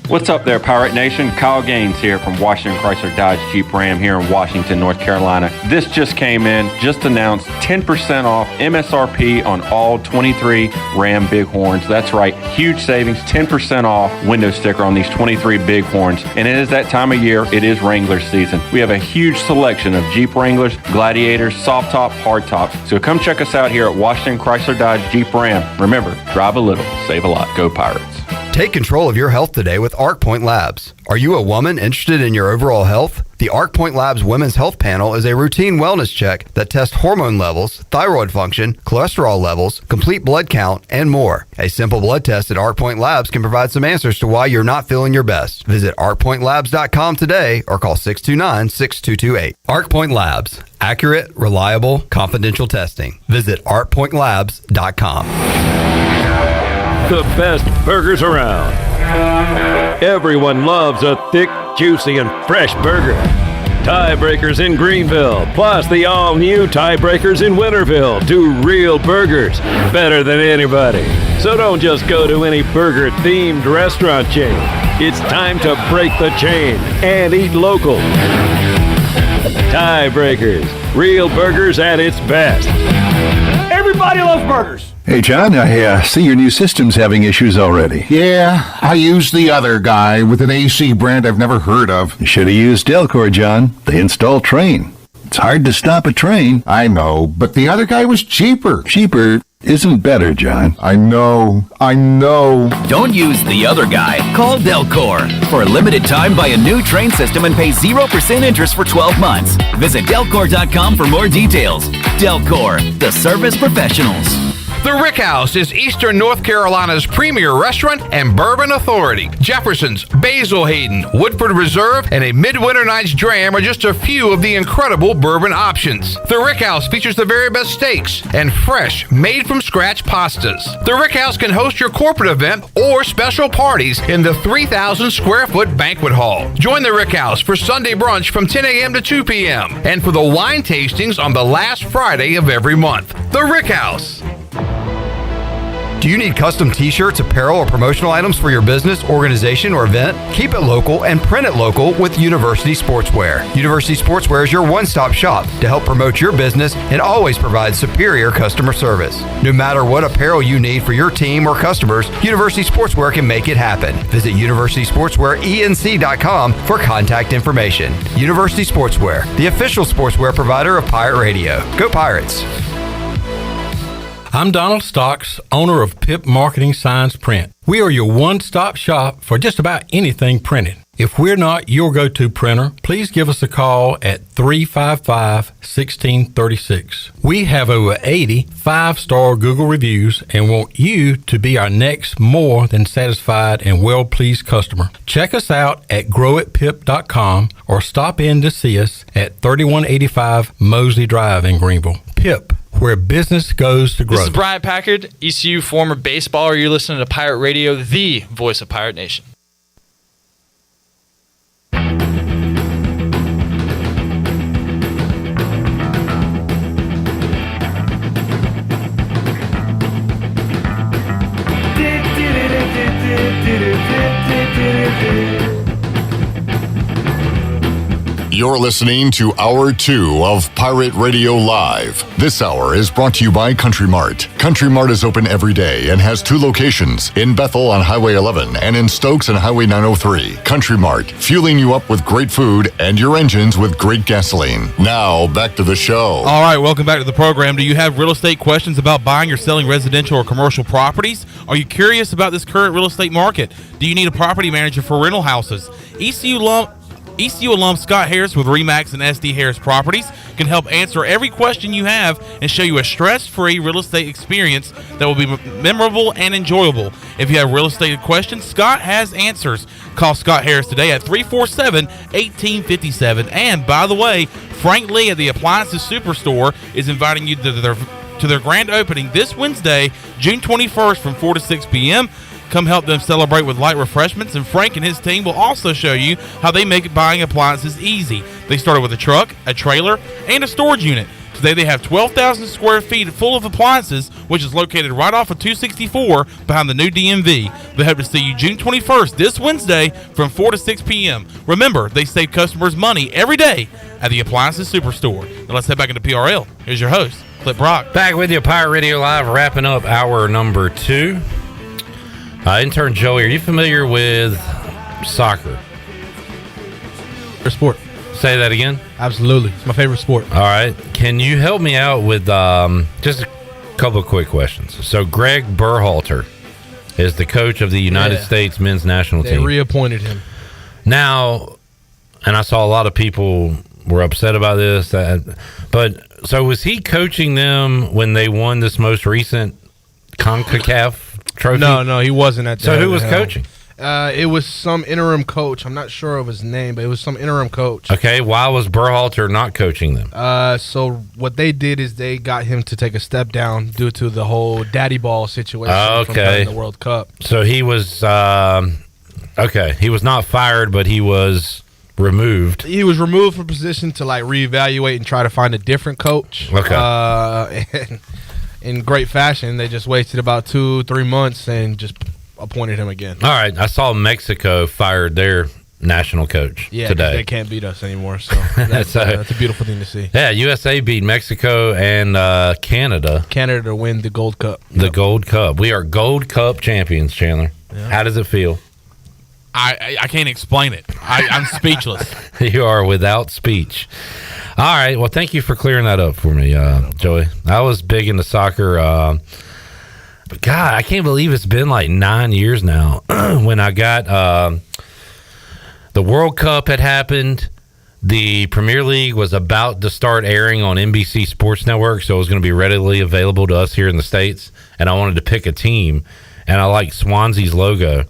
What's up there, Pirate Nation? Kyle Gaines here from Washington Chrysler Dodge Jeep Ram here in Washington, North Carolina. This just came in, just announced 10% off MSRP on all 23 Ram Bighorns. That's right, huge savings, 10% off window sticker on these 23 Bighorns. And it is that time of year, it is Wrangler season. We have a huge selection of Jeep Wranglers, Gladiators, soft top, hard tops. So come check us out here at Washington Chrysler Dodge Jeep Ram. Remember, drive a little, save a lot. Go Pirates. Take control of your health today with ArcPoint Labs. Are you a woman interested in your overall health? The ArcPoint Labs Women's Health Panel is a routine wellness check that tests hormone levels, thyroid function, cholesterol levels, complete blood count, and more. A simple blood test at ArcPoint Labs can provide some answers to why you're not feeling your best. Visit arcpointlabs.com today or call 629-6228. ArcPoint Labs. Accurate, reliable, confidential testing. Visit arcpointlabs.com. The best burgers around. Everyone loves a thick, juicy, and fresh burger. Tiebreakers in Greenville, plus the all-new Tiebreakers in Winterville, do real burgers better than anybody. So don't just go to any burger-themed restaurant chain. It's time to break the chain and eat local. Tiebreakers, real burgers at its best. Everybody loves burgers. Hey, John, I see your new system's having issues already. Yeah, I used the other guy with an AC brand I've never heard of. You should have used Delcor, John. They install train. It's hard to stop a train. I know, but the other guy was cheaper. Cheaper isn't better, John. I know. Don't use the other guy. Call Delcor. For a limited time, buy a new train system and pay 0% interest for 12 months. Visit Delcor.com for more details. Delcor, the service professionals. The Rick House is Eastern North Carolina's premier restaurant and bourbon authority. Jefferson's, Basil Hayden, Woodford Reserve, and a Midwinter Night's Dram are just a few of the incredible bourbon options. The Rick House features the very best steaks and fresh, made-from-scratch pastas. The Rick House can host your corporate event or special parties in the 3,000-square-foot banquet hall. Join the Rick House for Sunday brunch from 10 a.m. to 2 p.m. and for the wine tastings on the last Friday of every month. The Rick House. Do you need custom t-shirts, apparel, or promotional items for your business, organization, or event? Keep it local and print it local with University Sportswear. University Sportswear is your one-stop shop to help promote your business and always provide superior customer service. No matter what apparel you need for your team or customers, University Sportswear can make it happen. Visit universitysportswearenc.com for contact information. University Sportswear, the official sportswear provider of Pirate Radio. Go Pirates! I'm Donald Stocks, owner of PIP Marketing Signs Print. We are your one-stop shop for just about anything printed. If we're not your go-to printer, please give us a call at 355-1636. We have over 80 5-star Google reviews and want you to be our next more than satisfied and well-pleased customer. Check us out at growitpip.com or stop in to see us at 3185 Mosley Drive in Greenville. Pip, where business goes to grow. This is Brian Packard, ECU former baseballer. You're listening to Pirate Radio, the voice of Pirate Nation. You're listening to Hour 2 of Pirate Radio Live. This hour is brought to you by Country Mart. Country Mart is open every day and has 2 locations, in Bethel on Highway 11 and in Stokes on Highway 903. Country Mart, fueling you up with great food and your engines with great gasoline. Now, back to the show. All right, welcome back to the program. Do you have real estate questions about buying or selling residential or commercial properties? Are you curious about this current real estate market? Do you need a property manager for rental houses? ECU alum Scott Harris with RE/MAX and SD Harris Properties can help answer every question you have and show you a stress-free real estate experience that will be memorable and enjoyable. If you have real estate questions, Scott has answers. Call Scott Harris today at 347-1857. And by the way, Frank Lee at the Appliances Superstore is inviting you to their grand opening this Wednesday, June 21st from 4 to 6 p.m. Come help them celebrate with light refreshments, and Frank and his team will also show you how they make buying appliances easy. They started with a truck, a trailer, and a storage unit. Today they have 12,000 square feet full of appliances, which is located right off of 264 behind the new DMV. They hope to see you June 21st, this Wednesday, from 4 to 6 p.m. Remember, they save customers money every day at the Appliances Superstore. Now let's head back into PRL. Here's your host, Clip Brock. Back with you, Pirate Radio Live, wrapping up hour number 2. Intern Joey, are you familiar with soccer? Favorite sport. Say that again? Absolutely. It's my favorite sport. All right. Can you help me out with just a couple of quick questions? So Greg Berhalter is the coach of the United States men's national team. They reappointed him. Now, and I saw a lot of people were upset about this, but so was he coaching them when they won this most recent CONCACAF trophy? No, he wasn't at that. So who was coaching? It was some interim coach. I'm not sure of his name, but it was some interim coach. Okay, why was Berhalter not coaching them? So what they did is they got him to take a step down due to the whole daddy ball situation from playing the World Cup. So he was he was not fired, but he was removed. He was removed from position to reevaluate and try to find a different coach. Okay. And in great fashion, they just wasted about 2-3 months and just appointed him again. All right. I saw Mexico fired their national coach today. They can't beat us anymore, so that's a beautiful thing to see. Yeah, USA beat Mexico and Canada. Canada to win the Gold Cup. The Gold Cup. We are Gold Cup champions, Chandler. Yeah. How does it feel? I can't explain it. I'm speechless. You are without speech. All right. Well, thank you for clearing that up for me, Joey. I was big into soccer. But, God, I can't believe it's been 9 years now when I got the World Cup had happened. The Premier League was about to start airing on NBC Sports Network, so it was going to be readily available to us here in the States. And I wanted to pick a team, and I liked Swansea's logo.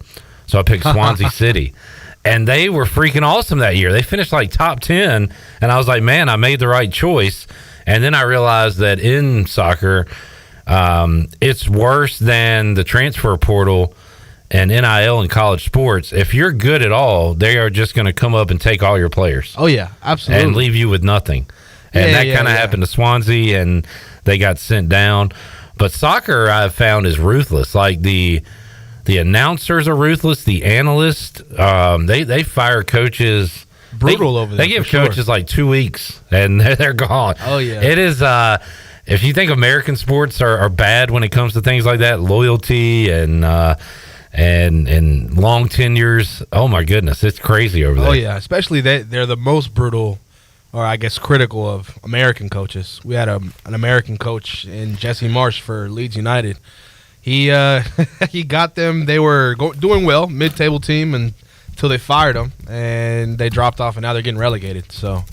So I picked Swansea City. And they were freaking awesome that year. They finished top 10. And I was like, man, I made the right choice. And then I realized that in soccer, it's worse than the transfer portal and NIL in college sports. If you're good at all, they are just going to come up and take all your players. Oh, yeah, absolutely. And leave you with nothing. And that kind of happened to Swansea, and they got sent down. But soccer, I've found, is ruthless. The announcers are ruthless. The analysts, they fire coaches. Brutal over there. They give coaches 2 weeks, and they're gone. Oh, yeah. It is, if you think American sports are bad when it comes to things like that, loyalty and long tenures, oh, my goodness, it's crazy over there. Oh, yeah, especially they're the most brutal, or I guess critical, of American coaches. We had an American coach in Jesse Marsh for Leeds United. He got them. They were doing well, mid-table team, and till they fired him, and they dropped off, and now they're getting relegated. So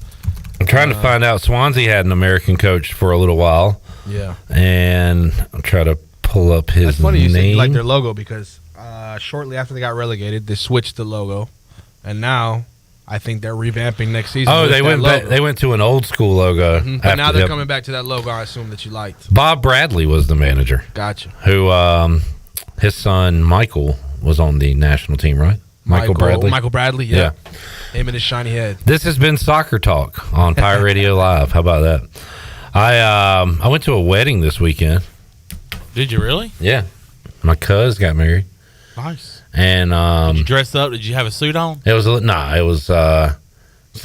I'm trying to find out. Swansea had an American coach for a little while. Yeah. And I'll try to pull up his It's funny name. you said you like their logo because shortly after they got relegated, they switched the logo, and now I think they're revamping next season. Oh, with they that went logo. back, they went to an old school logo. But now they're yep. coming back to that logo. I assume that you liked. Bob Bradley was the manager. Gotcha. Who his son Michael was on the national team, right? Michael Bradley. Michael Bradley. Yeah. Him and his shiny head. This has been Soccer Talk on Pirate Radio Live. How about that? I went to a wedding this weekend. Did you really? Yeah, my cuz got married. Nice. And did you dress up? Did you have a suit on? It was just a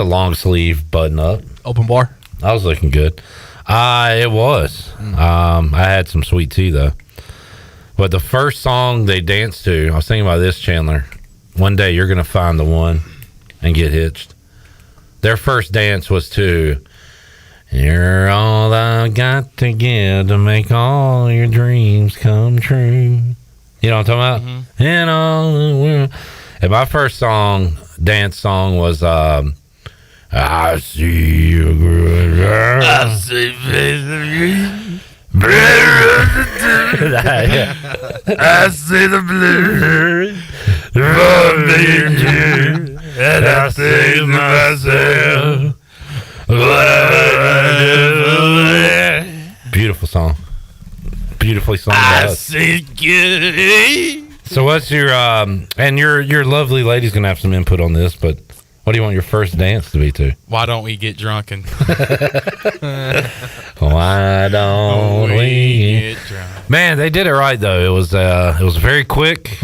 long sleeve button up, open bar. I was looking good. It was. I had some sweet tea though. But the first song they danced to, I was thinking about this, Chandler. One day you're gonna find the one and get hitched. Their first dance was to "You're all I got to give to make all your dreams come true." You know what I'm talking about? And all the world. And my first dance song was "I see you girl. I see faces. I see the blue from me, and I say to myself, beautiful song. Beautifully sung. I see you. So what's your and your lovely lady's gonna have some input on this, but what do you want your first dance to be to? Why don't we get drunk and why don't we get drunk? Man, they did it right though. It was very quick.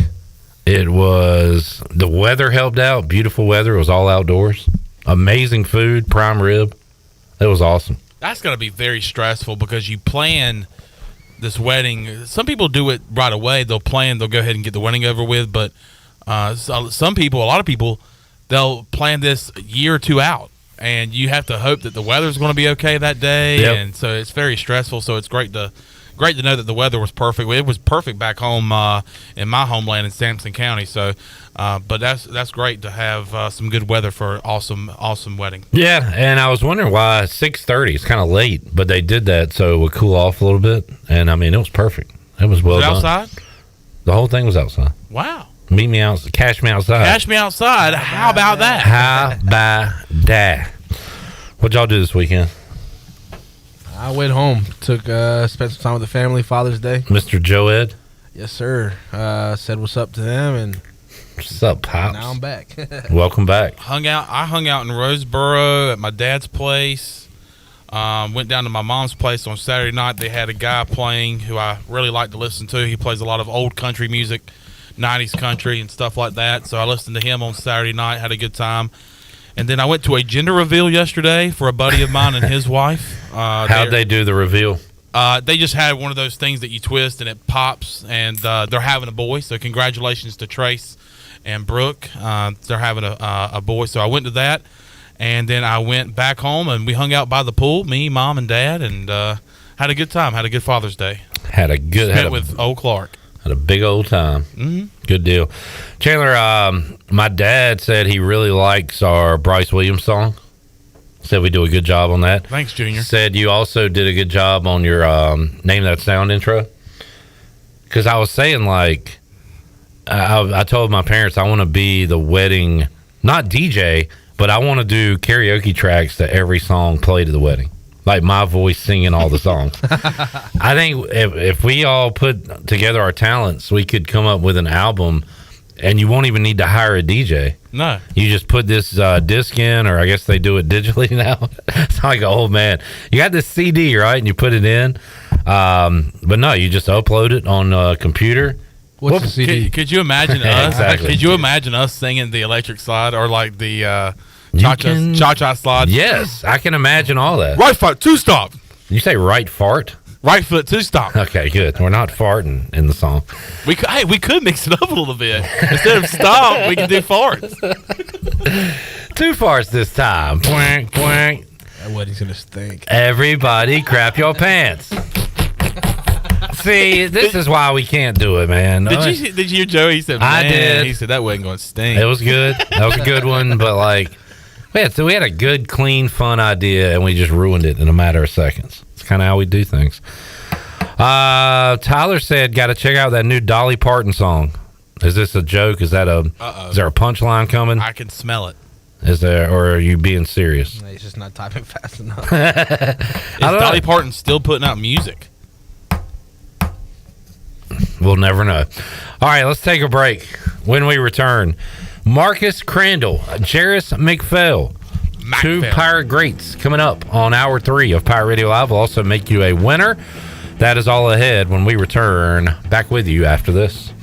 It was, the weather helped out. Beautiful weather. It was all outdoors. Amazing food, prime rib. It was awesome. That's going to be very stressful because you plan this wedding. Some people do it right away. They'll plan, they'll go ahead and get the wedding over with. But some people, a lot of people, they'll plan this a year or two out. And you have to hope that the weather's going to be okay that day. Yep. And so it's very stressful. So it's great to know that the weather was perfect. It was perfect back home in my homeland in Sampson County. So, but that's great to have some good weather for awesome wedding. Yeah, and I was wondering why 6:30. It's kind of late, but they did that so it would cool off a little bit. And I mean, it was perfect. It was well done. Outside? The whole thing was outside. Wow. Meet me out. Cash me outside. Cash me outside. How about that? How about that? What'd y'all do this weekend? I went home. Spent some time with the family. Father's Day. Mr. Joe Ed? Yes, sir. Said what's up to them, and what's up, Pops? Now I'm back. Welcome back. I hung out in Roseboro at my dad's place. Went down to my mom's place on Saturday night. They had a guy playing who I really like to listen to. He plays a lot of old country music, 90s country and stuff like that. So I listened to him on Saturday night, had a good time. And then I went to a gender reveal yesterday for a buddy of mine and his wife. How'd they do the reveal? They just had one of those things that you twist and it pops, and they're having a boy. So congratulations to Trace and Brooke. They're having a boy. So I went to that, and then I went back home, and we hung out by the pool, me, Mom, and Dad, and had a good time. Had a good Father's Day. Spent with old Clark. Had a big old time. Mm-hmm. Good deal. Chandler, my dad said he really likes our Bryce Williams song. Said we do a good job on that. Thanks, Junior. Said you also did a good job on your Name That Sound intro. Because I was saying, like, I told my parents I want to be the wedding, not DJ, but I want to do karaoke tracks to every song played at the wedding. Like my voice singing all the songs. I think if we all put together our talents, we could come up with an album, and you won't even need to hire a DJ. No. You just put this disc in, or I guess they do it digitally now. It's like, oh man, you got this CD, right? And you put it in. But no, you just upload it on a computer. What's the CD? Could you imagine us? Exactly. Could you imagine us singing the electric slide or like the cha-cha slide? Yes, I can imagine all that. Right foot, two stop. You say right fart? Right foot, two stop. Okay, good. We're not farting in the song. We could mix it up a little bit. Instead of stop, we can do farts. Two farts this time. Quank, quank. That wedding's gonna stink. Everybody crap your pants. See, this is why we can't do it, man. Did you hear Joey? He said, I did. He said that wasn't going to stink. It was good. That was a good one, but like, we had a good, clean, fun idea, and we just ruined it in a matter of seconds. It's kind of how we do things. Tyler said, got to check out that new Dolly Parton song. Is this a joke? Is that is there a punchline coming? I can smell it. Is there, or are you being serious? He's just not typing fast enough. Is Dolly Parton still putting out music? We'll never know. All right, let's take a break. When we return, Marcus Crandell, Jerris McPhail, two Pirate Greats coming up on Hour 3 of Pirate Radio Live. We'll also make you a winner. That is all ahead when we return. Back with you after this.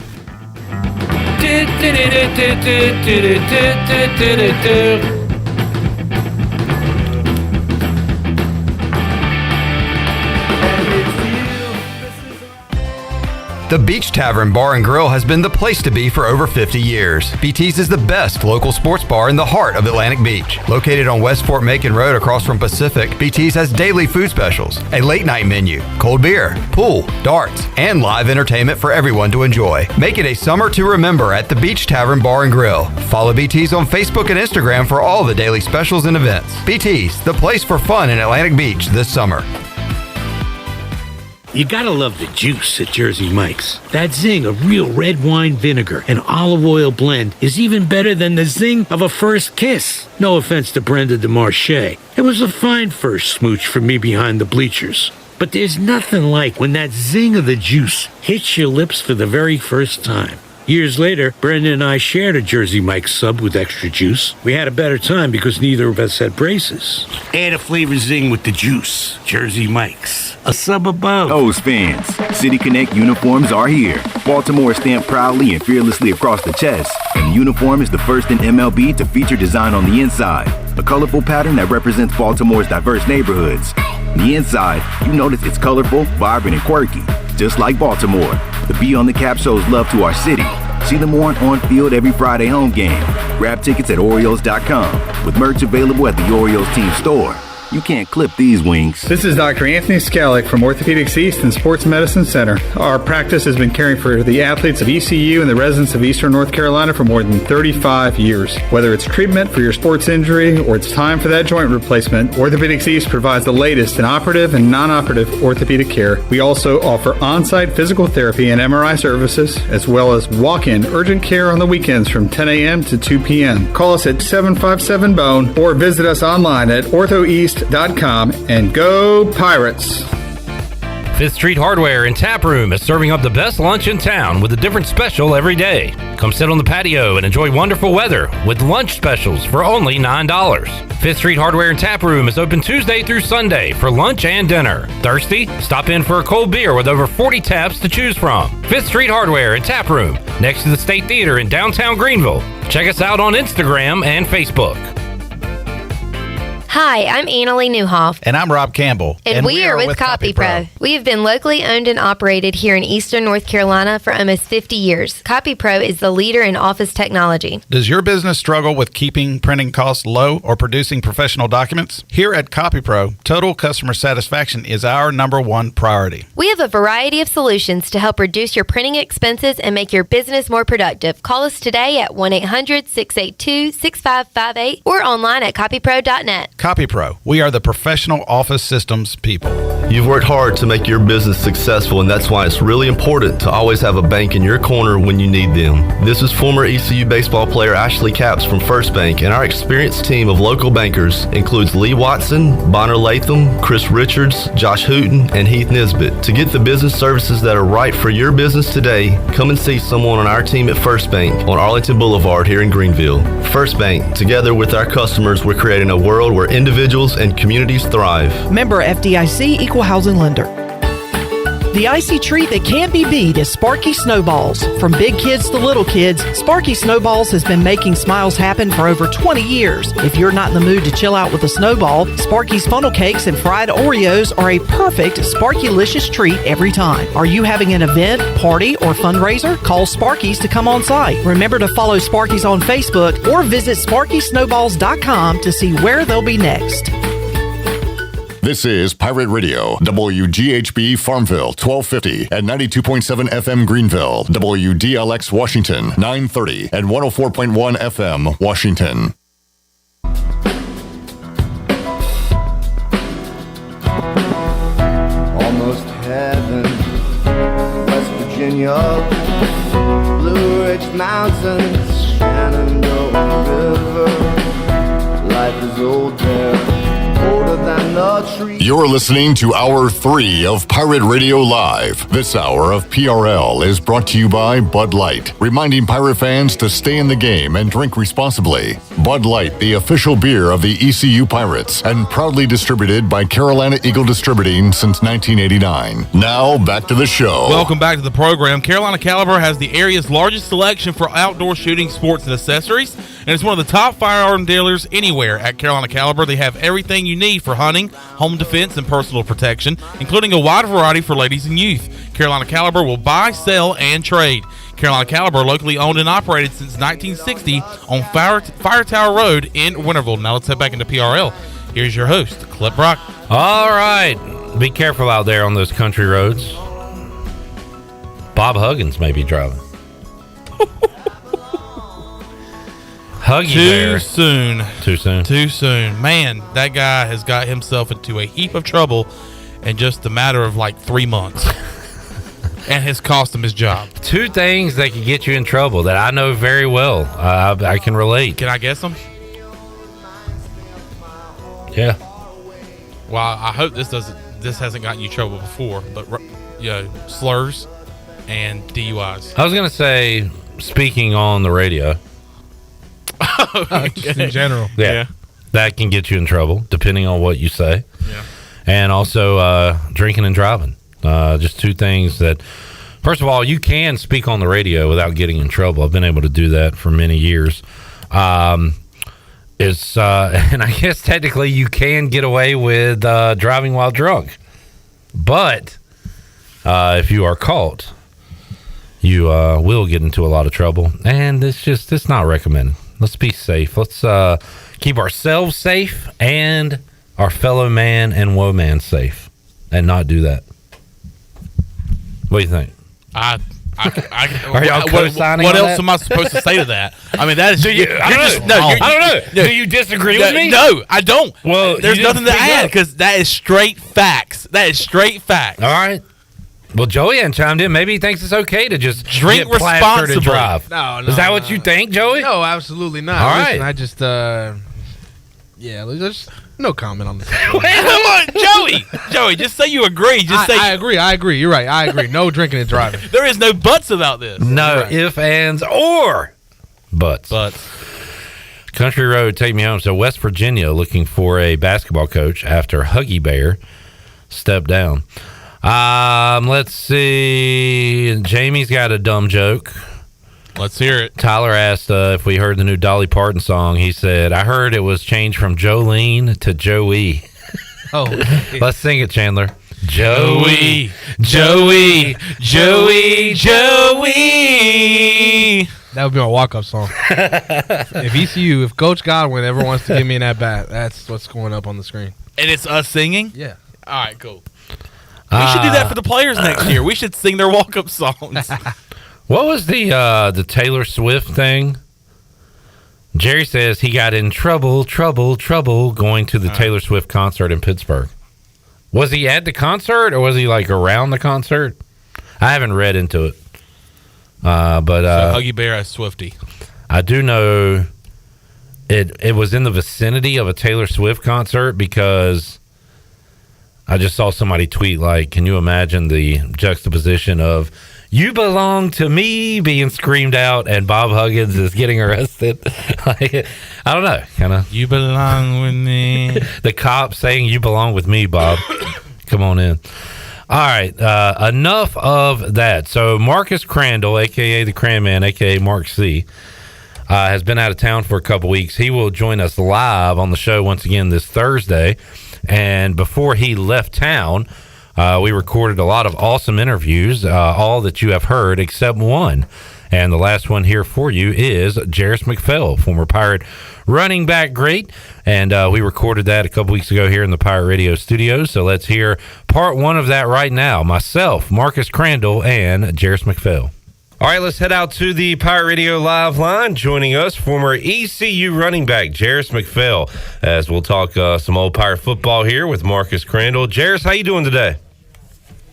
The Beach Tavern Bar and Grill has been the place to be for over 50 years. BT's is the best local sports bar in the heart of Atlantic Beach. Located on West Fort Macon Road across from Pacific, BT's has daily food specials, a late night menu, cold beer, pool, darts, and live entertainment for everyone to enjoy. Make it a summer to remember at the Beach Tavern Bar and Grill. Follow BT's on Facebook and Instagram for all the daily specials and events. BT's, the place for fun in Atlantic Beach this summer. You gotta love the juice at Jersey Mike's. That zing of real red wine vinegar and olive oil blend is even better than the zing of a first kiss. No offense to Brenda DeMarche. It was a fine first smooch for me behind the bleachers. But there's nothing like when that zing of the juice hits your lips for the very first time. Years later, Brenda and I shared a Jersey Mike's sub with extra juice. We had a better time because neither of us had braces. Add a flavor zing with the juice. Jersey Mike's. A sub above. O's fans, City Connect uniforms are here. Baltimore is stamped proudly and fearlessly across the chest. And the uniform is the first in MLB to feature design on the inside. A colorful pattern that represents Baltimore's diverse neighborhoods. On the inside, you notice it's colorful, vibrant, and quirky. Just like Baltimore, the B on the cap shows love to our city. See them on field every Friday home game. Grab tickets at Orioles.com. With merch available at the Orioles team store. You can't clip these wings. This is Dr. Anthony Skalick from Orthopedics East and Sports Medicine Center. Our practice has been caring for the athletes of ECU and the residents of Eastern North Carolina for more than 35 years. Whether it's treatment for your sports injury or it's time for that joint replacement, Orthopedics East provides the latest in operative and non-operative orthopedic care. We also offer on-site physical therapy and MRI services, as well as walk-in urgent care on the weekends from 10 a.m. to 2 p.m. Call us at 757-BONE or visit us online at orthoeast.com and go Pirates! Fifth Street Hardware and Tap Room is serving up the best lunch in town with a different special every day. Come sit on the patio and enjoy wonderful weather with lunch specials for only $9. Fifth Street Hardware and Tap Room is open Tuesday through Sunday for lunch and dinner. Thirsty? Stop in for a cold beer with over 40 taps to choose from. Fifth Street Hardware and Tap Room, next to the State Theater in downtown Greenville. Check us out on Instagram and Facebook. Hi, I'm Annalie Newhoff. And I'm Rob Campbell. And we are with CopyPro. We have been locally owned and operated here in Eastern North Carolina for almost 50 years. CopyPro is the leader in office technology. Does your business struggle with keeping printing costs low or producing professional documents? Here at CopyPro, total customer satisfaction is our #1 priority. We have a variety of solutions to help reduce your printing expenses and make your business more productive. Call us today at 1-800-682-6558 or online at copypro.net. CopyPro, we are the professional office systems people. You've worked hard to make your business successful, and that's why it's really important to always have a bank in your corner when you need them. This is former ECU baseball player Ashley Capps from First Bank, and our experienced team of local bankers includes Lee Watson, Bonner Latham, Chris Richards, Josh Hooten, and Heath Nisbet. To get the business services that are right for your business today, come and see someone on our team at First Bank on Arlington Boulevard here in Greenville. First Bank, together with our customers, we're creating a world where individuals and communities thrive. Member FDIC, Equal Housing Lender. The icy treat that can't be beat is Sparky Snowballs. From big kids to little kids, Sparky Snowballs has been making smiles happen for over 20 years. If you're not in the mood to chill out with a snowball, Sparky's funnel cakes and fried Oreos are a perfect Sparky-licious treat every time. Are you having an event, party, or fundraiser? Call Sparky's to come on site. Remember to follow Sparky's on Facebook or visit SparkySnowballs.com to see where they'll be next. This is Pirate Radio, WGHB Farmville, 1250 and 92.7 FM Greenville, WDLX Washington, 930 and 104.1 FM Washington. Almost heaven, West Virginia, Blue Ridge Mountains, Shenandoah River. Life is old there, older than the tree. You're listening to Hour 3 of Pirate Radio Live. This hour of PRL is brought to you by Bud Light, reminding pirate fans to stay in the game and drink responsibly. Bud Light, the official beer of the ECU Pirates, and proudly distributed by Carolina Eagle Distributing since 1989. Now, back to the show. Welcome back to the program. Carolina Caliber has the area's largest selection for outdoor shooting sports and accessories, and it's one of the top firearm dealers anywhere. At Carolina Caliber, they have everything you need for hunting, home defense, and personal protection, including a wide variety for ladies and youth. Carolina Caliber will buy, sell, and trade. Carolina Caliber, locally owned and operated since 1960 on Fire Tower Road in Winterville. Now let's head back into PRL. Here's your host, Clip Brock. All right. Be careful out there on those country roads. Bob Huggins may be driving. Huggy Bear. Too soon. Man, that guy has got himself into a heap of trouble in just a matter of like 3 months. And has cost him his job. Two things that can get you in trouble that I know very well. I can relate. Can I guess them? Yeah. Well, I hope this hasn't gotten you in trouble before, but slurs and DUIs. I was going to say, speaking on the radio. Just in general. Yeah. That can get you in trouble, depending on what you say. Yeah. And also drinking and driving. Just two things that, first of all, you can speak on the radio without getting in trouble. I've been able to do that for many years. And I guess technically you can get away with driving while drunk. But if you are caught, you will get into a lot of trouble. And it's not recommended. Let's be safe. Let's keep ourselves safe and our fellow man and woman safe and not do that. What do you think? Are y'all co-signing what on else that? am I supposed to say to that? I mean, that is. I don't know. Do you disagree with me? No, I don't. Well, there's nothing to add because that is straight facts. All right. Well, Joey hadn't chimed in. Maybe he thinks it's okay to just drink get plastered and responsibly. drive. No, Is that what you think, Joey? No, absolutely not. All Listen, right. I just, there's no comment on this. Come on, Joey, just say you agree. I agree. You're right. I agree. No drinking and driving. There is no buts about this. No right. ifs, ands, or buts. Country Road, take me home. So West Virginia looking for a basketball coach after Huggy Bear stepped down. Let's see. Jamie's got a dumb joke. Let's hear it. Tyler asked if we heard the new Dolly Parton song. He said, I heard it was changed from Jolene to Joey. Oh. Let's sing it, Chandler. Joey. That would be my walk-up song. If Coach Godwin ever wants to give me an at-bat, that's what's going up on the screen. And it's us singing? Yeah. All right, cool. We should do that for the players next year. We should sing their walk-up songs. What was the Taylor Swift thing? Jerry says he got in trouble going to the Taylor Swift concert in Pittsburgh. Was he at the concert or was he like around the concert? I haven't read into it. But so Huggy Bear as Swiftie. I do know it was in the vicinity of a Taylor Swift concert because I just saw somebody tweet, like, can you imagine the juxtaposition of "You belong to me" being screamed out and Bob Huggins is getting arrested? Like, I don't know, kind of. You belong with me. The cop saying, "You belong with me, Bob." Come on in. All right, enough of that. So Marcus Crandell, a.k.a. the Cran-Man, a.k.a. Mark C., has been out of town for a couple weeks. He will join us live on the show once again this Thursday. And before he left town, we recorded a lot of awesome interviews, all that you have heard except one. And the last one here for you is Jerris McPhail, former Pirate running back great. And we recorded that a couple weeks ago here in the Pirate Radio studios. So let's hear part one of that right now. Myself, Marcus Crandell, and Jerris McPhail. All right, let's head out to the Pirate Radio Live line. Joining us, former ECU running back Jerris McPhail, as we'll talk some old Pirate football here with Marcus Crandell. Jerris, how you doing today?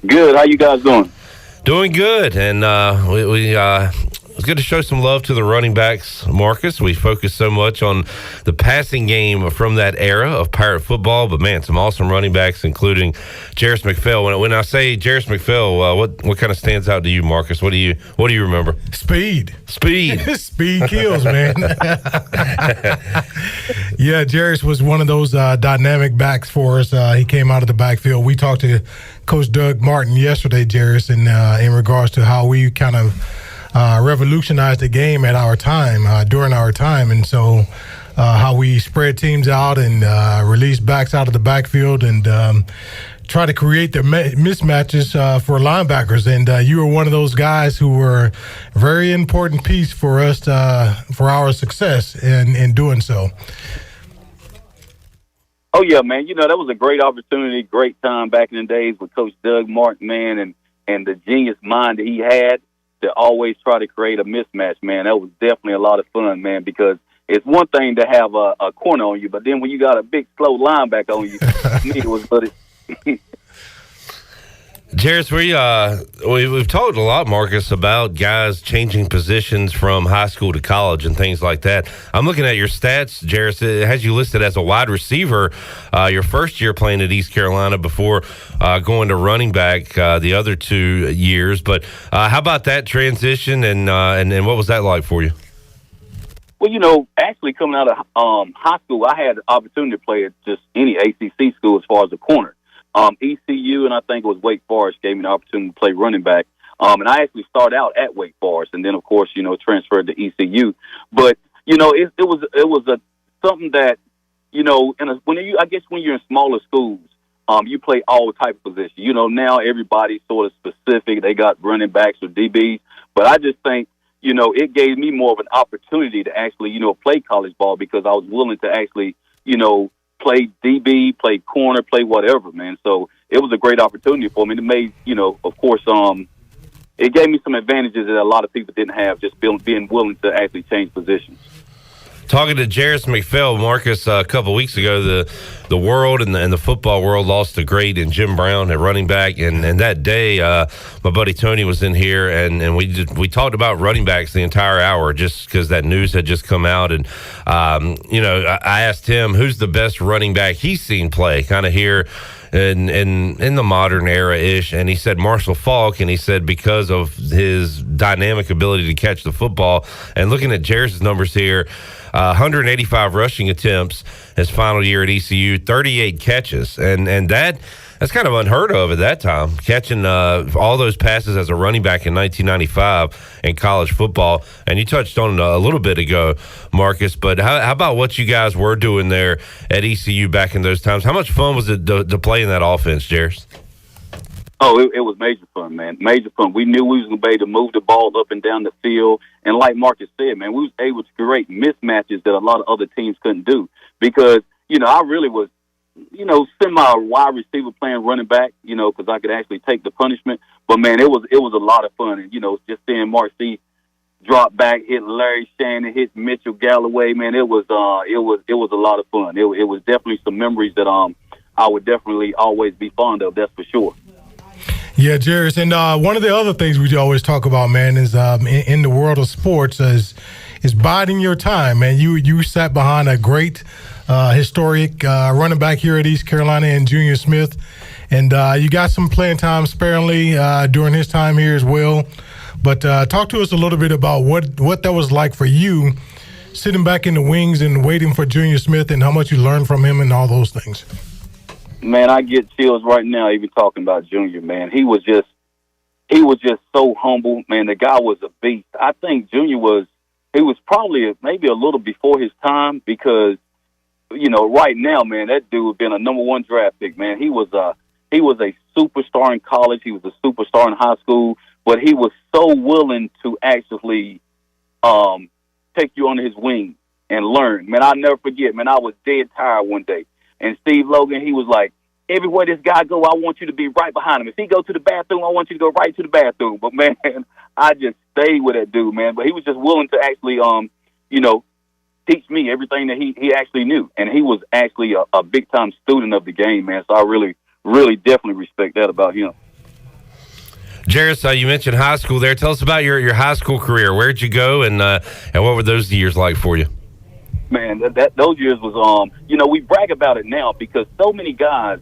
Good. How you guys doing? Doing good, and it's good to show some love to the running backs, Marcus. We focus so much on the passing game from that era of Pirate football, but man, some awesome running backs, including Jerris McPhail. When I say Jerris McPhail, what kind of stands out to you, Marcus? What do you remember? Speed. Speed kills, man. Yeah, Jerris was one of those dynamic backs for us. He came out of the backfield. We talked to Coach Doug Martin yesterday, Jerris, in regards to how we kind of revolutionized the game at our time, during our time. And so how we spread teams out and release backs out of the backfield and try to create the mismatches for linebackers. And you were one of those guys who were a very important piece for us, for our success in doing so. Oh, yeah, man. You know, that was a great opportunity, great time back in the days with Coach Doug Martin, man, and the genius mind that he had to always try to create a mismatch, man. That was definitely a lot of fun, man, because it's one thing to have a corner on you, but then when you got a big, slow linebacker on you, to me, it was good. Jerris, we've talked a lot, Marcus, about guys changing positions from high school to college and things like that. I'm looking at your stats, Jerris. It has you listed as a wide receiver your first year playing at East Carolina before going to running back the other 2 years. But how about that transition, and what was that like for you? Well, you know, actually coming out of high school, I had the opportunity to play at just any ACC school as far as a corner. ECU, and I think it was Wake Forest, gave me the opportunity to play running back. And I actually started out at Wake Forest, and then, of course, you know, transferred to ECU. But you know, it was something that, you know, when you're in smaller schools, you play all type of positions. You know, now everybody's sort of specific; they got running backs or DBs. But I just think, you know, it gave me more of an opportunity to actually, you know, play college ball because I was willing to actually, you know, play DB, play corner, play whatever, man. So it was a great opportunity for me. It made, you know, of course, it gave me some advantages that a lot of people didn't have, just being willing to actually change positions. Talking to Jerris McPhail, Marcus, a couple weeks ago, the world and the football world lost a great in Jim Brown at running back, and that day, my buddy Tony was in here, and we talked about running backs the entire hour just because that news had just come out, and you know, I asked him who's the best running back he's seen play, kind of here in the modern era-ish, and he said Marshall Faulk, and he said because of his dynamic ability to catch the football. And looking at Jerris' numbers here, 185 rushing attempts his final year at ECU, 38 catches, and that's kind of unheard of at that time, catching all those passes as a running back in 1995 in college football. And you touched on it a little bit ago, Marcus, but how about what you guys were doing there at ECU back in those times? How much fun was it to play in that offense, Jerris? Oh, it was major fun, man. Major fun. We knew we was going to be able to move the ball up and down the field. And like Marcus said, man, we was able to create mismatches that a lot of other teams couldn't do. Because, you know, I really was, you know, semi-wide receiver playing running back, you know, because I could actually take the punishment. But, man, it was a lot of fun. And, you know, just seeing Marcy drop back, hit Larry Shannon, hit Mitchell Galloway, man, it was a lot of fun. It was definitely some memories that I would definitely always be fond of, that's for sure. Yeah, Jerris, and one of the other things we always talk about, man, is in the world of sports is biding your time, man. You sat behind a great historic running back here at East Carolina and Junior Smith, and you got some playing time sparingly during his time here as well. But talk to us a little bit about what that was like for you, sitting back in the wings and waiting for Junior Smith, and how much you learned from him and all those things. Man, I get chills right now even talking about Junior, man. He was just so humble, man. The guy was a beast. I think Junior was probably maybe a little before his time because, you know, right now, man, that dude been a number 1 draft pick, man. He was a superstar in college. He was a superstar in high school. but he was so willing to actually take you under his wing and learn. Man, I'll never forget, man, I was dead tired one day. And Steve Logan, he was like, everywhere this guy go, I want you to be right behind him. If he go to the bathroom, I want you to go right to the bathroom. But, man, I just stayed with that dude, man. But he was just willing to actually, teach me everything that he actually knew. And he was actually a big-time student of the game, man. So I really, really definitely respect that about him. Jerris, you mentioned high school there. Tell us about your high school career. Where'd you go, and what were those years like for you? Man, those years was, we brag about it now because so many guys,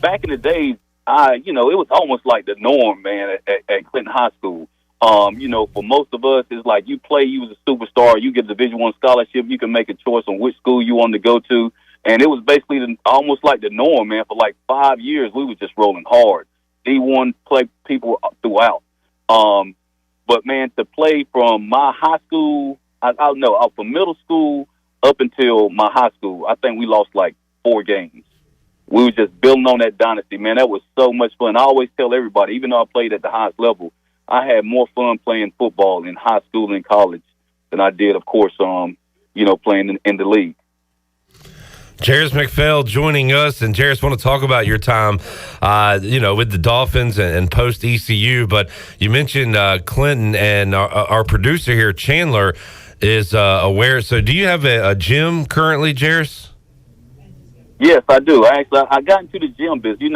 back in the days, it was almost like the norm, man, at Clinton High School. For most of us, it's like you play, you was a superstar, you get a Division I scholarship, you can make a choice on which school you wanted to go to. And it was basically almost like the norm, man. For like 5 years, we were just rolling hard. D1 play people throughout. But, man, to play from my high school, from middle school up until my high school, I think we lost like 4 games. We were just building on that dynasty, man. That was so much fun. I always tell everybody, even though I played at the highest level, I had more fun playing football in high school and college than I did, of course, playing in the league. Jerris McPhail joining us, and Jerris, want to talk about your time, with the Dolphins and post ECU. But you mentioned Clinton, and our producer here, Chandler, is aware. So, do you have a gym currently, Jerris? Yes, I do. I got into the gym business.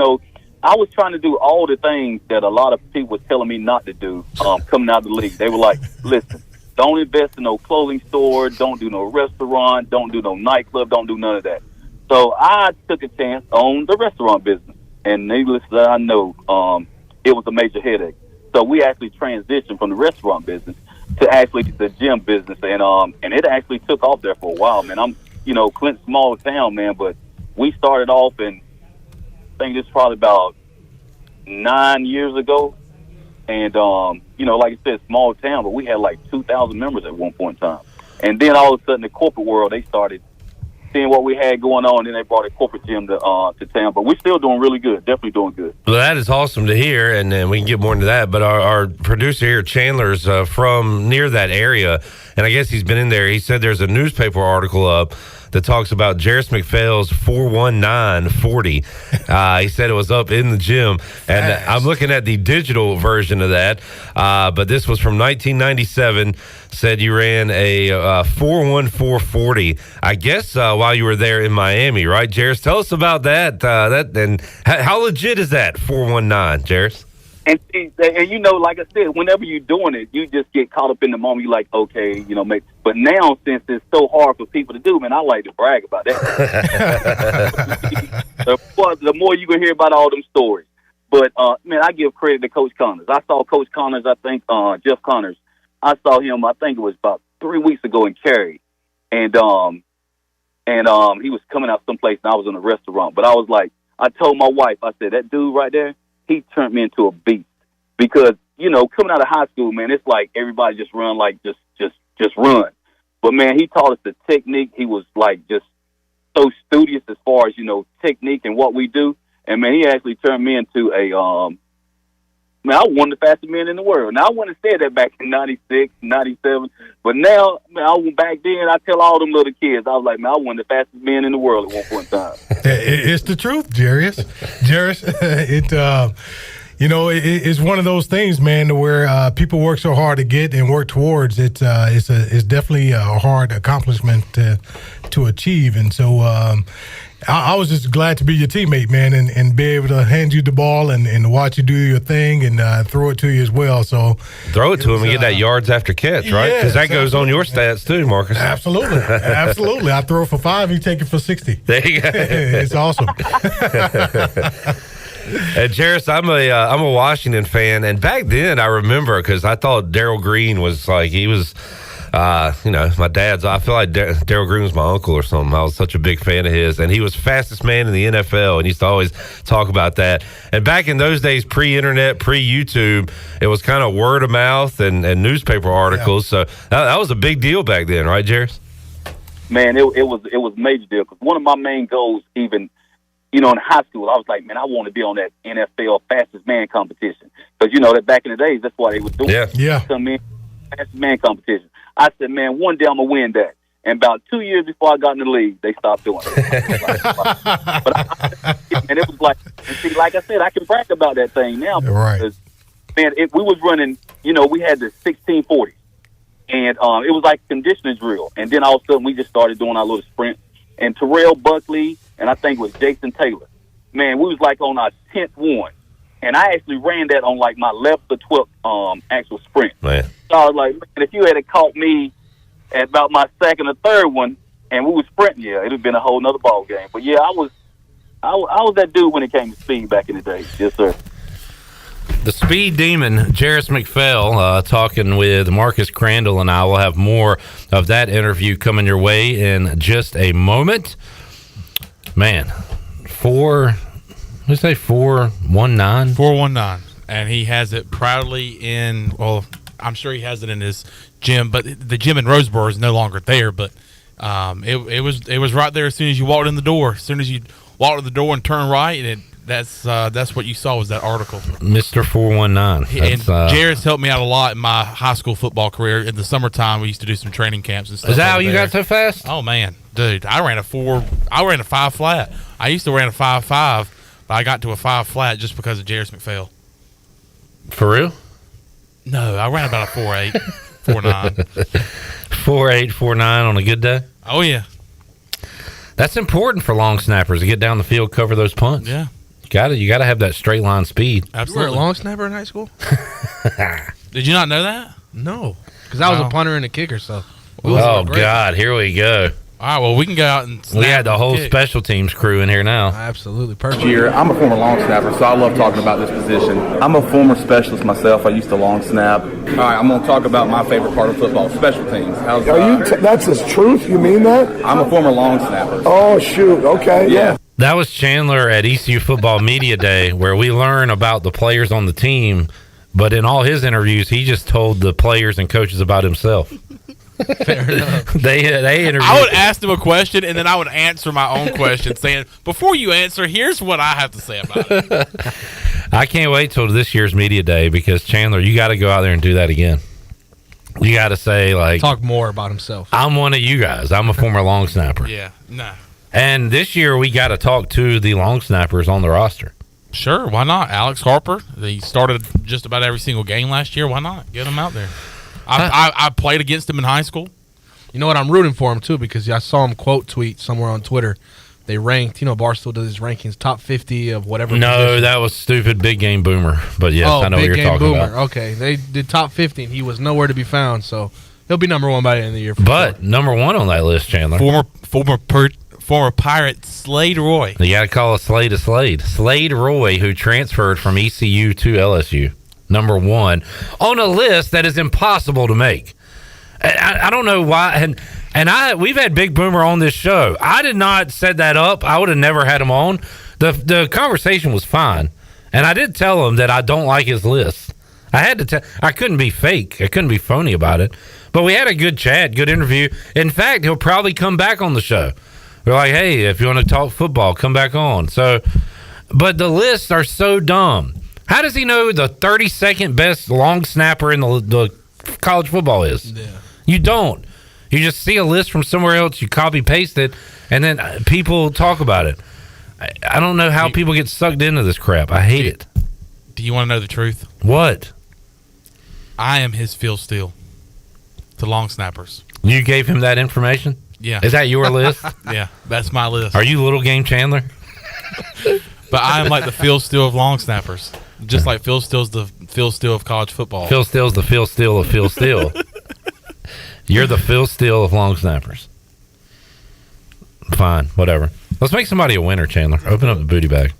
I was trying to do all the things that a lot of people were telling me not to do. Coming out of the league, they were like, "Listen, don't invest in no clothing store, don't do no restaurant, don't do no nightclub, don't do none of that." So I took a chance on the restaurant business, and needless to say, I know it was a major headache. So we actually transitioned from the restaurant business to actually the gym business, and it actually took off there for a while, man. I'm, Clinton, small town, man, but we started off in, I think this is probably about 9 years ago, and like I said, small town, but we had like 2,000 members at one point in time. And then all of a sudden, the corporate world, they started seeing what we had going on, and they brought a corporate gym to town. But we're still doing really good, definitely doing good. Well, that is awesome to hear, and we can get more into that. But our producer here, Chandler's from near that area, and I guess he's been in there. He said there's a newspaper article up that talks about Jerris McPhail's 41940. He said it was up in the gym, and I'm looking at the digital version of that. But this was from 1997. Said you ran a 41440. I guess while you were there in Miami, right, Jerris? Tell us about that. And how legit is that 419, Jerris? And like I said, whenever you're doing it, you just get caught up in the moment. You're like, okay, but now since it's so hard for people to do, man, I like to brag about that. The more you can hear about all them stories. But, man, I give credit to Coach Connors. I saw Coach Connors, I think, Jeff Connors. I saw him, I think it was about 3 weeks ago in Cary. And he was coming out someplace, and I was in a restaurant. But I was like, I told my wife, I said, that dude right there, he turned me into a beast because, coming out of high school, man, it's like everybody just run, like just run. But, man, he taught us the technique. He was, like, just so studious as far as, technique and what we do. And, man, he actually turned me into a, man, I was one of the fastest men in the world. Now, I wouldn't have said that back in 96, 97. But now, man, back then, I tell all them little kids, I was like, man, I was one of the fastest men in the world at one point in time. It's the truth, Jerris. It's one of those things, man, where people work so hard to get and work towards. It's definitely a hard accomplishment to achieve. And so I was just glad to be your teammate, man, and be able to hand you the ball and watch you do your thing and throw it to you as well. So throw it to him and get that yards after catch, right? Because that goes on your stats too, Marcus. Absolutely. I throw it for 5, you take it for 60. There you go. It's awesome. And Jerris, I'm a Washington fan, and back then I remember because I thought Darryl Green was like he was. My dad's, I feel like Darryl Green was my uncle or something. I was such a big fan of his, and he was fastest man in the NFL, and he used to always talk about that. And back in those days, pre-internet, pre-YouTube, it was kind of word of mouth and newspaper articles. Yeah. So that was a big deal back then, right, Jerris? Man, it was a major deal because one of my main goals, even in high school, I was like, man, I want to be on that NFL fastest man competition. Because, that back in the days, that's what they was doing. Yeah. Come in, fastest man competition. I said, man, one day I'm going to win that. And about 2 years before I got in the league, they stopped doing it. And it was like, and see, like I said, I can brag about that thing now. Right. Because, man, we was running, we had the 1640. And it was like conditioning drill. And then all of a sudden, we just started doing our little sprint. And Terrell Buckley, and I think it was Jason Taylor. Man, we was like on our 10th one. And I actually ran that on like my 11th or 12th actual sprint. Man. So I was like, man, if you had caught me at about my second or third one and we were sprinting, it would have been a whole nother ball game. But yeah, I was that dude when it came to speed back in the day. Yes, sir. The speed demon, Jerris McPhail, talking with Marcus Crandell, and I will have more of that interview coming your way in just a moment. Man, 419? 419. And he has it proudly in, well, I'm sure he has it in his gym, but the gym in Roseboro is no longer there, but it was right there as soon as you walked in the door. As soon as you walked in the door and turned right, and that's what you saw was that article. Mr. 419. And Jerris helped me out a lot in my high school football career. In the summertime, we used to do some training camps and stuff. Is that how you got so fast? Oh man, dude, I ran a 5 flat. I used to run a 5.5, but I got to a 5 flat just because of Jerris McPhail. For real? No, I ran about a 4.8, 4.9. 4.8, 4.9 on a good day? Oh yeah. That's important for long snappers to get down the field, cover those punts. Yeah. You gotta have that straight line speed. Absolutely. You were a long snapper in high school? Did you not know that? No, because I was a punter and a kicker. So. Oh God, here we go. All right, well, we can go out and we had the whole special teams crew in here now. Absolutely perfect. I'm a former long snapper, so I love talking about this position. I'm a former specialist myself. I used to long snap. All right, I'm going to talk about my favorite part of football, special teams. That's the truth? You mean that? I'm a former long snapper. Oh, shoot. Okay. Yeah. That was Chandler at ECU Football Media Day, where we learn about the players on the team, but in all his interviews, he just told the players and coaches about himself. Fair enough. They interviewed. I would ask them a question, and then I would answer my own question, saying, before you answer, here's what I have to say about it. I can't wait till this year's Media Day, because, Chandler, you got to go out there and do that again. You got to say, like... Talk more about himself. I'm one of you guys. I'm a former long snapper. Yeah, no. And this year, we got to talk to the long snappers on the roster. Sure, why not? Alex Harper, he started just about every single game last year. Why not? Get him out there. I played against him in high school. You know what? I'm rooting for him, too, because I saw him quote tweet somewhere on Twitter. They ranked, Barstool does his rankings, top 50 of whatever. No, position. that was stupid Big Game Boomer. But yes, I know what you're talking about. Okay, they did top 50, and he was nowhere to be found, so he'll be number one by the end of the year. But number one on that list, Chandler. Former Pirate Slade Roy. You got to call a Slade a Slade. Slade Roy, who transferred from ECU to LSU. Number one on a list that is impossible to make. I don't know why. And we've had Big Boomer on this show. I did not set that up. I would have never had him on. The conversation was fine, and I did tell him that I don't like his list. I had to I couldn't be fake. I couldn't be phony about it. But we had a good chat, good interview. In fact, he'll probably come back on the show. We're like, hey, if you want to talk football, come back on. So, but the lists are so dumb. How does he know the 32nd best long snapper in the college football is? Yeah. You don't. You just see a list from somewhere else, you copy paste it, and then people talk about it. I don't know how people get sucked into this crap. I hate it. Do you want to know the truth? What? I am his Phil Steele to long snappers. You gave him that information? Yeah. Is that your list? Yeah, that's my list. Are you Little Game Chandler? But I am like the Phil Steele of long snappers. Just like Phil Steele's the Phil Steele of college football. Phil Steele's the Phil Steele of Phil Steele. You're the Phil Steele of long snappers. Fine, whatever. Let's make somebody a winner, Chandler. Open up the booty bag.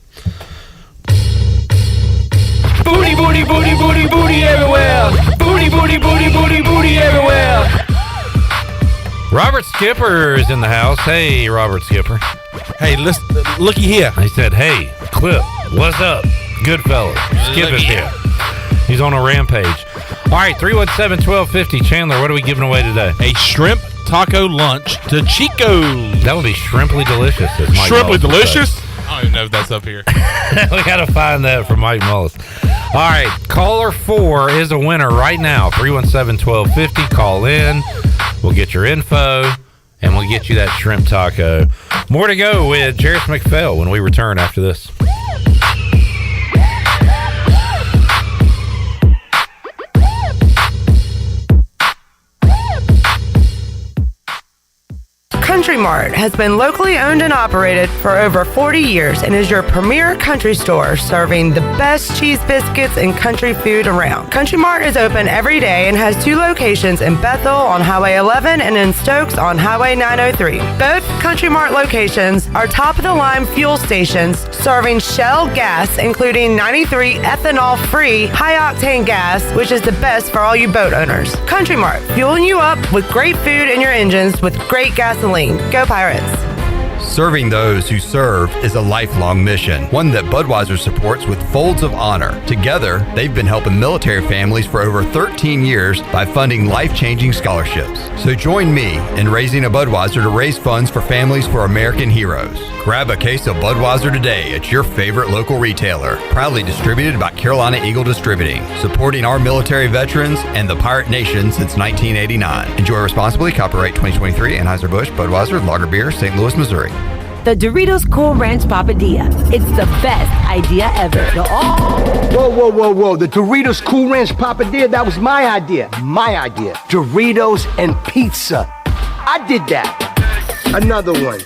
Booty, booty, booty, booty, booty everywhere. Booty, booty, booty, booty, booty everywhere. Robert Skipper is in the house. Hey, Robert Skipper. Hey, looky here. He said, hey, Clip, what's up? Good fella. Skip is here. He's on a rampage. All right, 317-1250. Chandler, what are we giving away today? A shrimp taco lunch to Chico. That would be shrimply delicious. Shrimply delicious? I don't don't even know if that's up here. We got to find that for Mike Mullis. All right, caller 4 is a winner right now. 317-1250. Call in. We'll get your info, and we'll get you that shrimp taco. More to go with Jerris McPhail when we return after this. Country Mart has been locally owned and operated for over 40 years and is your premier country store serving the best cheese biscuits and country food around. Country Mart is open every day and has 2 locations in Bethel on Highway 11 and in Stokes on Highway 903. Both Country Mart locations are top-of-the-line fuel stations serving Shell gas, including 93 ethanol-free high-octane gas, which is the best for all you boat owners. Country Mart, fueling you up with great food in your engines with great gasoline. Go Pirates! Serving those who serve is a lifelong mission, one that Budweiser supports with Folds of Honor. Together, they've been helping military families for over 13 years by funding life-changing scholarships. So join me in raising a Budweiser to raise funds for families for American heroes. Grab a case of Budweiser today at your favorite local retailer. Proudly distributed by Carolina Eagle Distributing, supporting our military veterans and the Pirate Nation since 1989. Enjoy responsibly. Copyright 2023 Anheuser-Busch, Budweiser, Lager Beer, St. Louis, Missouri. The Doritos Cool Ranch Papadilla. It's the best idea ever. Whoa. The Doritos Cool Ranch Papadilla, that was my idea. My idea. Doritos and pizza. I did that. Another one.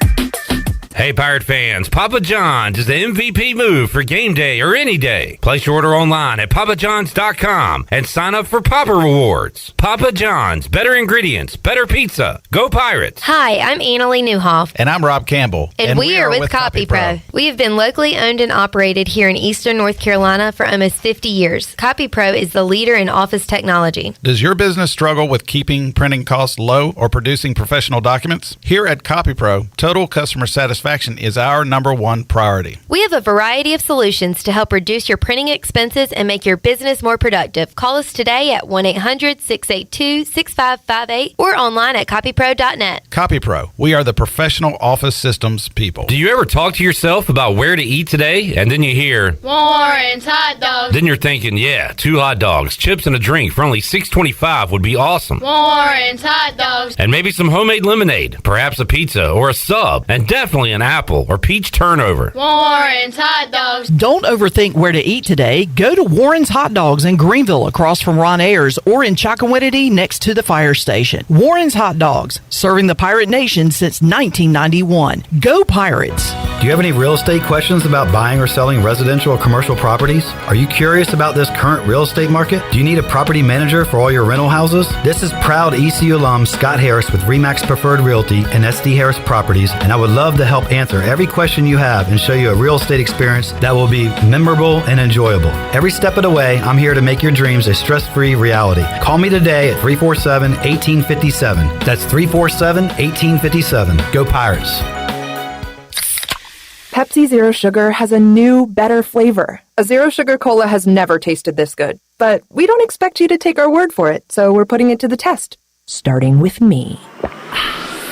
Hey, Pirate fans, Papa John's is the MVP move for game day or any day. Place your order online at papajohns.com and sign up for Papa Rewards. Papa John's, better ingredients, better pizza. Go Pirates. Hi, I'm Annalie Newhoff. And I'm Rob Campbell. And we are with Copy Pro. We have been locally owned and operated here in Eastern North Carolina for almost 50 years. Copy Pro is the leader in office technology. Does your business struggle with keeping printing costs low or producing professional documents? Here at Copy Pro, total customer satisfaction is our #1 priority. We have a variety of solutions to help reduce your printing expenses and make your business more productive. Call us today at 1-800-682-6558 or online at copypro.net. Copy Pro, we are the professional office systems people. Do you ever talk to yourself about where to eat today? And then you hear, Warren's Hot Dogs. Then you're thinking, yeah, 2 hot dogs, chips, and a drink for only $6.25 would be awesome. Warren's Hot Dogs. And maybe some homemade lemonade, perhaps a pizza or a sub, and definitely an apple or peach turnover. Warren's Hot Dogs. Don't overthink where to eat today. Go to Warren's Hot Dogs in Greenville across from Ron Ayers or in Chocowinity next to the fire station. Warren's Hot Dogs, serving the Pirate Nation since 1991. Go Pirates! Do you have any real estate questions about buying or selling residential or commercial properties? Are you curious about this current real estate market? Do you need a property manager for all your rental houses? This is proud ECU alum Scott Harris with RE/MAX Preferred Realty and SD Harris Properties, and I would love to help answer every question you have and show you a real estate experience that will be memorable and enjoyable. Every step of the way, I'm here to make your dreams a stress-free reality. Call me today at 347-1857. That's 347-1857. Go Pirates. Pepsi Zero Sugar has a new, better flavor. A Zero Sugar Cola has never tasted this good. But we don't expect you to take our word for it, so we're putting it to the test. Starting with me.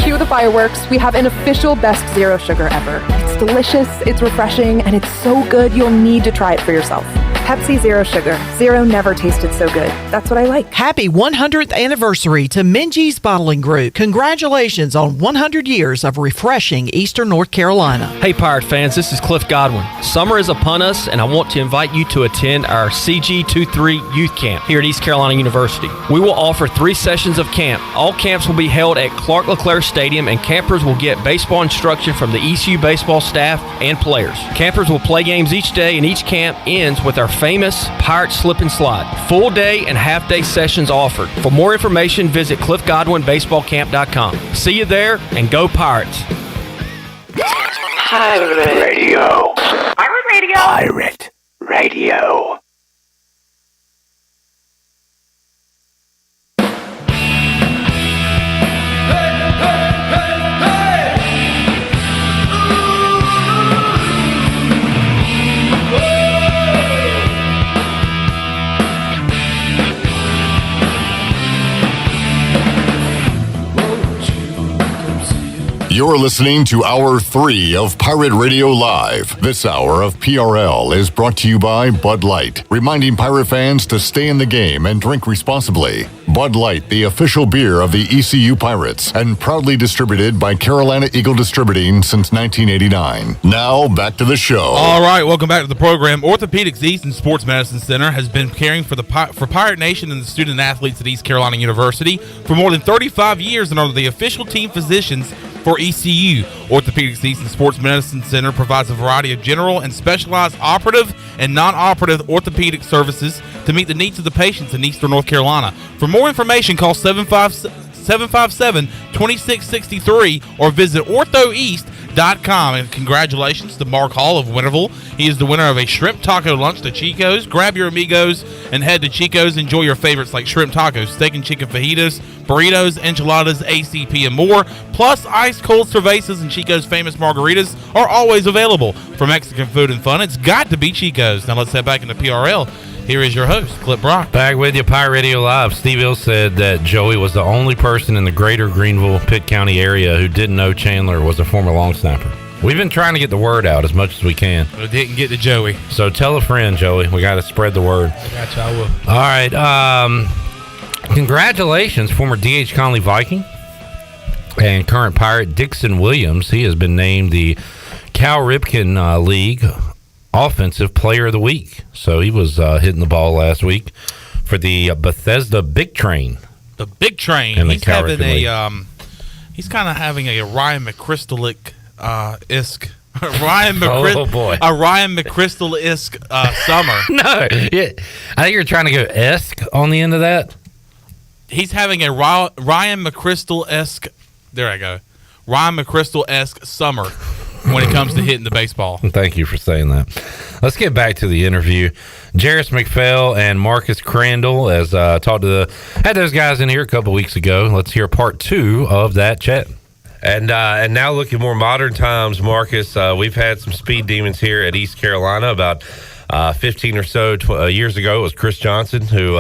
Cue the fireworks. We have an official best Zero Sugar ever. It's delicious, it's refreshing, and it's so good you'll need to try it for yourself. Pepsi Zero Sugar. Zero never tasted so good. That's what I like. Happy 100th anniversary to Minji's Bottling Group. Congratulations on 100 years of refreshing Eastern North Carolina. Hey Pirate fans, this is Cliff Godwin. Summer is upon us, and I want to invite you to attend our CG23 Youth Camp here at East Carolina University. We will offer 3 sessions of camp. All camps will be held at Clark LeClaire Stadium, and campers will get baseball instruction from the ECU baseball staff and players. Campers will play games each day, and each camp ends with our famous Pirate Slip and Slide. Full day and half day sessions offered. For more information, visit cliffgodwinbaseballcamp.com. See you there, and go Pirates. Pirate Radio. Pirate Radio. Pirate Radio. You're listening to Hour 3 of Pirate Radio Live. This hour of PRL is brought to you by Bud Light, reminding Pirate fans to stay in the game and drink responsibly. Bud Light, the official beer of the ECU Pirates, and proudly distributed by Carolina Eagle Distributing since 1989. Now, back to the show. All right, welcome back to the program. Orthopedics East and Sports Medicine Center has been caring for Pirate Nation and the student athletes at East Carolina University for more than 35 years and are the official team physicians for ECU. Orthopedics East and Sports Medicine Center provides a variety of general and specialized operative and non-operative orthopedic services to meet the needs of the patients in Eastern North Carolina. For more information, call 757-2663 or visit orthoeast.com. And congratulations to Mark Hall of Winterville. He is the winner of a shrimp taco lunch to Chico's. Grab your amigos and head to Chico's. Enjoy your favorites like shrimp tacos, steak and chicken fajitas, burritos, enchiladas, ACP, and more. Plus, ice-cold cervezas and Chico's famous margaritas are always available. For Mexican food and fun, it's got to be Chico's. Now let's head back into PRL. Here is your host, Clip Brock. Back with you, Pirate Radio Live. Steve Hill said that Joey was the only person in the greater Greenville, Pitt County area who didn't know Chandler was a former long snapper. We've been trying to get the word out as much as we can. We didn't get to Joey. So tell a friend, Joey. We got to spread the word. Gotcha, I will. All right. Congratulations, former D.H. Conley Viking and current Pirate Dixon Williams. He has been named the Cal Ripken League Offensive Player of the Week. So he was hitting the ball last week for the Bethesda Big Train. The Big Train. He's having he's kind of having a Ryan McChrystal-isk Ryan McChrystal-isk summer. No, yeah, I think you're trying to go esque on the end of that. He's having a Ryan McChrystal-esque. There I go. Ryan McChrystal-esque summer when it comes to hitting the baseball. Thank you for saying that. Let's get back to the interview. Jerris McPhail and Marcus Crandell, as had those guys in here a couple weeks ago. Let's hear part 2 of that chat. And now looking more modern times, Marcus, we've had some speed demons here at East Carolina. About 15 or so years ago, it was Chris Johnson who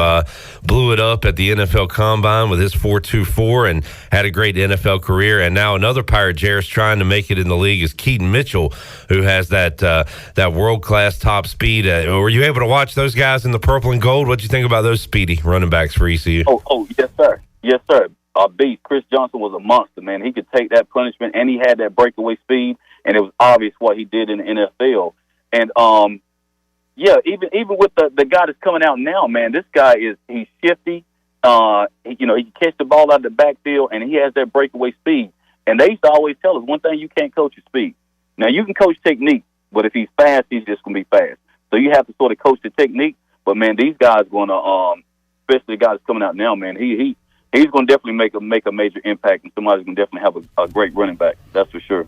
blew it up at the NFL Combine with his 4.24 and had a great NFL career. And now another Pirate, Jerris, trying to make it in the league is Keaton Mitchell, who has that world-class top speed. Were you able to watch those guys in the purple and gold? What'd you think about those speedy running backs for ECU? Oh, yes, sir. Yes, sir. Beast. Chris Johnson was a monster, man. He could take that punishment, and he had that breakaway speed, and it was obvious what he did in the NFL. And yeah, even with the guy that's coming out now, man, this guy he's shifty. He can catch the ball out of the backfield, and he has that breakaway speed. And they used to always tell us one thing: you can't coach his speed. Now you can coach technique, but if he's fast, he's just gonna be fast. So you have to sort of coach the technique. But man, these guys gonna, especially the guys coming out now, man, he's going to definitely make a major impact, and somebody's going to definitely have a great running back. That's for sure.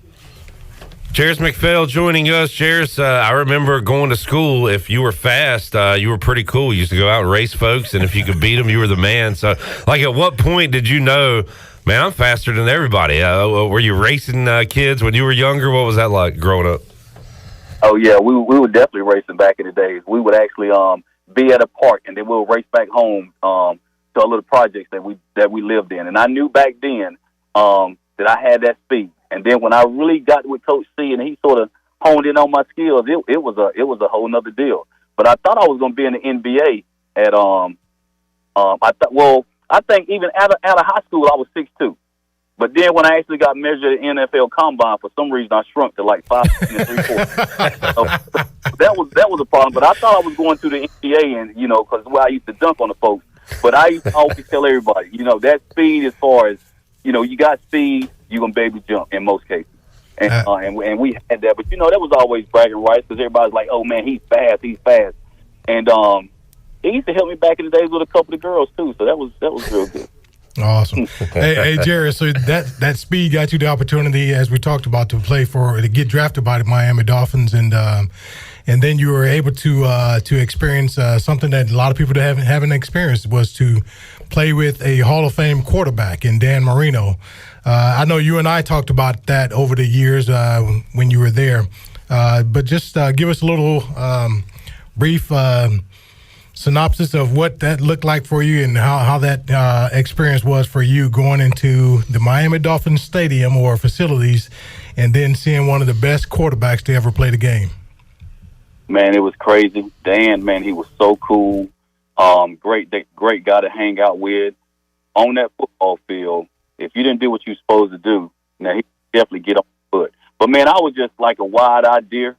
Jerris McPhail joining us. Jerris, I remember going to school. If you were fast, you were pretty cool. You used to go out and race folks, and if you could beat them, you were the man. So, like, at what point did you know, man, I'm faster than everybody? Were you racing kids when you were younger? What was that like growing up? Oh, yeah, we were definitely racing back in the days. We would actually be at a park, and then we'll race back home to a little projects that we lived in. And I knew back then that I had that speed. And then when I really got with Coach C and he sort of honed in on my skills, it was a whole nother deal. But I thought I was going to be in the NBA at I think even out of high school I was 6'2". But then when I actually got measured at the NFL Combine, for some reason I shrunk to like 5 3/4. So that was a problem. But I thought I was going to the NBA, and because I used to dunk on the folks. But I used to always tell everybody, that speed, as far as, you got speed, you're going to be able to jump in most cases. And we had that. But, that was always bragging rights, because everybody's like, oh, man, he's fast. And it used to help me back in the days with a couple of girls, too. So that was real good. Awesome. hey, Jerry, so that speed got you the opportunity, as we talked about, to get drafted by the Miami Dolphins, and then you were able to experience something that a lot of people haven't experienced, was to play with a Hall of Fame quarterback in Dan Marino. I know you and I talked about that over the years when you were there, but just give us a little brief synopsis of what that looked like for you and how that experience was for you going into the Miami Dolphins stadium or facilities and then seeing one of the best quarterbacks to ever play the game? Man, it was crazy. Dan, man, he was so cool. Great guy to hang out with. On that football field, if you didn't do what you were supposed to do, now he definitely get on the foot. But, man, I was just like a wide-eyed deer,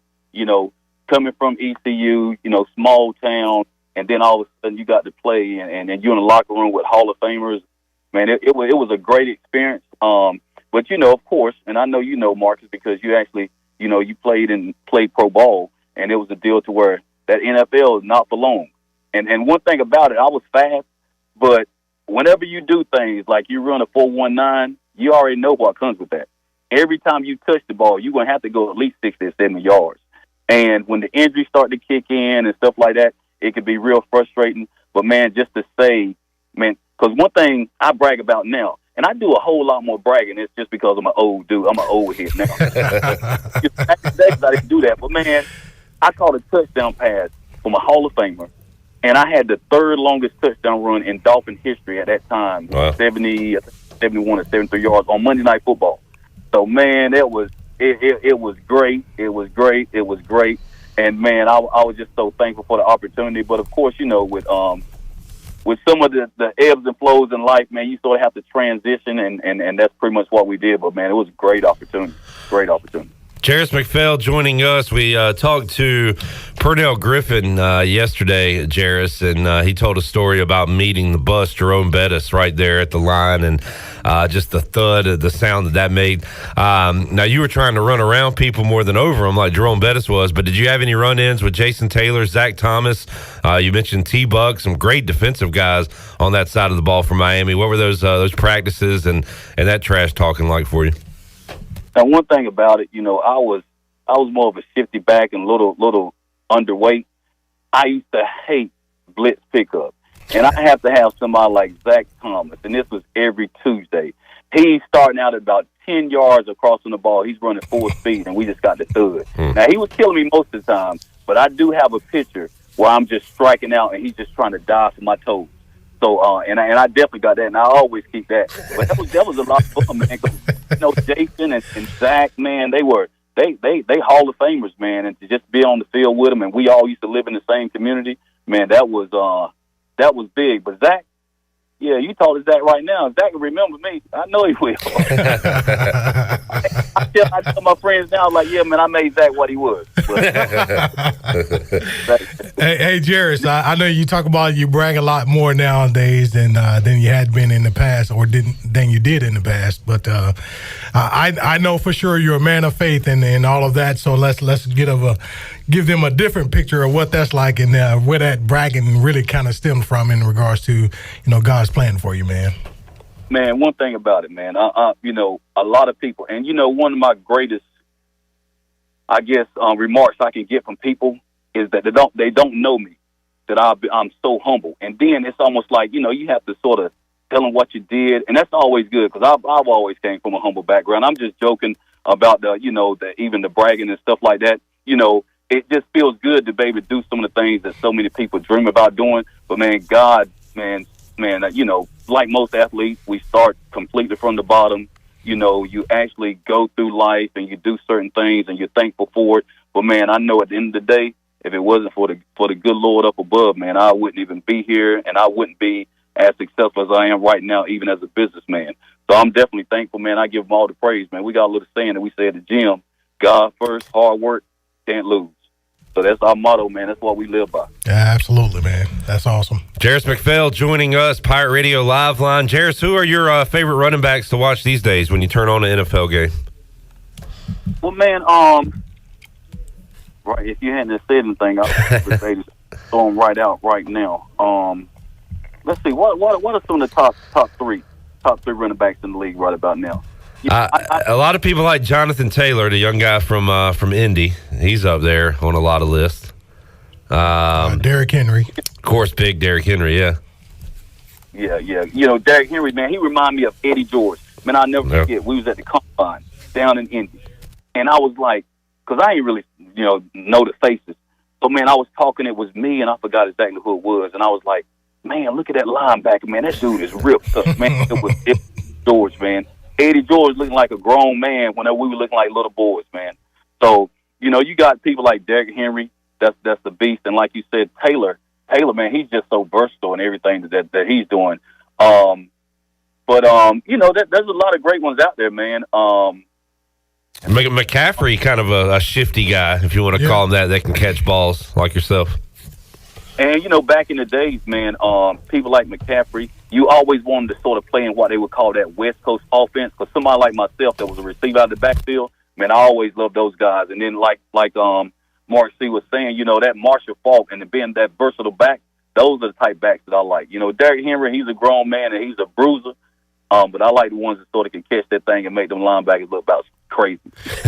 coming from ECU, small town, and then all of a sudden you got to play, and you're in the locker room with Hall of Famers. Man, it was a great experience. But, of course, and I know you know, Marcus, because you actually, you played pro ball, and it was a deal to where that NFL is not for long. And one thing about it, I was fast, but whenever you do things like you run a 4.19, you already know what comes with that. Every time you touch the ball, you're going to have to go at least 60 or 70 yards. And when the injuries start to kick in and stuff like that, it can be real frustrating. But, man, just to say, man, because one thing I brag about now, and I do a whole lot more bragging, it's just because I'm an old dude. I'm an old head now. Back in the days, I didn't do that. But, man, I caught a touchdown pass from a Hall of Famer, and I had the third longest touchdown run in Dolphin history at that time, wow. 71 or 73 yards on Monday Night Football. So, man, it was great. It was great. And, man, I was just so thankful for the opportunity. But, of course, with some of the ebbs and flows in life, man, you sort of have to transition, and that's pretty much what we did. But, man, it was a great opportunity. Great opportunity. Jerris McPhail joining us. We talked to Pernell Griffin yesterday, Jerris, and he told a story about meeting the bus, Jerome Bettis, right there at the line, and just the thud of the sound that made. Now, you were trying to run around people more than over them like Jerome Bettis was, but did you have any run-ins with Jason Taylor, Zach Thomas? You mentioned T-Buck, some great defensive guys on that side of the ball for Miami. What were those practices and that trash talking like for you? Now, one thing about it, I was more of a shifty back and little underweight. I used to hate blitz pickup, and I have to have somebody like Zach Thomas, and this was every Tuesday. He's starting out at about 10 yards across on the ball. He's running full speed, and we just got the thud. Now, he was killing me most of the time, but I do have a picture where I'm just striking out, and he's just trying to dive for my toes. So, and I definitely got that, and I always keep that. But that was a lot of fun, man. Jason and Zach, man, they Hall of Famers, man, and to just be on the field with them, and we all used to live in the same community, man, that was big. But Zach, yeah, you talk to Zach right now. Zach will remember me. I know he will. I tell my friends now, like, yeah, man, I made Zach what he was. Hey, Jerris, I know you talk about you brag a lot more nowadays than you had been in the past, or than you did in the past. But I know for sure you're a man of faith and all of that. So let's give them a different picture of what that's like and where that bragging really kind of stemmed from in regards to God's plan for you, man. Man, one thing about it, man, a lot of people, and one of my greatest, I guess, remarks I can get from people is that they don't know me, that I'm so humble, and then it's almost like you have to sort of tell them what you did, and that's always good because I've always came from a humble background. I'm just joking about even the bragging and stuff like that. It just feels good to be able to do some of the things that so many people dream about doing. But man, God, man, like most athletes, we start completely from the bottom. You actually go through life and you do certain things and you're thankful for it. But man, I know at the end of the day, if it wasn't for the good Lord up above, man, I wouldn't even be here and I wouldn't be as successful as I am right now, even as a businessman. So I'm definitely thankful, man. I give him all the praise, man. We got a little saying that we say at the gym: God first, hard work, can't lose. So that's our motto, man. That's what we live by. Yeah, absolutely, man. That's awesome. Jerris McPhail joining us, Pirate Radio Live Line. Jerris, who are your favorite running backs to watch these days when you turn on an NFL game? Well, man, right. If you hadn't said anything, I would say throw them right out right now. Let's see. What are some of the top three running backs in the league right about now? A lot of people like Jonathan Taylor, the young guy from Indy. He's up there on a lot of lists. Derrick Henry. Of course, big Derrick Henry, yeah. Yeah. Derrick Henry, man, he reminded me of Eddie George. Man, I'll never forget. We was at the combine down in Indy. And I was like, because I ain't really, know the faces. So, man, I was talking, it was me, and I forgot exactly who it was. And I was like, man, look at that linebacker, man. That dude is ripped up, man. It was George, man. Eddie George looking like a grown man whenever we were looking like little boys, man. So, you know, you got people like Derrick Henry, that's the beast. And like you said, Taylor, man, he's just so versatile in everything that he's doing. You know, there's a lot of great ones out there, man. McCaffrey, kind of a shifty guy, if you want to call him that can catch balls like yourself. And, you know, back in the days, man, people like McCaffrey, you always wanted to sort of play in what they would call that West Coast offense. Because somebody like myself that was a receiver out of the backfield, man, I always loved those guys. And then like Mark C. was saying, you know, that Marshall Faulk and being that versatile back, those are the type backs that I like. You know, Derrick Henry, he's a grown man and he's a bruiser. But I like the ones that sort of can catch that thing and make them linebackers look about crazy.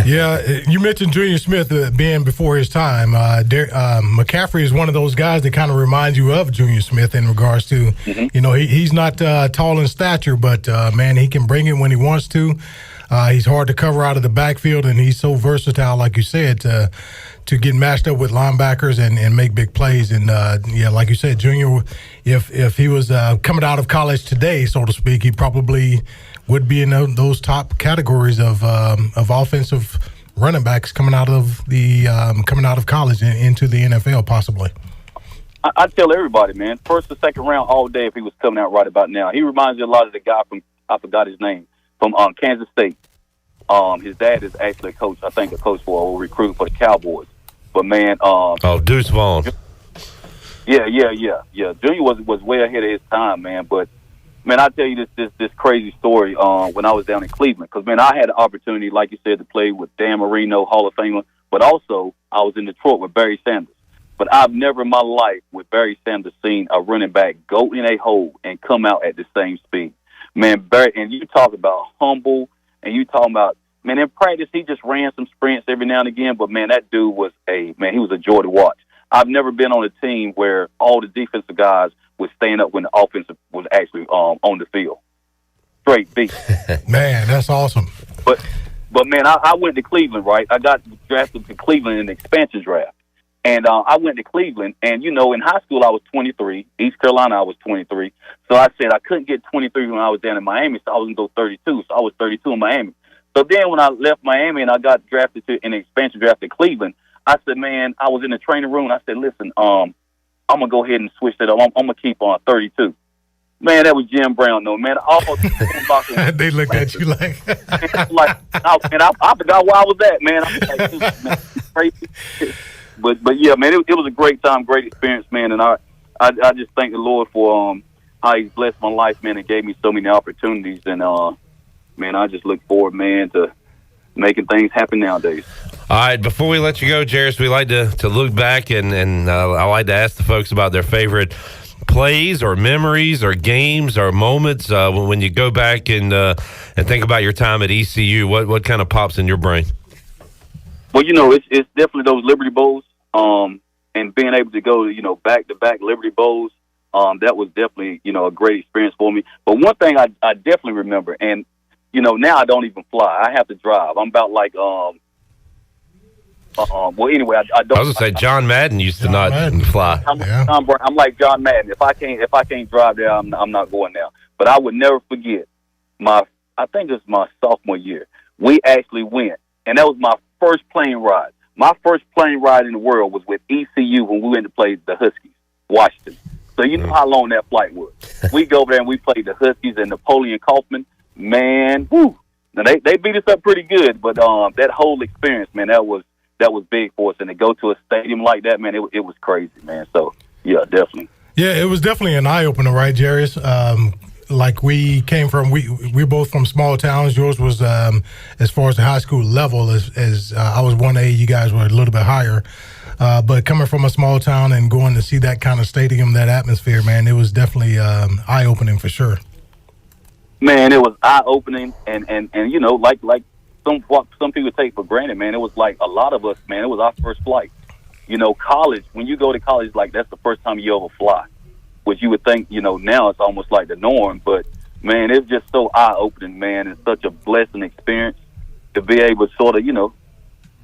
Yeah, you mentioned Junior Smith being before his time. McCaffrey is one of those guys that kind of reminds you of Junior Smith in regards to, you know, he's not tall in stature, but, man, he can bring it when he wants to. He's hard to cover out of the backfield, and he's so versatile, like you said, to get matched up with linebackers and make big plays. And, yeah, like you said, Junior, if he was coming out of college today, so to speak, he probably would be in those top categories of offensive running backs coming out of college and into the NFL, possibly. I tell everybody, man, first or second round all day if he was coming out right about now. He reminds me a lot of the guy from, I forgot his name, from Kansas State. His dad is actually a coach, I think a coach for a recruit for the Cowboys. But, man. Deuce Vaughn. Yeah. Junior was way ahead of his time, man. But, man, I'll tell you this crazy story when I was down in Cleveland. Because, man, I had the opportunity, like you said, to play with Dan Marino, Hall of Famer. But also, I was in Detroit with Barry Sanders. But I've never in my life with Barry Sanders seen a running back go in a hole and come out at the same speed. Man, Barry, and you talk about humble, and you talking about, man, in practice, he just ran some sprints every now and again. But, man, that dude was he was a joy to watch. I've never been on a team where all the defensive guys would stand up when the offensive was actually on the field. Straight beat. Man, that's awesome. But man, I went to Cleveland, right? I got drafted to Cleveland in the expansion draft. And I went to Cleveland, and, you know, in high school I was 23. East Carolina I was 23. So I said I couldn't get 23 when I was down in Miami, so I was going to go 32. So I was 32 in Miami. So then when I left Miami and I got drafted in the expansion draft to Cleveland, I said, man, I was in the training room, and I said, listen, I'm going to go ahead and switch that up. I'm going to keep on 32. Man, that was Jim Brown, though, man. They looked at you like... I forgot where I was at, man. I was like, man, crazy. But yeah, man, it was a great time, great experience, man. And I just thank the Lord for how He's blessed my life, man, and gave me so many opportunities. And, man, I just look forward, man, to making things happen nowadays. All right, before we let you go, Jerris, we like to look back, and I like to ask the folks about their favorite plays or memories or games or moments when you go back and think about your time at ECU. What kind of pops in your brain? Well, you know, it's definitely those Liberty Bowls, and being able to go, you know, back-to-back Liberty Bowls. That was definitely, you know, a great experience for me. But one thing I definitely remember, and, you know, now I don't even fly. I have to drive. I'm about like, well, anyway, I don't. I was going to say, John Madden used to not fly. I'm like John Madden. If I can't drive there, I'm not going there. But I would never forget I think it was my sophomore year. We actually went, and that was my first plane ride. My first plane ride in the world was with ECU when we went to play the Huskies, Washington. So you know how long that flight was. We go over there and we played the Huskies and Napoleon Kaufman. Man, whoo! Now they beat us up pretty good, but that whole experience, man, that was big for us. And to go to a stadium like that, man, it was crazy, man. So yeah, definitely. Yeah, it was definitely an eye opener, right, Jerris? Like we came from, we're both from small towns. Yours was as far as the high school level, as I was 1A, you guys were a little bit higher. But coming from a small town and going to see that kind of stadium, that atmosphere, man, it was definitely eye opening for sure. Man, it was eye opening, and you know, like some people take for granted, man. It was like a lot of us, man. It was our first flight. You know, college. When you go to college, like that's the first time you ever fly. Which you would think, you know, now it's almost like the norm. But, man, it's just so eye-opening, man. It's such a blessing experience to be able to sort of, you know,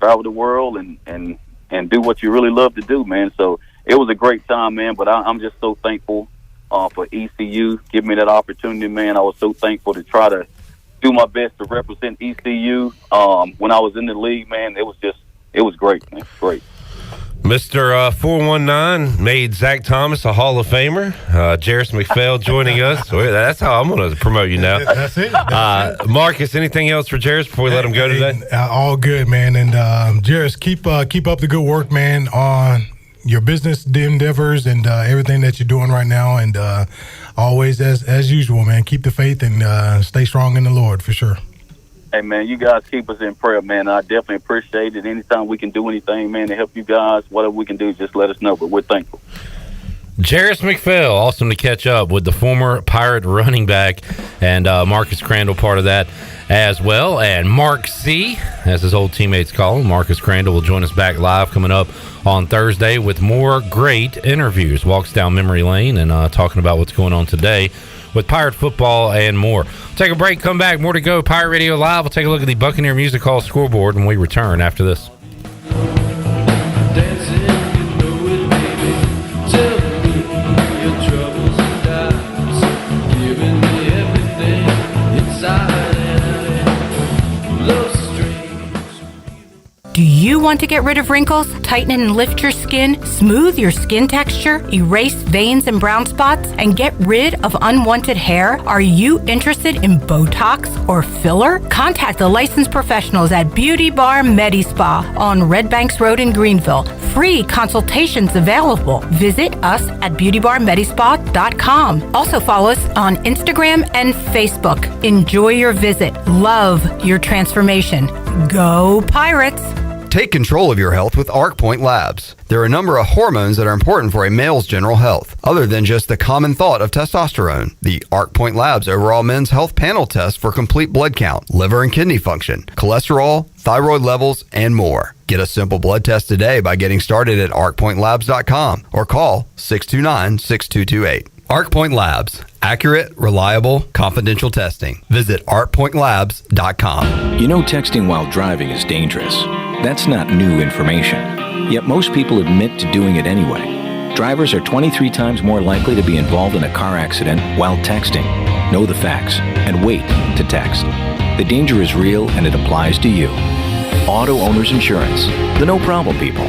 travel the world and and do what you really love to do, man. So it was a great time, man. But I'm just so thankful for ECU giving me that opportunity, man. I was so thankful to try to do my best to represent ECU when I was in the league, man. It was great, man. Great. Mr. 419 made Zach Thomas a Hall of Famer. Jerris McPhail joining us. So that's how I'm going to promote you now. That's it. Marcus, anything else for Jerris before we let him go today? All good, man. And Jerris, keep up the good work, man, on your business endeavors and everything that you're doing right now. And always, as usual, man, keep the faith and stay strong in the Lord for sure. Hey, man, you guys keep us in prayer, man. I definitely appreciate it. Anytime we can do anything, man, to help you guys, whatever we can do, just let us know. But we're thankful. Jerris McPhail, awesome to catch up with the former Pirate running back, and Marcus Crandell part of that as well. And Mark C., as his old teammates call him, Marcus Crandell will join us back live coming up on Thursday with more great interviews. Walks down memory lane and talking about what's going on today with Pirate football and more. We'll take a break, come back, more to go. Pirate Radio Live. We'll take a look at the Buccaneer Music Hall scoreboard when we return after this. Do you want to get rid of wrinkles, tighten and lift your skin, smooth your skin texture, erase veins and brown spots, and get rid of unwanted hair? Are you interested in Botox or filler? Contact the licensed professionals at Beauty Bar MediSpa on Red Banks Road in Greenville. Free consultations available. Visit us at beautybarmedispa.com. Also follow us on Instagram and Facebook. Enjoy your visit. Love your transformation. Go Pirates! Take control of your health with ArcPoint Labs. There are a number of hormones that are important for a male's general health, other than just the common thought of testosterone. The ArcPoint Labs Overall Men's Health Panel test for complete blood count, liver and kidney function, cholesterol, thyroid levels, and more. Get a simple blood test today by getting started at arcpointlabs.com or call 629-6228. ArcPoint Labs. Accurate, reliable, confidential testing. Visit arcpointlabs.com. You know texting while driving is dangerous. That's not new information. Yet most people admit to doing it anyway. Drivers are 23 times more likely to be involved in a car accident while texting. Know the facts and wait to text. The danger is real and it applies to you. Auto Owners Insurance. The no problem people.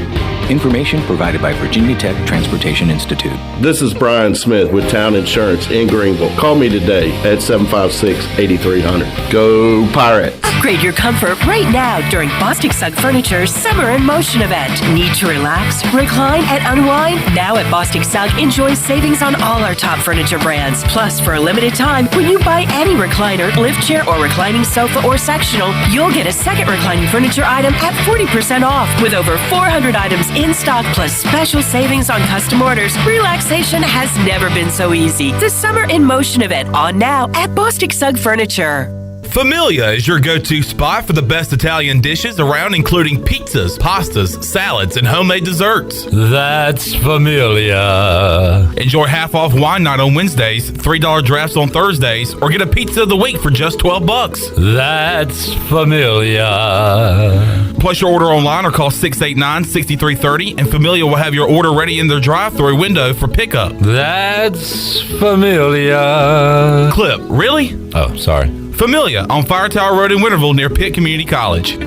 Information provided by Virginia Tech Transportation Institute. This is Brian Smith with Town Insurance in Greenville. Call me today at 756-8300. Go Pirates! Upgrade your comfort right now during Bostic Sugg Furniture's Summer in Motion event. Need to relax, recline, and unwind? Now at Bostic Sugg, enjoy savings on all our top furniture brands. Plus, for a limited time, when you buy any recliner, lift chair, or reclining sofa or sectional, you'll get a second reclining furniture item at 40% off. With over 400 items in stock plus special savings on custom orders, relaxation has never been so easy. The Summer in Motion event on now at Bostic Sugg Furniture. Familia is your go-to spot for the best Italian dishes around, including pizzas, pastas, salads, and homemade desserts. That's Familia. Enjoy half-off wine night on Wednesdays, $3 drafts on Thursdays, or get a pizza of the week for just $12. That's Familia. Place your order online or call 689-6330, and Familia will have your order ready in their drive-thru window for pickup. That's Familia. Clip, really? Oh, sorry. Familia on Fire Tower Road in Winterville near Pitt Community College.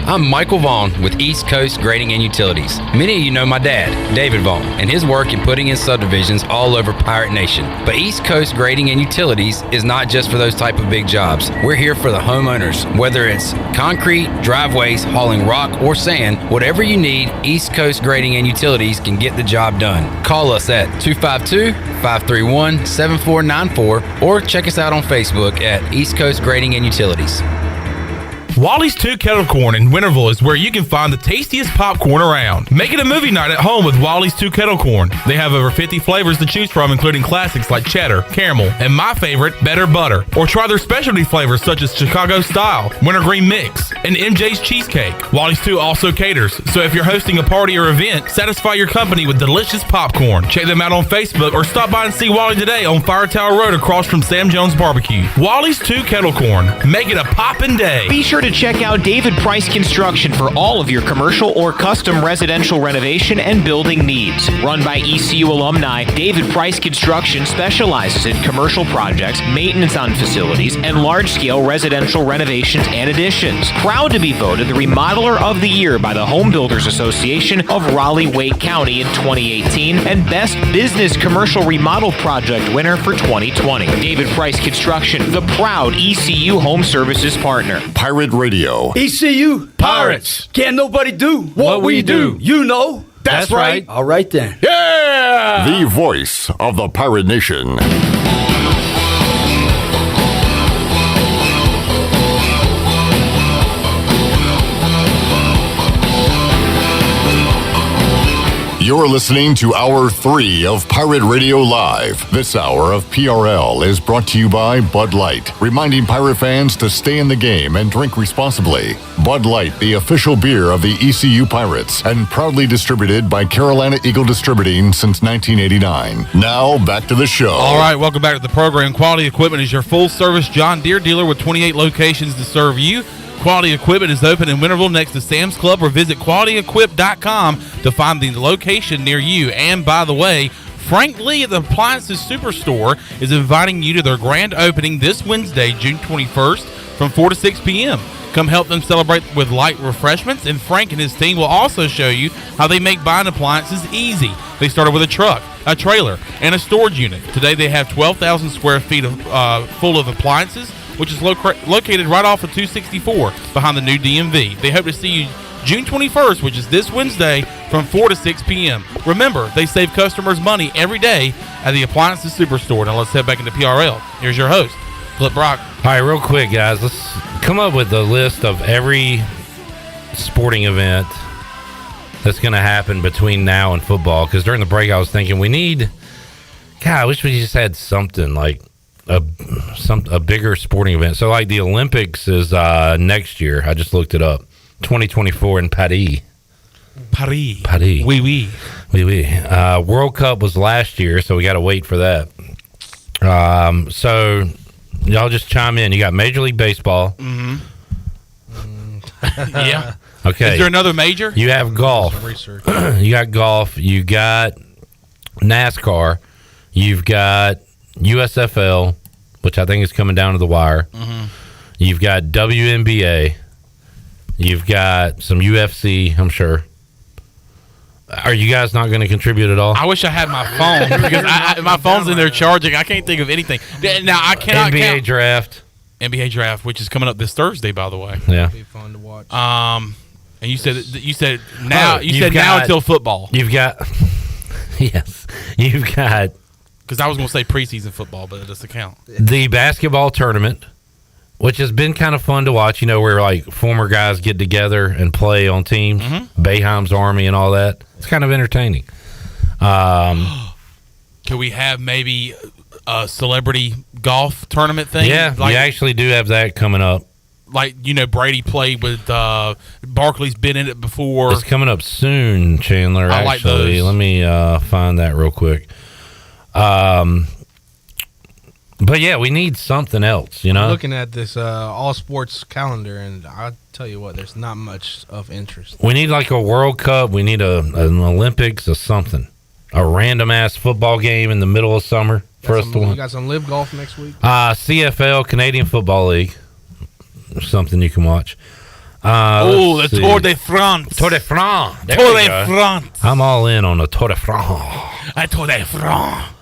I'm Michael Vaughn with East Coast Grading and Utilities. Many of you know my dad, David Vaughn, and his work in putting in subdivisions all over Pirate Nation. But East Coast Grading and Utilities is not just for those type of big jobs. We're here for the homeowners. Whether it's concrete, driveways, hauling rock, or sand, whatever you need, East Coast Grading and Utilities can get the job done. Call us at 252-531-7494 or check us out on Facebook at East Coast Grading and Utilities. Wally's 2 Kettle Corn in Winterville is where you can find the tastiest popcorn around. Make it a movie night at home with Wally's 2 Kettle Corn. They have over 50 flavors to choose from, including classics like cheddar, caramel, and my favorite, better butter. Or try their specialty flavors such as Chicago Style, Wintergreen Mix, and MJ's Cheesecake. Wally's 2 also caters, so if you're hosting a party or event, satisfy your company with delicious popcorn. Check them out on Facebook or stop by and see Wally today on Fire Tower Road across from Sam Jones Barbecue. Wally's 2 Kettle Corn. Make it a poppin' day. Be sure to to check out David Price Construction for all of your commercial or custom residential renovation and building needs. Run by ECU alumni, David Price Construction specializes in commercial projects, maintenance on facilities, and large-scale residential renovations and additions. Proud to be voted the Remodeler of the Year by the Home Builders Association of Raleigh-Wake County in 2018 and Best Business Commercial Remodel Project winner for 2020. David Price Construction, the proud ECU Home Services partner. Pirate Radio. ECU Pirates. Can't nobody do what we do. You know. That's right. All right then. Yeah! The voice of the Pirate Nation. You're listening to Hour 3 of Pirate Radio Live. This hour of PRL is brought to you by Bud Light, reminding Pirate fans to stay in the game and drink responsibly. Bud Light, the official beer of the ECU Pirates, and proudly distributed by Carolina Eagle Distributing since 1989. Now, back to the show. All right, welcome back to the program. Quality Equipment is your full-service John Deere dealer with 28 locations to serve you. Quality Equipment is open in Winterville next to Sam's Club, or visit qualityequip.com to find the location near you. And by the way, Frank Lee at the Appliances Superstore is inviting you to their grand opening this Wednesday, June 21st from 4 to 6 p.m. Come help them celebrate with light refreshments, and Frank and his team will also show you how they make buying appliances easy. They started with a truck, a trailer, and a storage unit. Today they have 12,000 square feet of full of appliances, which is located right off of 264 behind the new DMV. They hope to see you June 21st, which is this Wednesday, from 4 to 6 p.m. Remember, they save customers money every day at the Appliances Superstore. Now let's head back into PRL. Here's your host, Clip Brock. All right, real quick, guys. Let's come up with a list of every sporting event that's going to happen between now and football. Because during the break, I was thinking I wish we just had something like a bigger sporting event. So like the Olympics is next year. I just looked it up. 2024 in Paris. Oui. World Cup was last year, so we got to wait for that. So y'all just chime in. You got Major League Baseball. Mm-hmm. Yeah. Okay. Is there another major? You have golf. You got golf. You got NASCAR. You've got USFL, which I think is coming down to the wire. Mm-hmm. You've got WNBA. You've got some UFC, I'm sure. Are you guys not going to contribute at all? I wish I had my phone because my phone's in there charging. I can't think of anything. Now I cannot NBA draft. NBA draft, which is coming up this Thursday, by the way. Yeah, be fun to watch. And you said now until football. You've got yes, you've got. Because I was going to say preseason football, but it doesn't count. The basketball tournament, which has been kind of fun to watch, where like former guys get together and play on teams, Boeheim's Army and all that. It's kind of entertaining. Could we have maybe a celebrity golf tournament thing? Yeah, we actually do have that coming up. Like, Brady played with Barkley's been in it before. It's coming up soon, Chandler. I like those. Let me find that real quick. But yeah, we need something else, I'm looking at this all sports calendar, and I'll tell you what, there's not much of interest. We need like a World Cup. We need an Olympics or something. A random ass football game in the middle of summer for us to You watch. got some live golf next week? CFL, Canadian Football League. Something you can watch. The Tour de France. Tour de France. Tour de France. I'm all in on the Tour de France. Tour de France.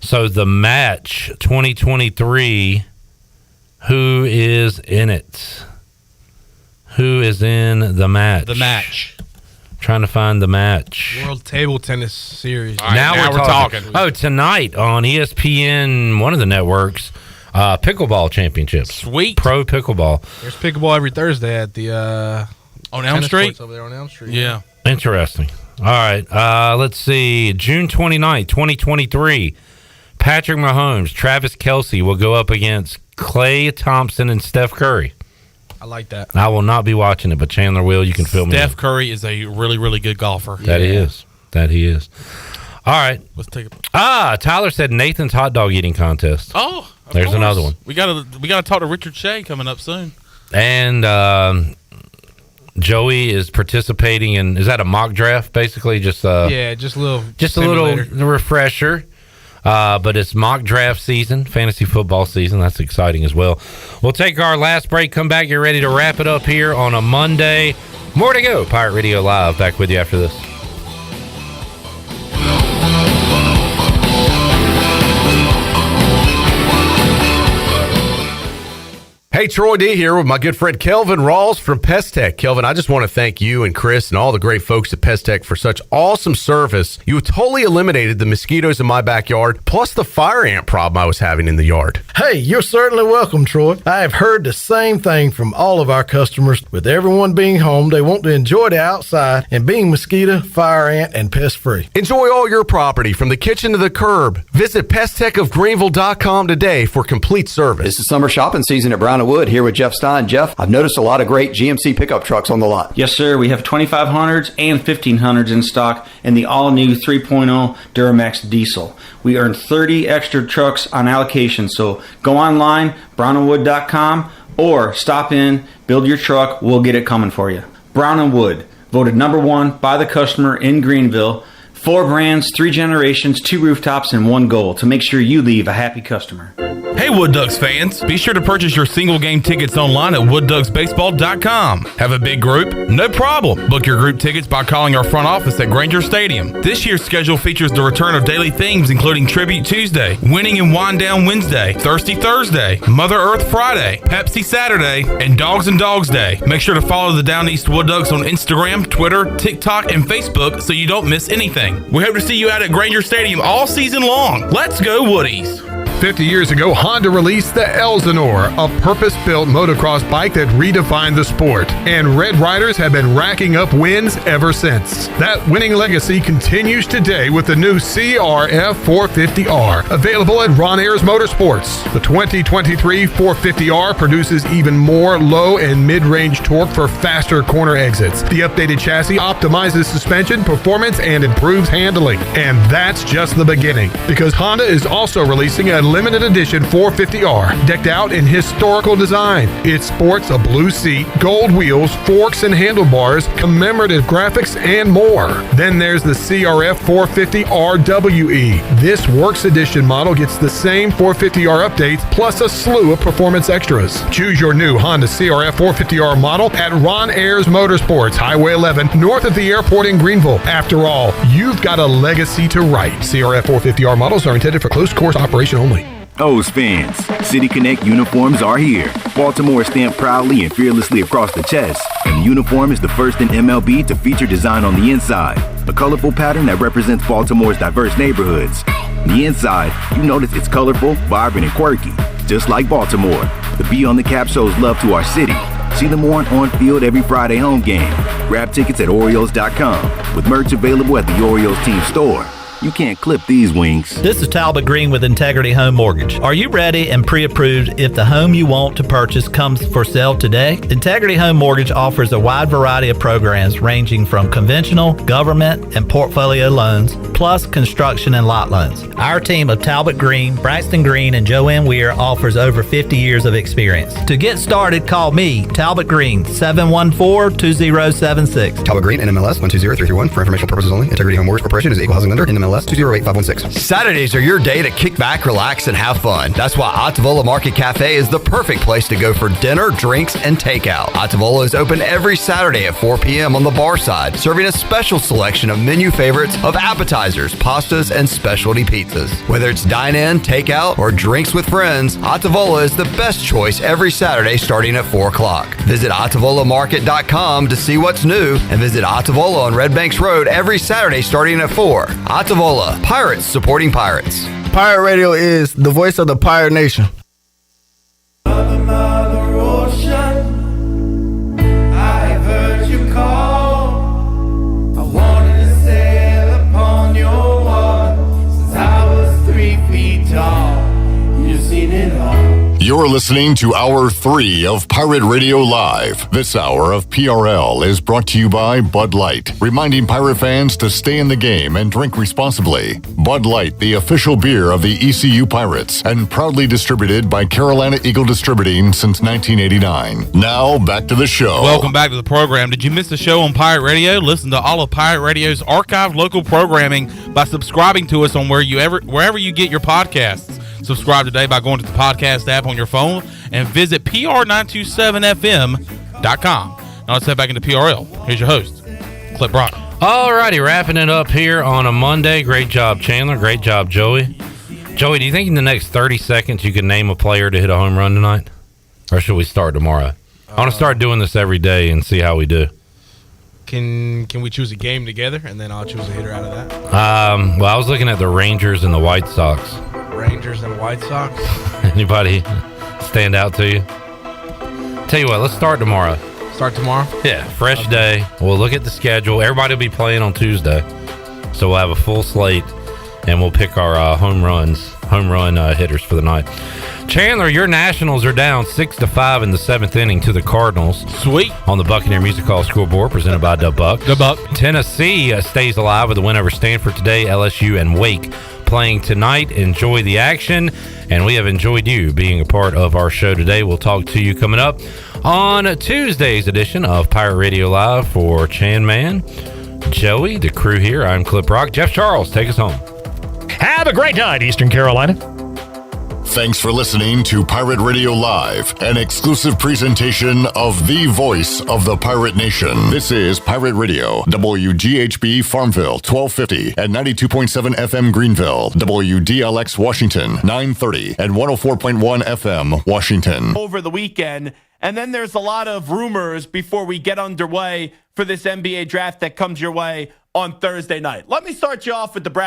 So the match 2023, who is in it? Who is in the match? The match. Trying to find the match. World Table Tennis Series. Right, now we're talking. Oh, tonight on ESPN, one of the networks, pickleball championships. Sweet. Pro pickleball. There's pickleball every Thursday at the on Elm Street. Over there on Elm Street. Yeah. Interesting. All right. Let's see. June 29th, 2023. Patrick Mahomes, Travis Kelce will go up against Klay Thompson and Steph Curry. I like that. I will not be watching it, but Chandler will. You can fill me in. Steph Curry is a really, really good golfer. That he is. All right. Let's take it. Tyler said Nathan's hot dog eating contest. Oh, there's course. another one. We gotta talk to Richard Shea coming up soon. And Joey is participating in, is that a mock draft basically? Just a little refresher. But it's mock draft season, fantasy football season. That's exciting as well. We'll take our last break, come back, get ready to wrap it up here on a Monday. More to go. Pirate Radio Live, back with you after this. Hey, Troy D here with my good friend Kelvin Rawls from Pest Tech. Kelvin, I just want to thank you and Chris and all the great folks at Pest Tech for such awesome service. You totally eliminated the mosquitoes in my backyard, plus the fire ant problem I was having in the yard. Hey, you're certainly welcome, Troy. I have heard the same thing from all of our customers. With everyone being home, they want to enjoy the outside and being mosquito, fire ant, and pest-free. Enjoy all your property from the kitchen to the curb. Visit pesttechofgreenville.com today for complete service. This is summer shopping season at Brown & Wood here with Jeff Stein. Jeff, I've noticed a lot of great GMC pickup trucks on the lot. Yes, sir. We have 2500s and 1500s in stock and the all-new 3.0 Duramax diesel. We earn 30 extra trucks on allocation, so go online, brownandwood.com, or stop in, build your truck, we'll get it coming for you. Brown & Wood, voted #1 by the customer in Greenville. 4 brands, 3 generations, 2 rooftops, and 1 goal to make sure you leave a happy customer. Hey Wood Ducks fans, be sure to purchase your single game tickets online at woodducksbaseball.com. Have a big group? No problem. Book your group tickets by calling our front office at Granger Stadium. This year's schedule features the return of daily themes including Tribute Tuesday, Winning and Wind Down Wednesday, Thirsty Thursday, Mother Earth Friday, Pepsi Saturday, and Dogs and Dogs Day. Make sure to follow the Down East Wood Ducks on Instagram, Twitter, TikTok, and Facebook so you don't miss anything. We hope to see you out at Granger Stadium all season long. Let's go Woodies! 50 years ago, Honda released the Elsinore, a purpose-built motocross bike that redefined the sport. And Red Riders have been racking up wins ever since. That winning legacy continues today with the new CRF 450R, available at Ron Ayers Motorsports. The 2023 450R produces even more low and mid-range torque for faster corner exits. The updated chassis optimizes suspension, performance, and improves handling. And that's just the beginning, because Honda is also releasing a limited edition 450R decked out in historical design. It sports a blue seat, gold wheels, forks and handlebars, commemorative graphics, and more. Then there's the CRF 450RWE. This Works Edition model gets the same 450R updates plus a slew of performance extras. Choose your new Honda CRF 450R model at Ron Ayers Motorsports, Highway 11, north of the airport in Greenville. After all, you've got a legacy to write. CRF 450R models are intended for close course operation only. O's fans, City Connect uniforms are here. Baltimore stamped proudly and fearlessly across the chest. And the uniform is the first in MLB to feature design on the inside, a colorful pattern that represents Baltimore's diverse neighborhoods. On the inside, you notice it's colorful, vibrant, and quirky, just like Baltimore. The B on the cap shows love to our city. See them worn on field every Friday home game. Grab tickets at Orioles.com, with merch available at the Orioles team store. You can't clip these wings. This is Talbot Green with Integrity Home Mortgage. Are you ready and pre-approved if the home you want to purchase comes for sale today? Integrity Home Mortgage offers a wide variety of programs ranging from conventional, government, and portfolio loans, plus construction and lot loans. Our team of Talbot Green, Braxton Green, and Joanne Weir offers over 50 years of experience. To get started, call me, Talbot Green, 714-2076. Talbot Green, NMLS 120331. For informational purposes only. Integrity Home Mortgage Corporation is an equal housing lender. NMLS 208-516. Saturdays are your day to kick back, relax, and have fun. That's why Ottavola Market Cafe is the perfect place to go for dinner, drinks, and takeout. Ottavola is open every Saturday at 4 p.m. on the bar side, serving a special selection of menu favorites of appetizers, pastas, and specialty pizzas. Whether it's dine-in, takeout, or drinks with friends, Ottavola is the best choice every Saturday starting at 4 o'clock. Visit OttavolaMarket.com to see what's new, and visit Ottavola on Red Banks Road every Saturday starting at 4. Ottavola, Pirates supporting Pirates. Pirate Radio is the voice of the Pirate Nation. I've heard you call. I wanted to sail upon your water since I was 3 feet tall. You've seen it all. You're You're listening to Hour 3 of Pirate Radio Live. This hour of PRL is brought to you by Bud Light, reminding Pirate fans to stay in the game and drink responsibly. Bud Light, the official beer of the ECU Pirates, and proudly distributed by Carolina Eagle Distributing since 1989. Now, back to the show. Welcome back to the program. Did you miss the show on Pirate Radio? Listen to all of Pirate Radio's archived local programming by subscribing to us on wherever you get your podcasts. Subscribe today by going to the podcast app on your phone and visit pr927fm.com. Now let's head back into PRL. Here's your host, Clip Brock. All righty, wrapping it up here on a Monday. Great job, Chandler. Great job, Joey. Joey, do you think in the next 30 seconds you can name a player to hit a home run tonight? Or should we start tomorrow? I want to start doing this every day and see how we do. Can we choose a game together, and then I'll choose a hitter out of that? Well, I was looking at the Rangers and the White Sox. Rangers and White Sox? Anybody stand out to you? Tell you what, let's start tomorrow. Start tomorrow? Yeah, fresh day. We'll look at the schedule. Everybody will be playing on Tuesday. So we'll have a full slate, and we'll pick our home run hitters for the night. Chandler, your Nationals are down 6-5 in the 7th inning to the Cardinals. Sweet. On the Buccaneer Music Hall scoreboard, presented by the Buck. The Buck. Tennessee stays alive with a win over Stanford today. LSU and Wake playing tonight. Enjoy the action, and we have enjoyed you being a part of our show today. We'll talk to you coming up on Tuesday's edition of Pirate Radio Live. For Chan Man, Joey, the crew here, I'm Clip Rock. Jeff Charles, take us home. Have a great night, Eastern Carolina. Thanks for listening to Pirate Radio Live, an exclusive presentation of the voice of the Pirate Nation. This is Pirate Radio, WGHB Farmville, 1250 and 92.7 FM Greenville, WDLX Washington, 930 and 104.1 FM Washington. Over the weekend, and then there's a lot of rumors before we get underway for this NBA draft that comes your way on Thursday night. Let me start you off with the Brad